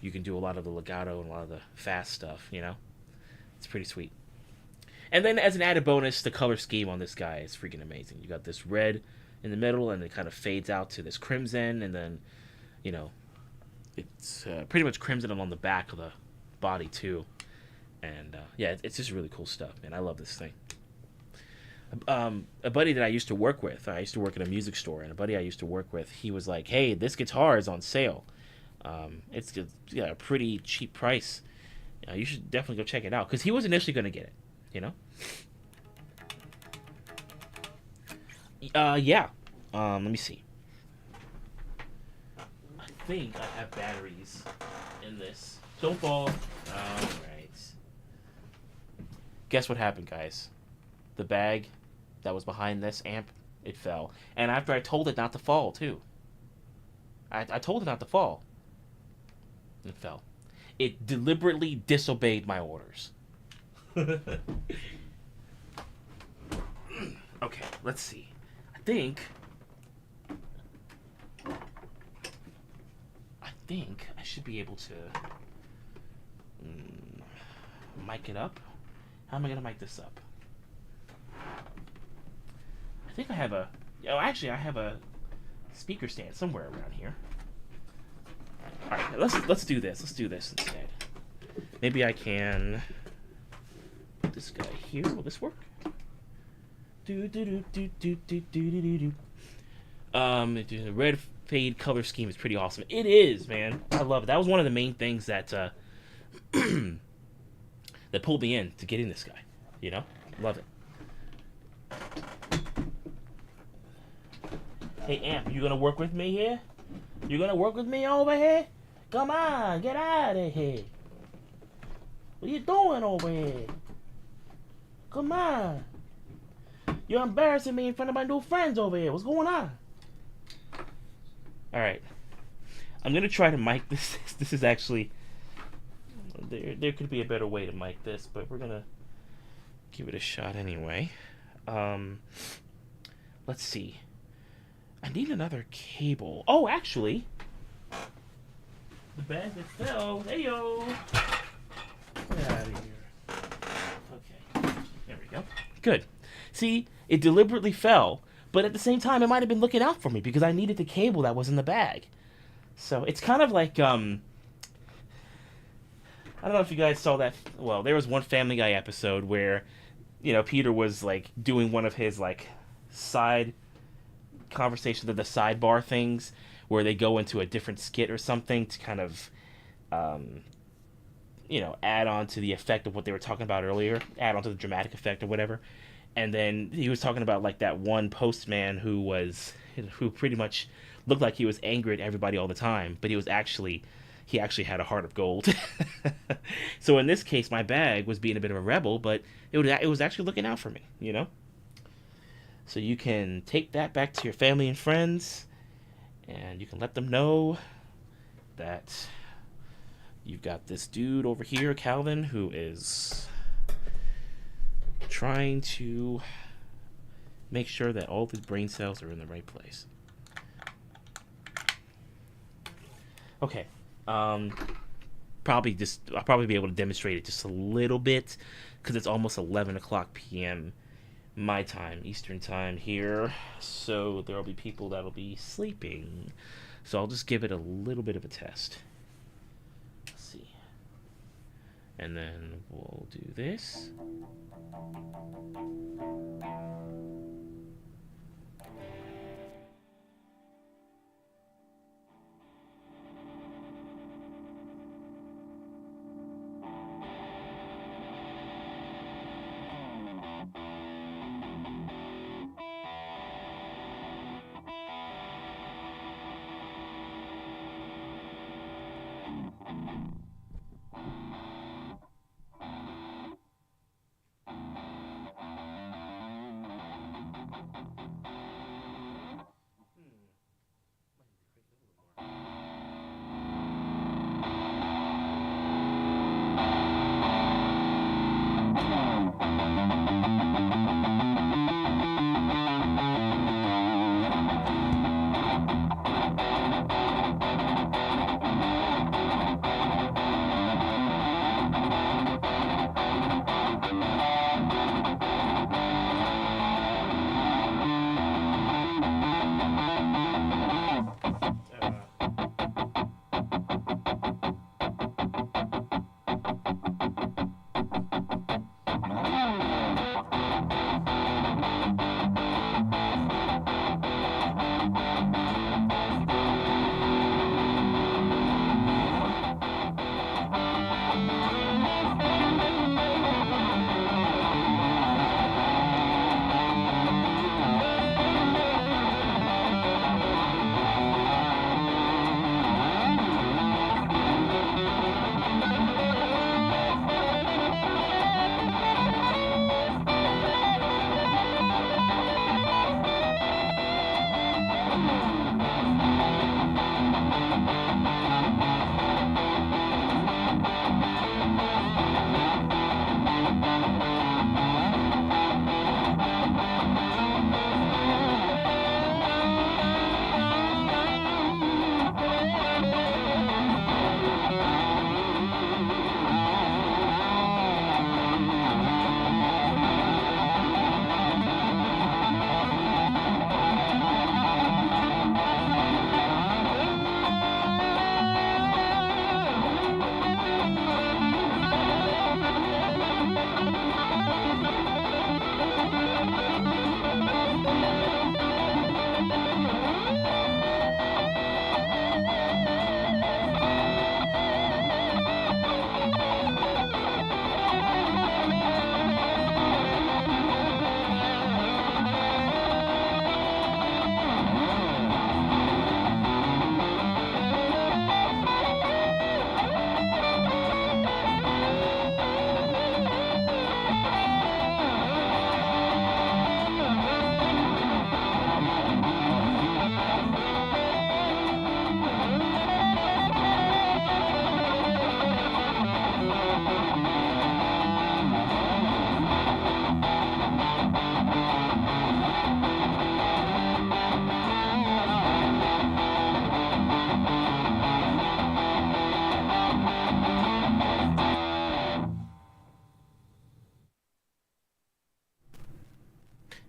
you can do a lot of the legato and a lot of the fast stuff, you know? It's pretty sweet. And then as an added bonus, the color scheme on this guy is freaking amazing. You got this red in the middle, and it kind of fades out to this crimson, and then, you know, it's pretty much crimson along the back of the body too. And yeah, it's just really cool stuff, man. I love this thing. A buddy that I used to work with, I used to work at a music store, and a buddy I used to work with, he was like, hey, this guitar is on sale. It's got a pretty cheap price. You should definitely go check it out, because he was initially going to get it, you know? Yeah. Let me see. I think I have batteries in this. Don't fall. Alright. Guess what happened, guys? The bag that was behind this amp, it fell. And after I told it not to fall, too. I told it not to fall. It fell. It deliberately disobeyed my orders. Okay, let's see. I think I should be able to mic it up. How am I going to mic this up? I think I have a... Oh, actually, I have a speaker stand somewhere around here. Alright, let's do this. Let's do this instead. Maybe I can... Put this guy here. Will this work? The red fade color scheme is pretty awesome. It is, man. I love it. That was one of the main things that that pulled me in to getting this guy. You know? Love it. Hey, Amp, you gonna work with me here? You gonna work with me over here? Come on, get out of here. What are you doing over here? Come on. You're embarrassing me in front of my new friends over here. What's going on? Alright. I'm gonna try to mic this. This is actually... There could be a better way to mic this, but we're gonna give it a shot anyway. Let's see. I need another cable. Oh, actually, the bag that fell. Hey-yo. Get out of here. Okay. There we go. Good. See, it deliberately fell, but at the same time, it might have been looking out for me because I needed the cable that was in the bag. So it's kind of like, I don't know if you guys saw that. Well, there was one Family Guy episode where, Peter was like doing one of his like side conversations of the sidebar things where they go into a different skit or something to kind of, um, add on to the effect of what they were talking about earlier, add on to the dramatic effect or whatever. And then he was talking about like that one postman who pretty much looked like he was angry at everybody all the time, but he actually had a heart of gold. So in this case, my bag was being a bit of a rebel, but it was actually looking out for me. So you can take that back to your family and friends, and you can let them know that you've got this dude over here, Calvin, who is trying to make sure that all of his brain cells are in the right place. Okay. I'll probably be able to demonstrate it just a little bit because it's almost 11 o'clock p.m. my time, Eastern time here. So there'll be people that'll be sleeping. So I'll just give it a little bit of a test. Let's see. And then we'll do this.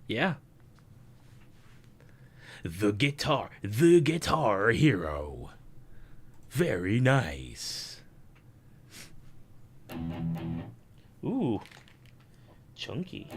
Yeah. The guitar hero. Very nice. Ooh, chunky.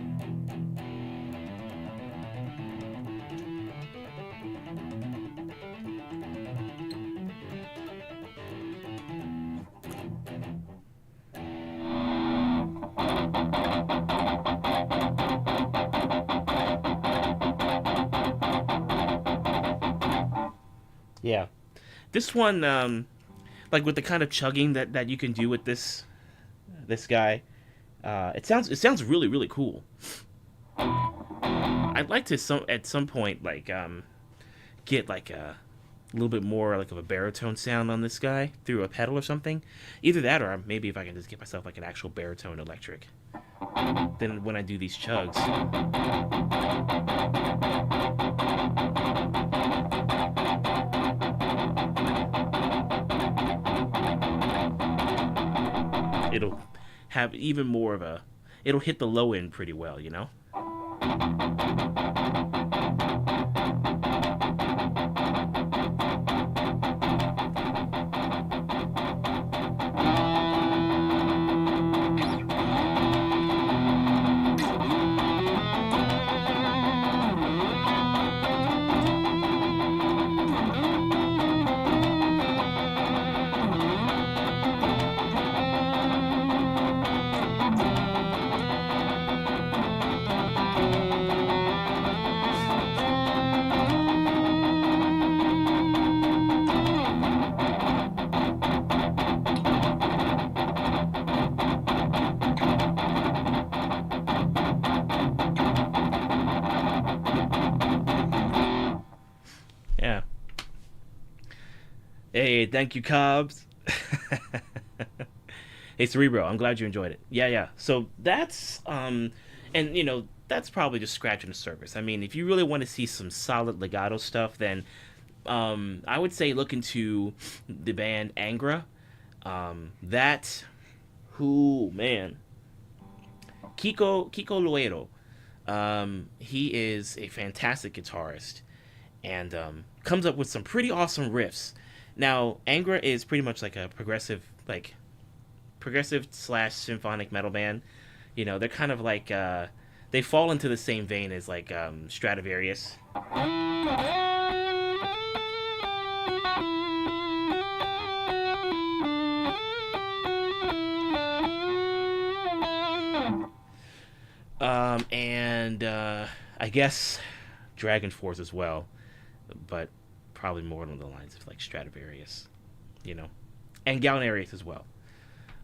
Yeah. This one, like with the kind of chugging that you can do with this guy, it sounds really really cool. I'd like to at some point like get like a little bit more like of a baritone sound on this guy through a pedal or something. Either that or maybe if I can just get myself like an actual baritone electric. Then when I do these chugs, it'll have even more of a. It'll hit the low end pretty well, you know? Yeah. Hey, thank you, Cobbs. Hey, Cerebro, I'm glad you enjoyed it. Yeah, yeah. So that's and that's probably just scratching the surface. I mean, if you really want to see some solid legato stuff, then I would say look into the band Angra. That who man, Kiko Loero. He is a fantastic guitarist and comes up with some pretty awesome riffs. Now, Angra is pretty much like a progressive slash symphonic metal band. They're kind of like they fall into the same vein as like Stradivarius. And I guess Dragon Force as well, but probably more along the lines of like Stradivarius, and Gallinarius as well.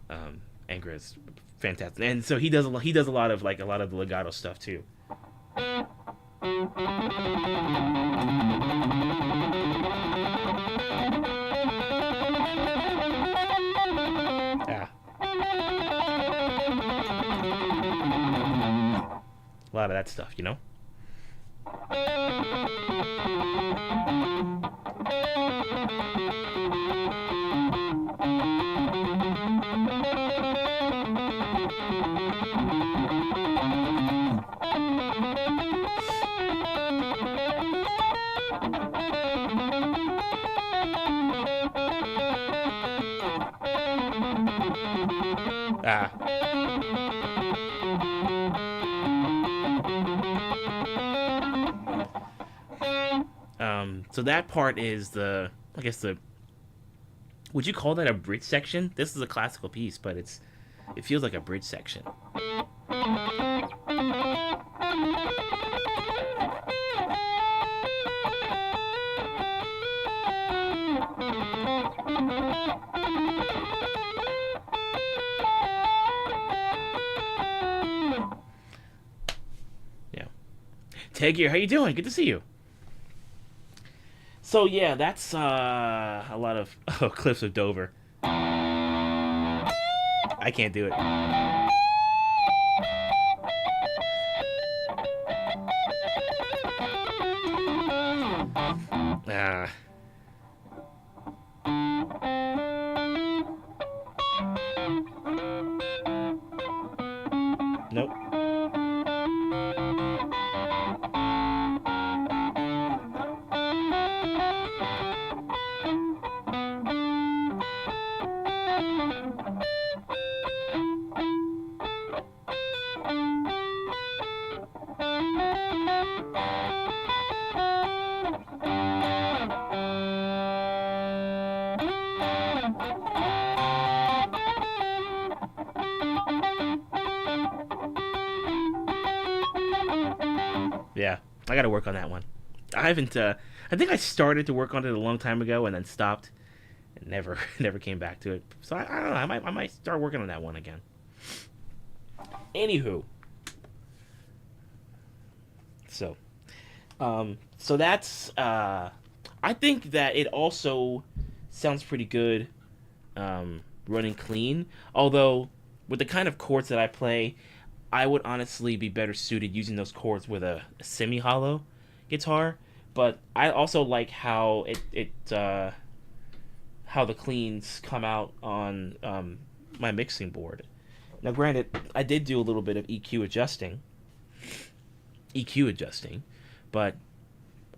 Angra is fantastic, and so he does a lot of the legato stuff too. Yeah, a lot of that stuff. Ah. So that part is I guess would you call that a bridge section? This is a classical piece, but it feels like a bridge section. Yeah. Tagir, how you doing? Good to see you. So yeah, that's a lot of Cliffs of Dover. I can't do it. Ah. Nope. I got to work on that one. I haven't. I think I started to work on it a long time ago and then stopped and never never came back to it. So I don't know. I might start working on that one again. Anywho, so that's. I think that it also sounds pretty good, running clean. Although with the kind of chords that I play, I would honestly be better suited using those chords with a semi-hollow guitar. But I also like how how the cleans come out on my mixing board. Now, granted, I did do a little bit of EQ adjusting, but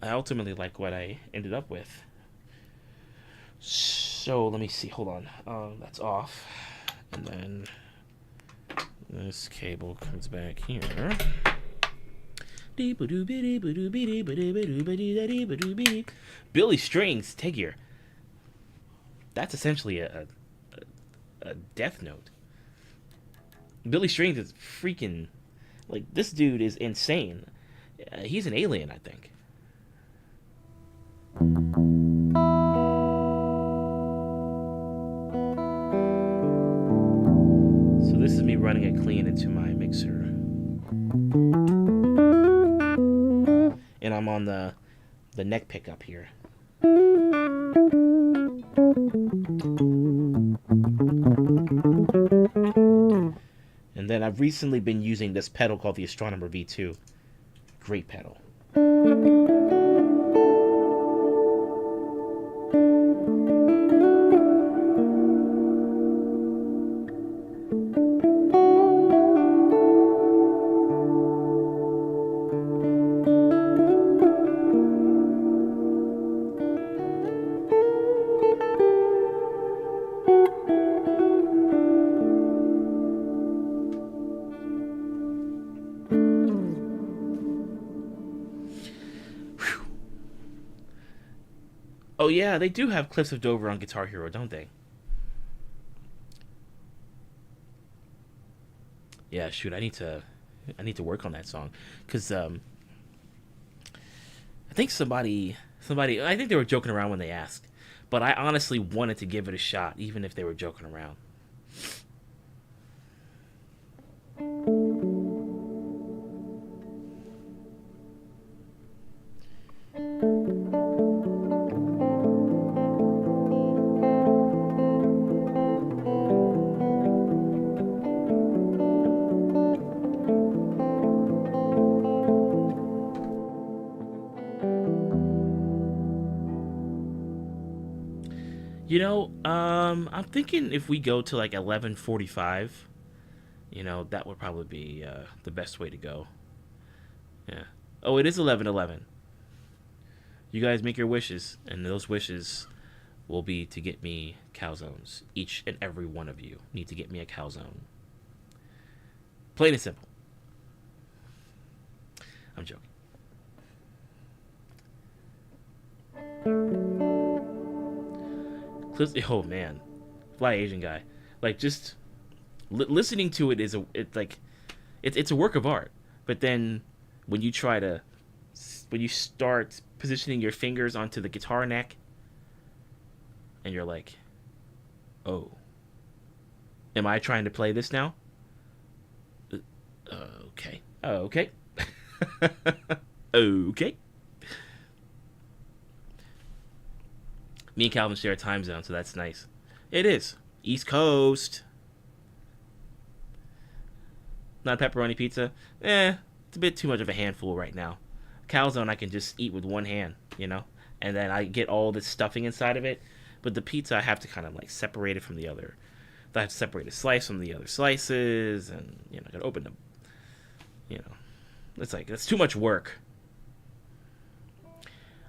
I ultimately like what I ended up with. So let me see. Hold on. That's off, and then this cable comes back here. Billy Strings, take here. That's essentially a death note. Billy Strings is freaking, like, this dude is insane. He's an alien, I think. So this is me running it clean into my mixer. And I'm on the neck pickup here. And then I've recently been using this pedal called the Astronomer V2. Great pedal. Oh yeah, they do have Cliffs of Dover on Guitar Hero, don't they? Yeah, shoot, I need to work on that song, cause I think somebody, I think they were joking around when they asked, but I honestly wanted to give it a shot, even if they were joking around. You know, I'm thinking if we go to like 11:45, you know, that would probably be the best way to go. Yeah. Oh, it is 11:11. You guys make your wishes, and those wishes will be to get me calzones. Each and every one of you need to get me a calzone. Plain and simple. I'm joking. Oh man, Fly Asian Guy, like just listening to it is it's a work of art. But then when you start positioning your fingers onto the guitar neck, and you're like, oh, am I trying to play this now? Okay, okay, okay. Me and Calvin share a time zone, so that's nice. It is. East Coast. Not pepperoni pizza? It's a bit too much of a handful right now. Calzone I can just eat with one hand, you know? And then I get all the stuffing inside of it. But the pizza I have to kind of like separate it from the other. I have to separate a slice from the other slices. And, you know, I gotta open them. You know. It's like, that's too much work.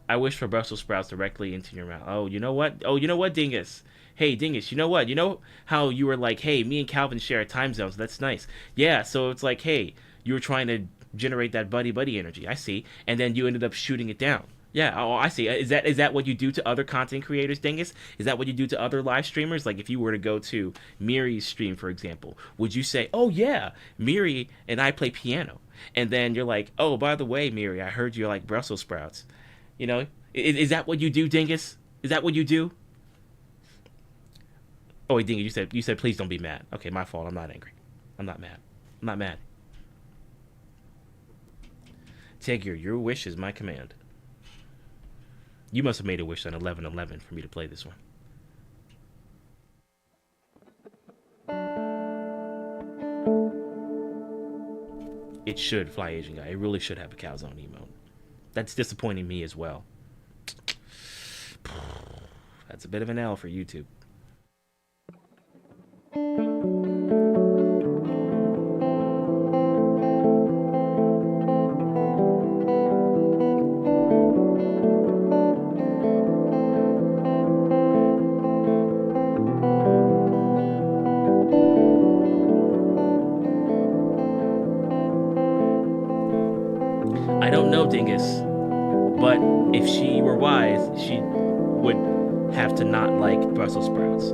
I wish for Brussels sprouts directly into your mouth. Oh, you know what? Oh, you know what, Dingus? Hey, Dingus, you know what? You know how you were like, hey, me and Calvin share a time zone, so that's nice. Yeah, so it's like, hey, you were trying to generate that buddy-buddy energy. I see. And then you ended up shooting it down. Yeah, oh, I see. Is that what you do to other content creators, Dingus? Is that what you do to other live streamers? Like if you were to go to Miri's stream, for example, would you say, "Oh yeah, Miri and I play piano," and then you're like, "Oh, by the way, Miri, I heard you like Brussels sprouts." You know, is that what you do, Dingus? Is that what you do? Oh, wait, Dingus, you said please don't be mad. Okay, my fault. I'm not angry. I'm not mad. I'm not mad. Tegir, your wish is my command. You must have made a wish on 11/11 for me to play this one. It should, Fly Asian Guy. It really should have a calzone emote. That's disappointing me as well. That's a bit of an L for YouTube. I don't know, Dingus, but if she were wise, she would have to not like Brussels sprouts.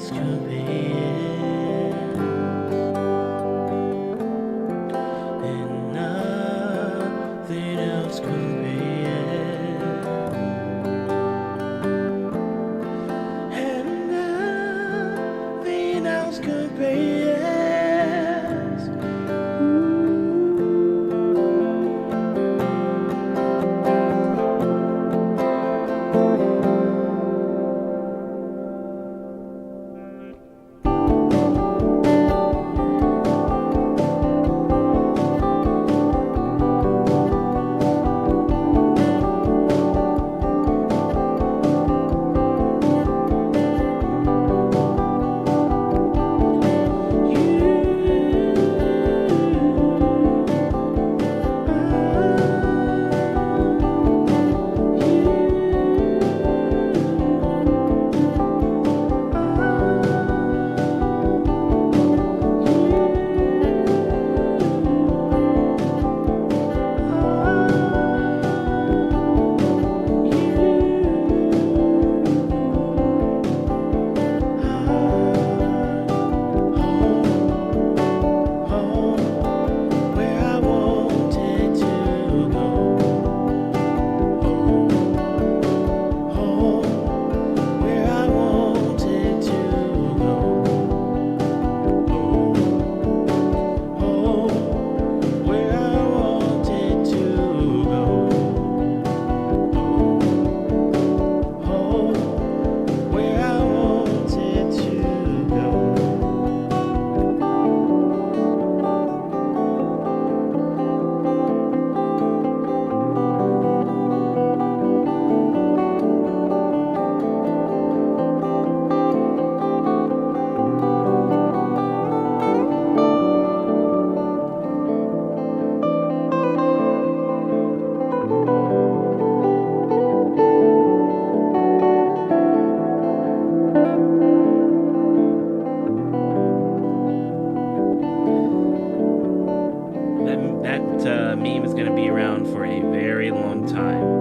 else compares, and nothing else compares, and nothing else compares. That meme is going to be around for a very long time.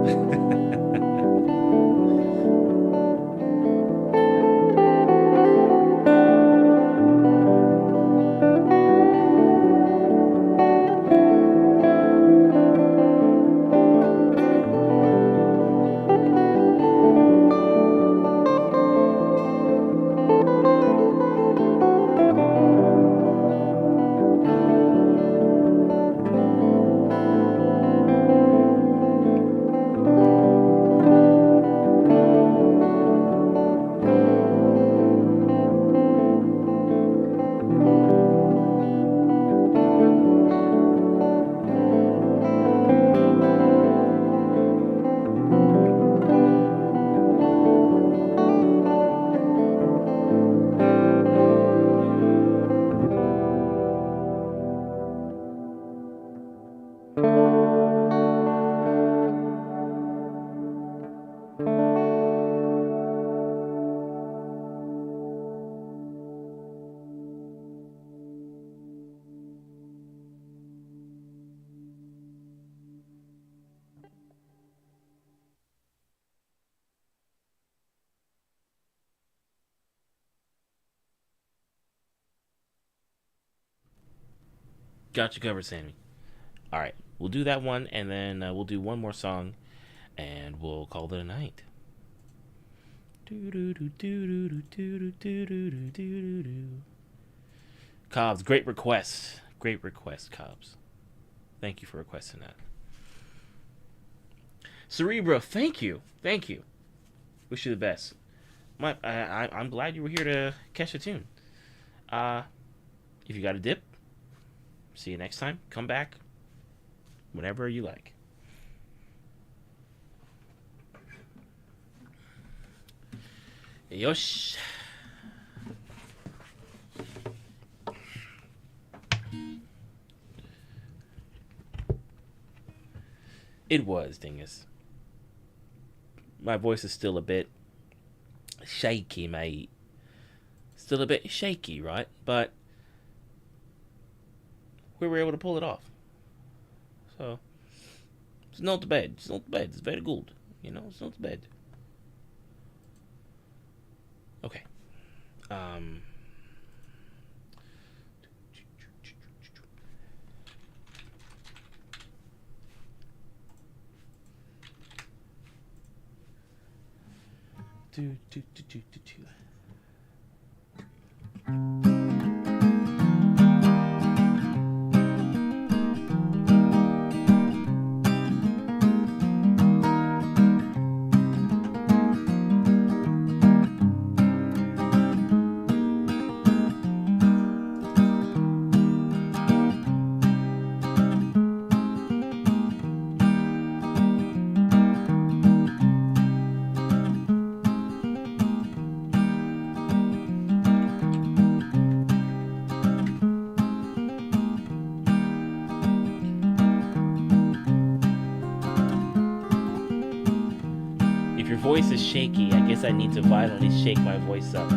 Got you covered, Sammy. All right, we'll do that one, and then we'll do one more song, and we'll call it a night. Cobbs, great request. Great request, Cobbs. Thank you for requesting that. Cerebro, thank you. Thank you. Wish you the best. I'm glad you were here to catch a tune. If you got a dip, see you next time. Come back whenever you like. Yosh. It was, dingus. My voice is still a bit shaky, mate. Still a bit shaky, right? But we were able to pull it off. So, it's not bad. It's not bad. It's very good. You know, it's not bad. Okay. Um, do, do, do, do, do, do. If your voice is shaky, I guess I need to violently shake my voice up.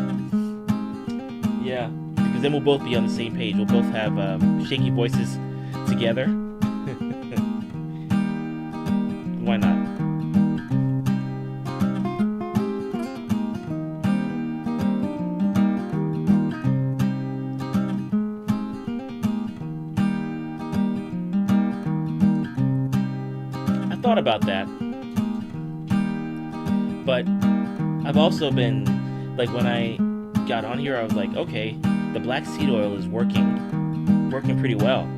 Yeah, because then we'll both be on the same page. We'll both have shaky voices together. Why not? I thought about that. But I've also been, like, when I got on here, I was like, okay, the black seed oil is working pretty well.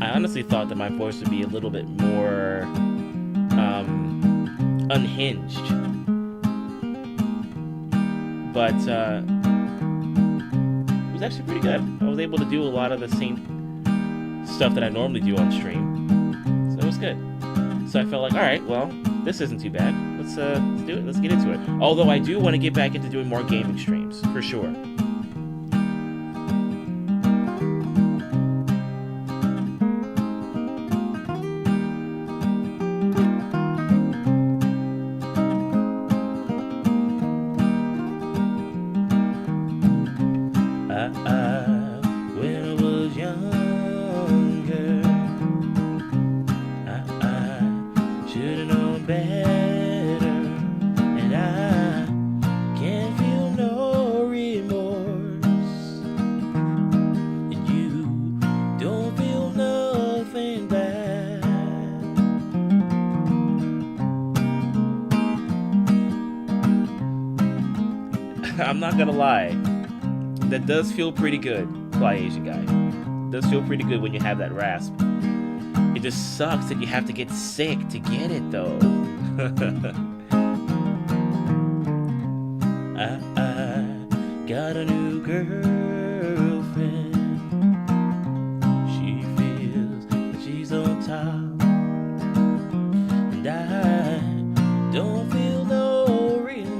I honestly thought that my voice would be a little bit more unhinged. But it was actually pretty good. I was able to do a lot of the same stuff that I normally do on stream. So it was good. So I felt like, alright, well, this isn't too bad. Let's do it. Let's get into it. Although I do want to get back into doing more gaming streams, for sure. When I was younger, I should have known better. I'm not gonna lie, that does feel pretty good, Fly Asian Guy. It does feel pretty good when you have that rasp. It just sucks that you have to get sick to get it, though. I got a new girlfriend. She feels that she's on top, and I don't feel no remorse.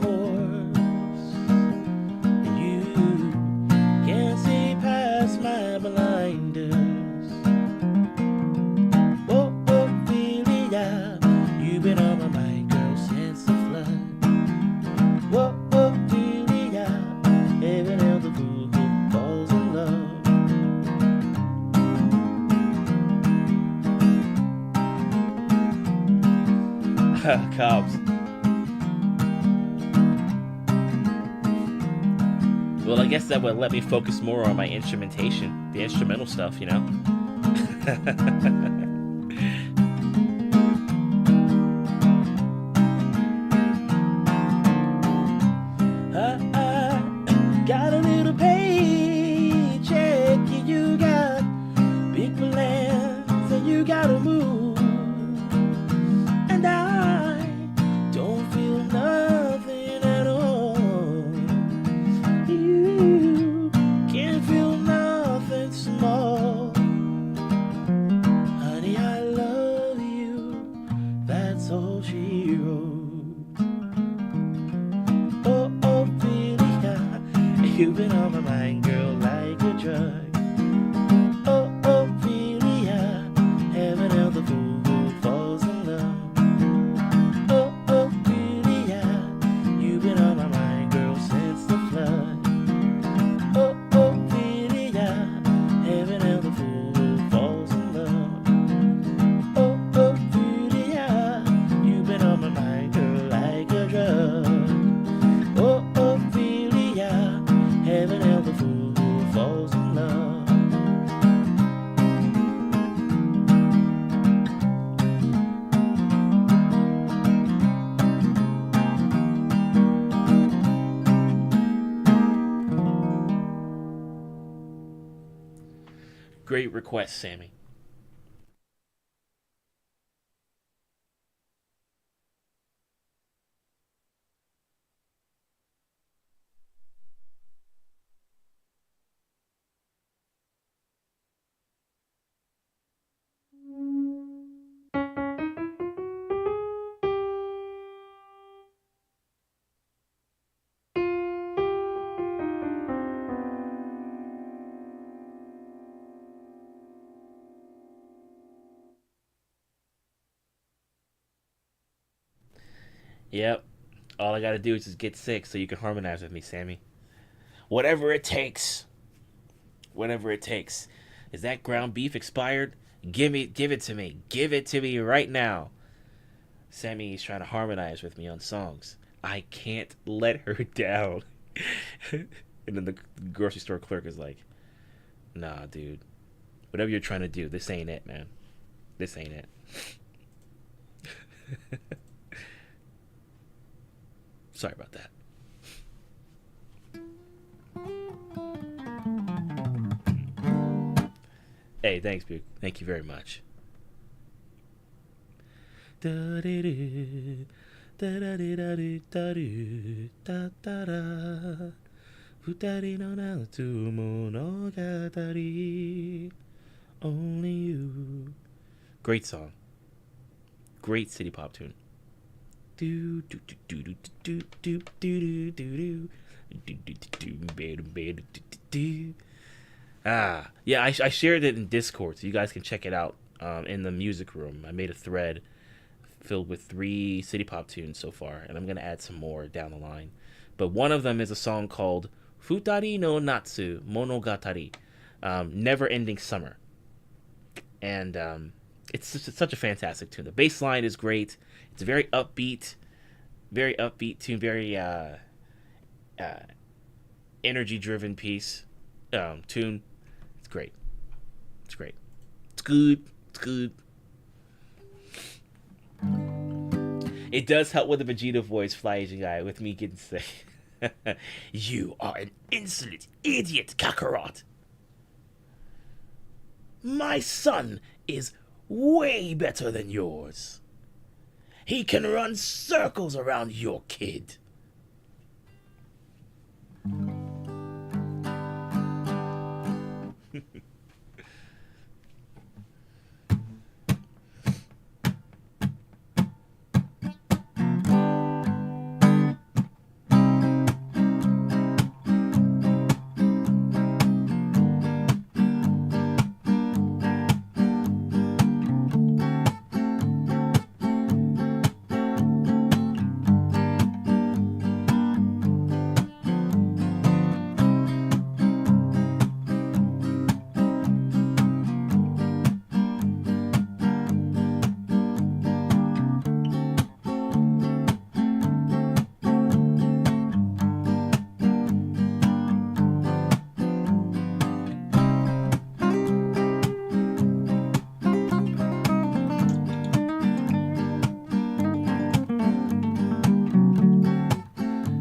My blinders. Oh, Ophelia, you've been on my mind, girl, since the flood. Oh, Ophelia, heaven held the fool who falls in love. Cobbs. Well, I guess that would let me focus more on my instrumentation, the instrumental stuff, you know? I got a little paycheck, and you got big plans, and you gotta move. And I don't feel nothing at all. You can't feel nothing small. Honey, I love you, that's all she wrote. Oh, Ophelia, you've been on my mind, girl, like a drug. Oh, Ophelia, heaven held the fool who falls in love. Oh, Ophelia, you've been on my mind, girl, since the flood. Oh, Ophelia, heaven held the fool who falls in love. Oh, Ophelia, you've been on my mind, girl, like a drug. Oh, Ophelia, heaven Great request, Sammy. Yep. All I gotta do is just get sick so you can harmonize with me, Sammy. Whatever it takes. Whatever it takes. Is that ground beef expired? Give it to me. Give it to me right now. Sammy is trying to harmonize with me on songs. I can't let her down. And then the grocery store clerk is like, nah, dude. Whatever you're trying to do, this ain't it, man. This ain't it. Sorry about that. Hey, thanks, Buke. Thank you very much. Only you. Great song. Great city pop tune. Yeah, I shared it in Discord, so you guys can check it out in the music room. I made a thread filled with 3 city pop tunes so far, and I'm gonna add some more down the line. But one of them is a song called Futari no Natsu Monogatari, Never Ending Summer, and it's such a fantastic tune. The bass line is great. It's a very upbeat tune, very energy driven piece tune. It's great. It's great. It's good. It's good. It does help with the Vegeta voice, Fly Asian guy, with me getting sick. You are an insolent idiot, Kakarot. My son is way better than yours. He can run circles around your kid.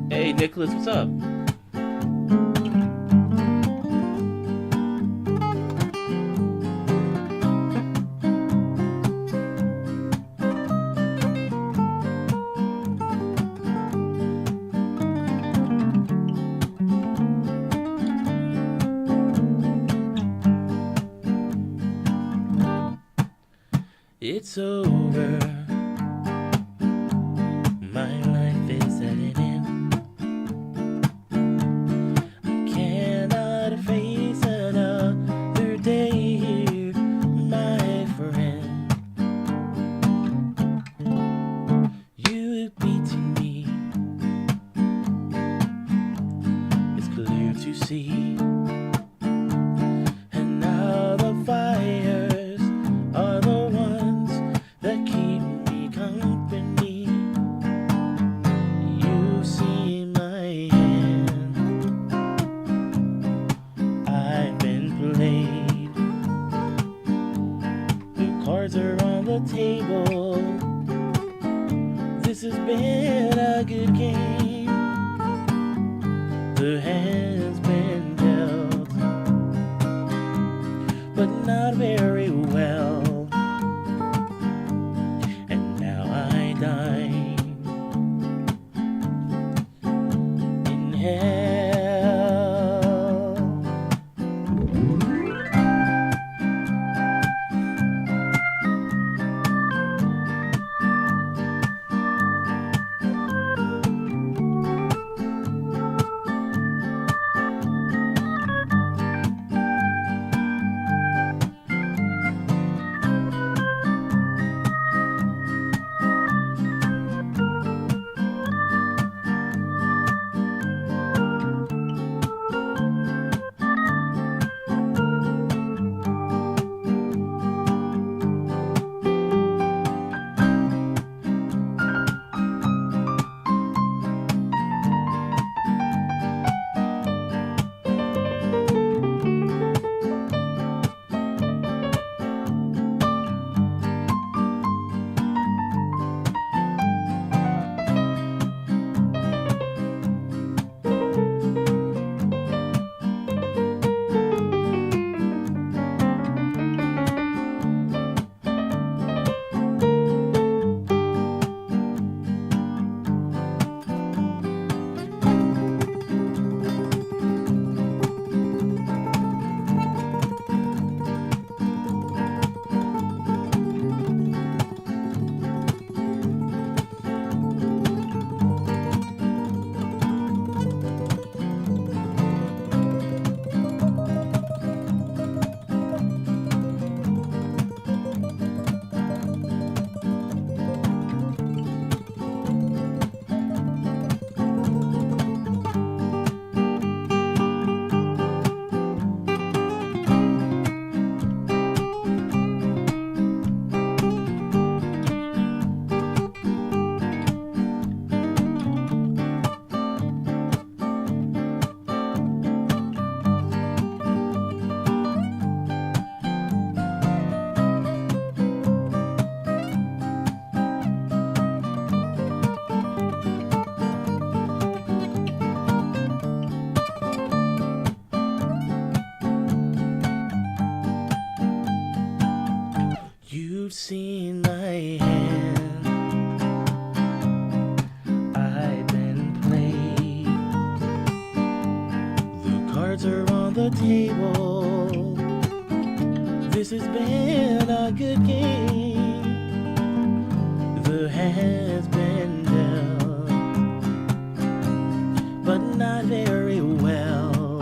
Hey, Nicholas, what's up? It's over. My life is at an end. I cannot face another day here, my friend. You've beaten me. It's clear to see. And now the fires are the ones that keep me company. You see my hand, I've been played. The cards are on the table. This has been a good game. The hand's been dealt, but not very well. And now I dine in hell. You've seen my hand, I've been played. The cards are on the table. This has been a good game. The hand's been dealt, but not very well.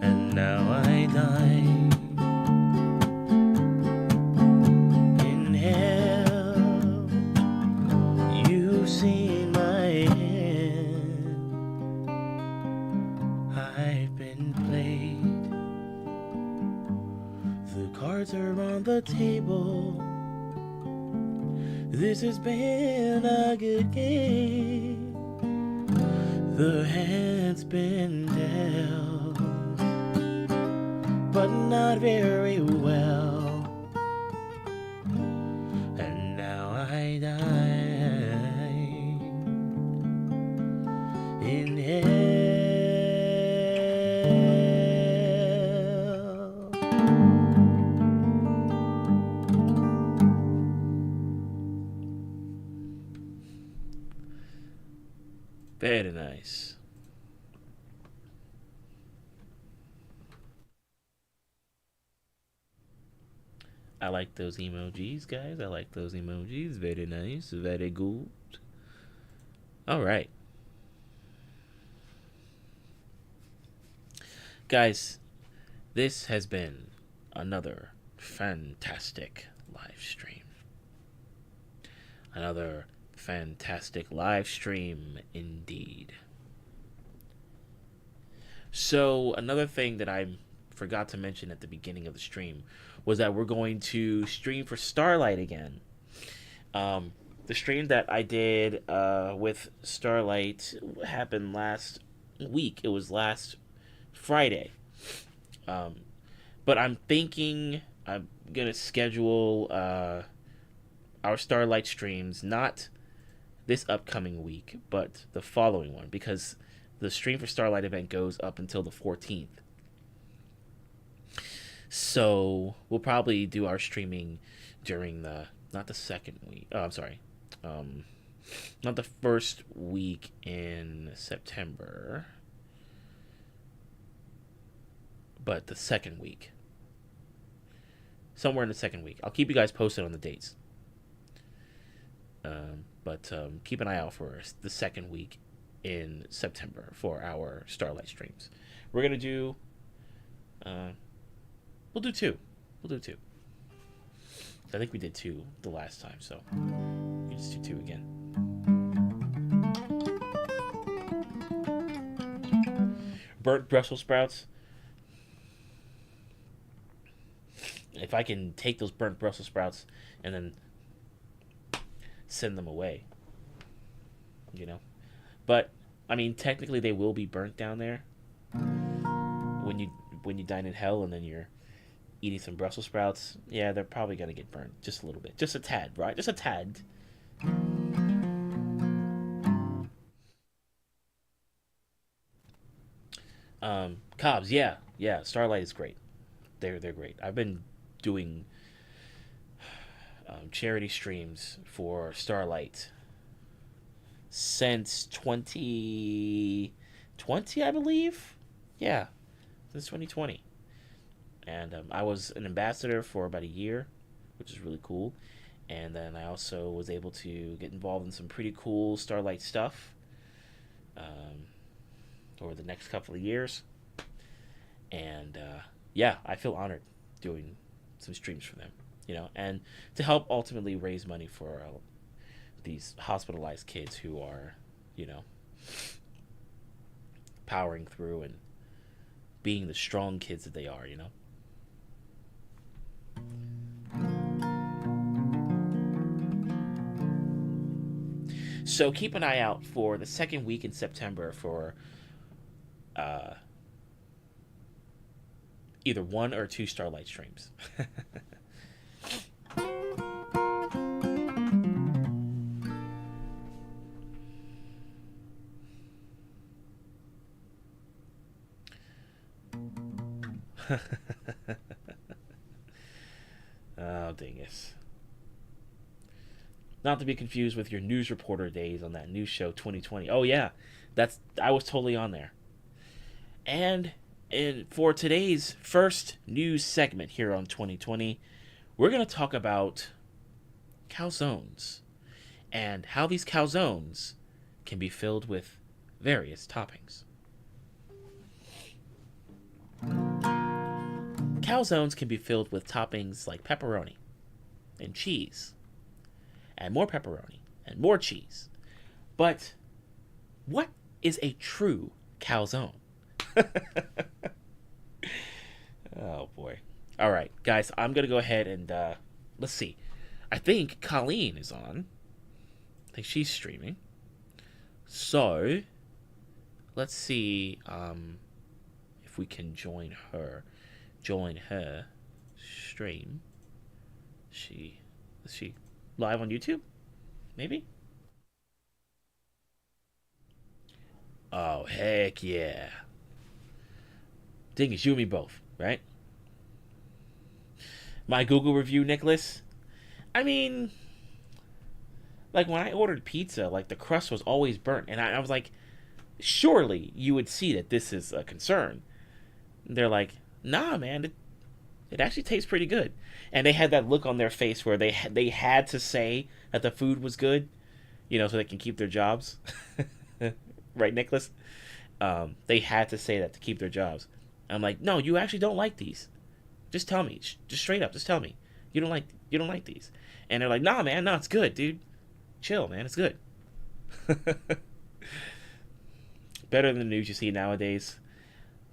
And now I dine in hell. You've seen my hand, I've been played. The cards are on the table. This has been a good game. The hand's been dealt, but not very well. And now I dine in hell. Very nice. I like those emojis, guys. I like those emojis. Very nice. Very good. All right. Guys, this has been another fantastic live stream. Another fantastic live stream indeed. So, another thing that I forgot to mention at the beginning of the stream was that we're going to stream for Starlight again. The stream that I did with Starlight happened last week. It was last Friday. But I'm thinking I'm going to schedule our Starlight streams not this upcoming week, but the following one, because the stream for Starlight event goes up until the 14th. So we'll probably do our streaming during the not the second week. Oh, I'm sorry, um, not the first week in September, but the second week, somewhere in the second week. I'll keep you guys posted on the dates. But keep an eye out for the second week in September for our Starlight streams. We're gonna do. Uh, we'll do two. We'll do two. I think we did two the last time, so we just do two again. Burnt Brussels sprouts. If I can take those burnt Brussels sprouts and then send them away, you know. But I mean, technically, they will be burnt down there when you dine in hell, and then you're eating some Brussels sprouts. Yeah, they're probably gonna get burnt just a little bit, just a tad, right? Just a tad. Cobbs, yeah, yeah. Starlight is great. They're great. I've been doing charity streams for Starlight since 2020, I believe. Yeah, since 2020. And I was an ambassador for about a year, which is really cool. And then I also was able to get involved in some pretty cool Starlight stuff over the next couple of years. And yeah, I feel honored doing some streams for them, you know, and to help ultimately raise money for these hospitalized kids who are, you know, powering through and being the strong kids that they are, you know. So keep an eye out for the second week in September for uh, either one or two Starlight streams. Oh, dingus. Not to be confused with your news reporter days on that news show 2020. Oh yeah, I was totally on there. And for today's first news segment here on 2020, we're going to talk about calzones and how these calzones can be filled with various toppings. Calzones can be filled with toppings like pepperoni and cheese and more pepperoni and more cheese. But what is a true calzone? Oh boy. All right, guys, I'm going to go ahead and let's see. I think Colleen is on. I think she's streaming. So, let's see if we can join her stream. Is she live on YouTube? Maybe? Oh, heck yeah. Dingus, you and me both, right? My Google review, Nicholas. I mean, like when I ordered pizza, like the crust was always burnt. And I was like, surely you would see that this is a concern. And they're like, nah, man, it actually tastes pretty good. And they had that look on their face where they had to say that the food was good, you know, so they can keep their jobs. Right, Nicholas? They had to say that to keep their jobs. I'm like, no, you actually don't like these. Just tell me, just straight up, just tell me you don't like these. And they're like, nah, man, no, it's good, dude. Chill, man, it's good. Better than the news you see nowadays.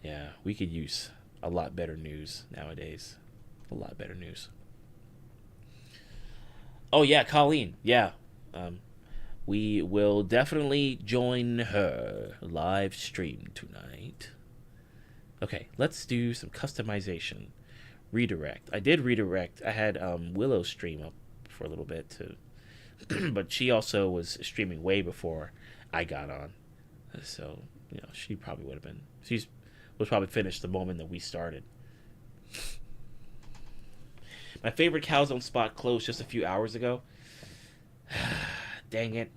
Yeah, we could use a lot better news nowadays. A lot better news. Oh yeah, Colleen. Yeah, we will definitely join her live stream tonight. Okay, let's do some customization. Redirect. I did redirect. I had Willow stream up for a little bit too, but she also was streaming way before I got on. So she probably would have been. Was probably finished the moment that we started. My favorite calzone spot closed just a few hours ago. Dang it.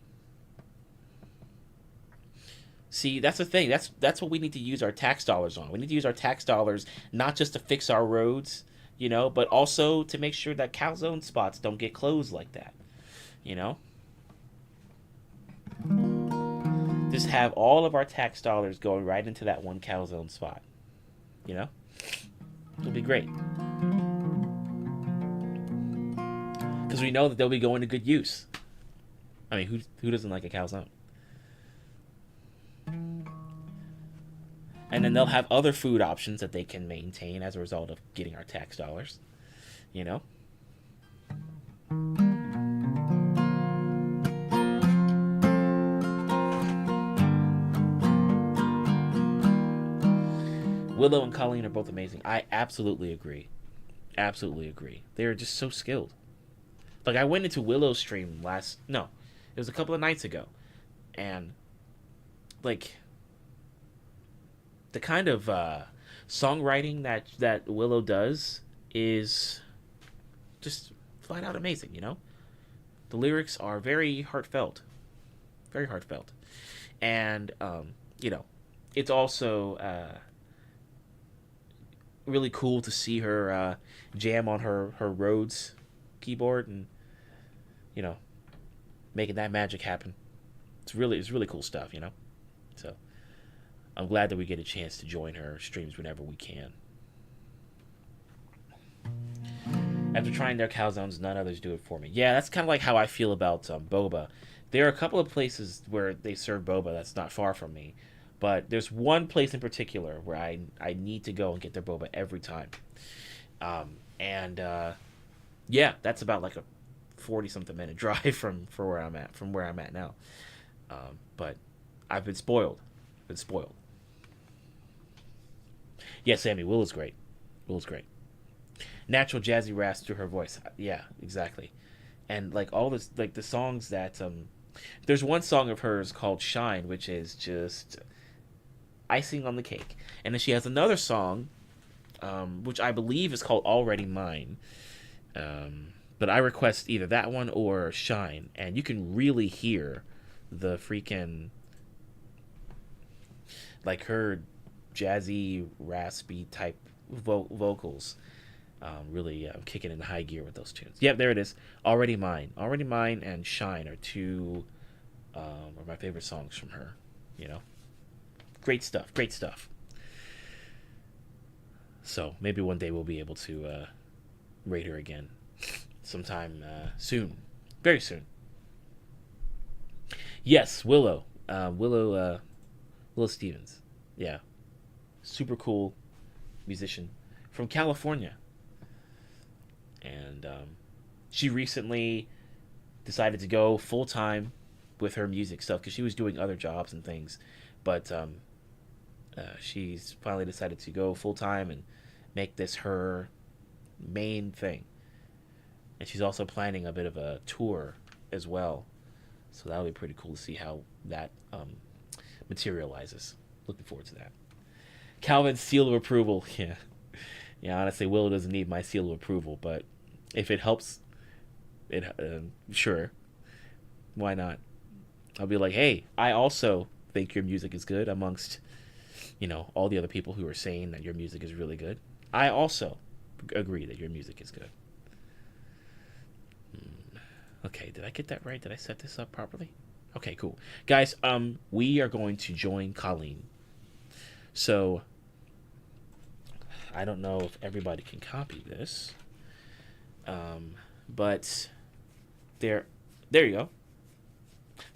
See, that's the thing. That's what we need to use our tax dollars on. We need to use our tax dollars not just to fix our roads, but also to make sure that calzone spots don't get closed like that. You know? Just have all of our tax dollars going right into that one calzone spot. It'll be great. Because we know that they'll be going to good use. I mean, who doesn't like a calzone? And then they'll have other food options that they can maintain as a result of getting our tax dollars. Willow and Colleen are both amazing. I absolutely agree. Absolutely agree. They're just so skilled. Like, I went into Willow's stream it was a couple of nights ago. And, like, the kind of songwriting that Willow does is just flat out amazing, The lyrics are very heartfelt. Very heartfelt. And, it's also really cool to see her jam on her Rhodes keyboard and, making that magic happen. It's really cool stuff, So I'm glad that we get a chance to join her streams whenever we can. After trying their calzones, none others do it for me. Yeah, that's kind of like how I feel about boba. There are a couple of places where they serve boba that's not far from me, but there's one place in particular where I need to go and get their boba every time. Yeah, that's about like a 40-something minute drive from where I'm at now. But I've been spoiled. Yeah, Sammy, Willow's great. Natural jazzy rasp through her voice. Yeah, exactly. And like all this, like the songs that there's one song of hers called Shine, which is just icing on the cake. And then she has another song, which I believe is called Already Mine. But I request either that one or Shine, and you can really hear the freaking, like, her jazzy, raspy type vocals really kicking in high gear with those tunes. Yep, there it is. Already Mine and Shine are two of my favorite songs from her. Great stuff. So maybe one day we'll be able to rate her again sometime soon, very soon. Yes, Willow Stevens. Yeah, super cool musician from California. And she recently decided to go full-time with her music stuff because she was doing other jobs and things. But she's finally decided to go full-time and make this her main thing. And she's also planning a bit of a tour as well. So that'll be pretty cool to see how that materializes. Looking forward to that. Calvin's seal of approval. Yeah, honestly, Willow doesn't need my seal of approval, but if it helps, sure. Why not? I'll be like, hey, I also think your music is good amongst, all the other people who are saying that your music is really good. I also agree that your music is good. Okay, did I get that right? Did I set this up properly? Okay, cool. Guys, we are going to join Colleen. So, I don't know if everybody can copy this. But there you go.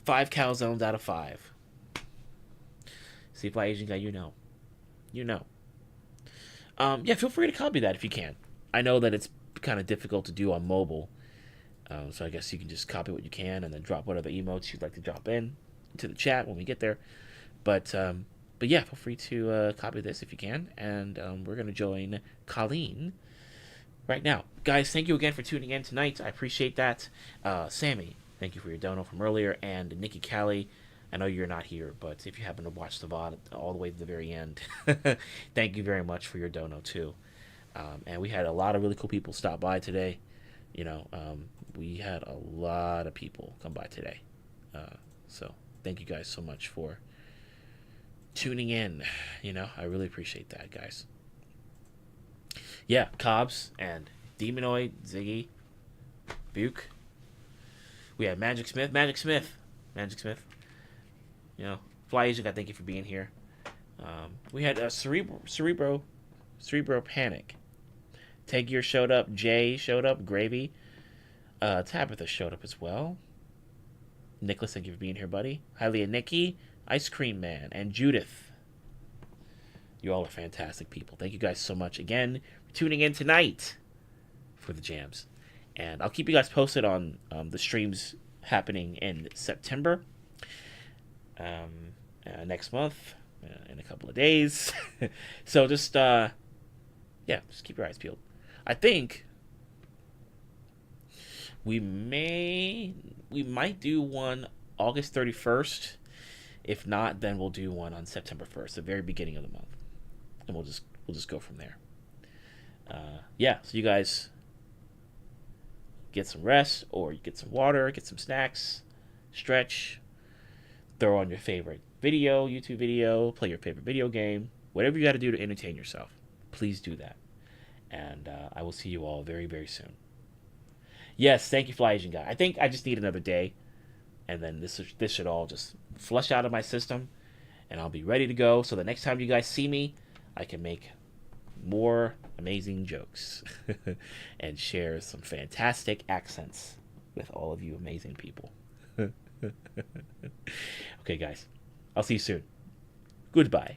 5 calzones out of 5. See if Asian guy, you know. Yeah, feel free to copy that if you can. I know that it's kind of difficult to do on mobile. So I guess you can just copy what you can and then drop whatever emotes you'd like to drop in to the chat when we get there. But yeah, feel free to copy this if you can. And we're going to join Colleen right now. Guys, thank you again for tuning in tonight. I appreciate that. Sammy, thank you for your dono from earlier. And Nikki Callie, I know you're not here, but if you happen to watch the VOD all the way to the very end, thank you very much for your dono too. And we had a lot of really cool people stop by today. We had a lot of people come by today. So thank you guys so much for tuning in. I really appreciate that, guys. Yeah, Cobbs and Demonoid, Ziggy, Buke. We had Magic Smith. Fly Asian, I thank you for being here. We had Cerebro Panic. Tegier showed up. Jay showed up. Gravy. Tabitha showed up as well. Nicholas, thank you for being here, buddy. Highly and Nikki, Ice Cream Man, and Judith. You all are fantastic people. Thank you guys so much again for tuning in tonight for the jams. And I'll keep you guys posted on the streams happening in September. Next month, in a couple of days. So just keep your eyes peeled. I think we might do one August 31st. If not, then we'll do one on September 1st, the very beginning of the month, and we'll just go from there. So you guys get some rest, or you get some water, get some snacks, stretch, throw on your favorite YouTube video, play your favorite video game, whatever you got to do to entertain yourself. Please do that. And I will see you all very, very soon. Yes, thank you, Fly Asian Guy. I think I just need another day, and then this should all just flush out of my system, and I'll be ready to go. So the next time you guys see me, I can make more amazing jokes and share some fantastic accents with all of you amazing people. Okay, guys. I'll see you soon. Goodbye.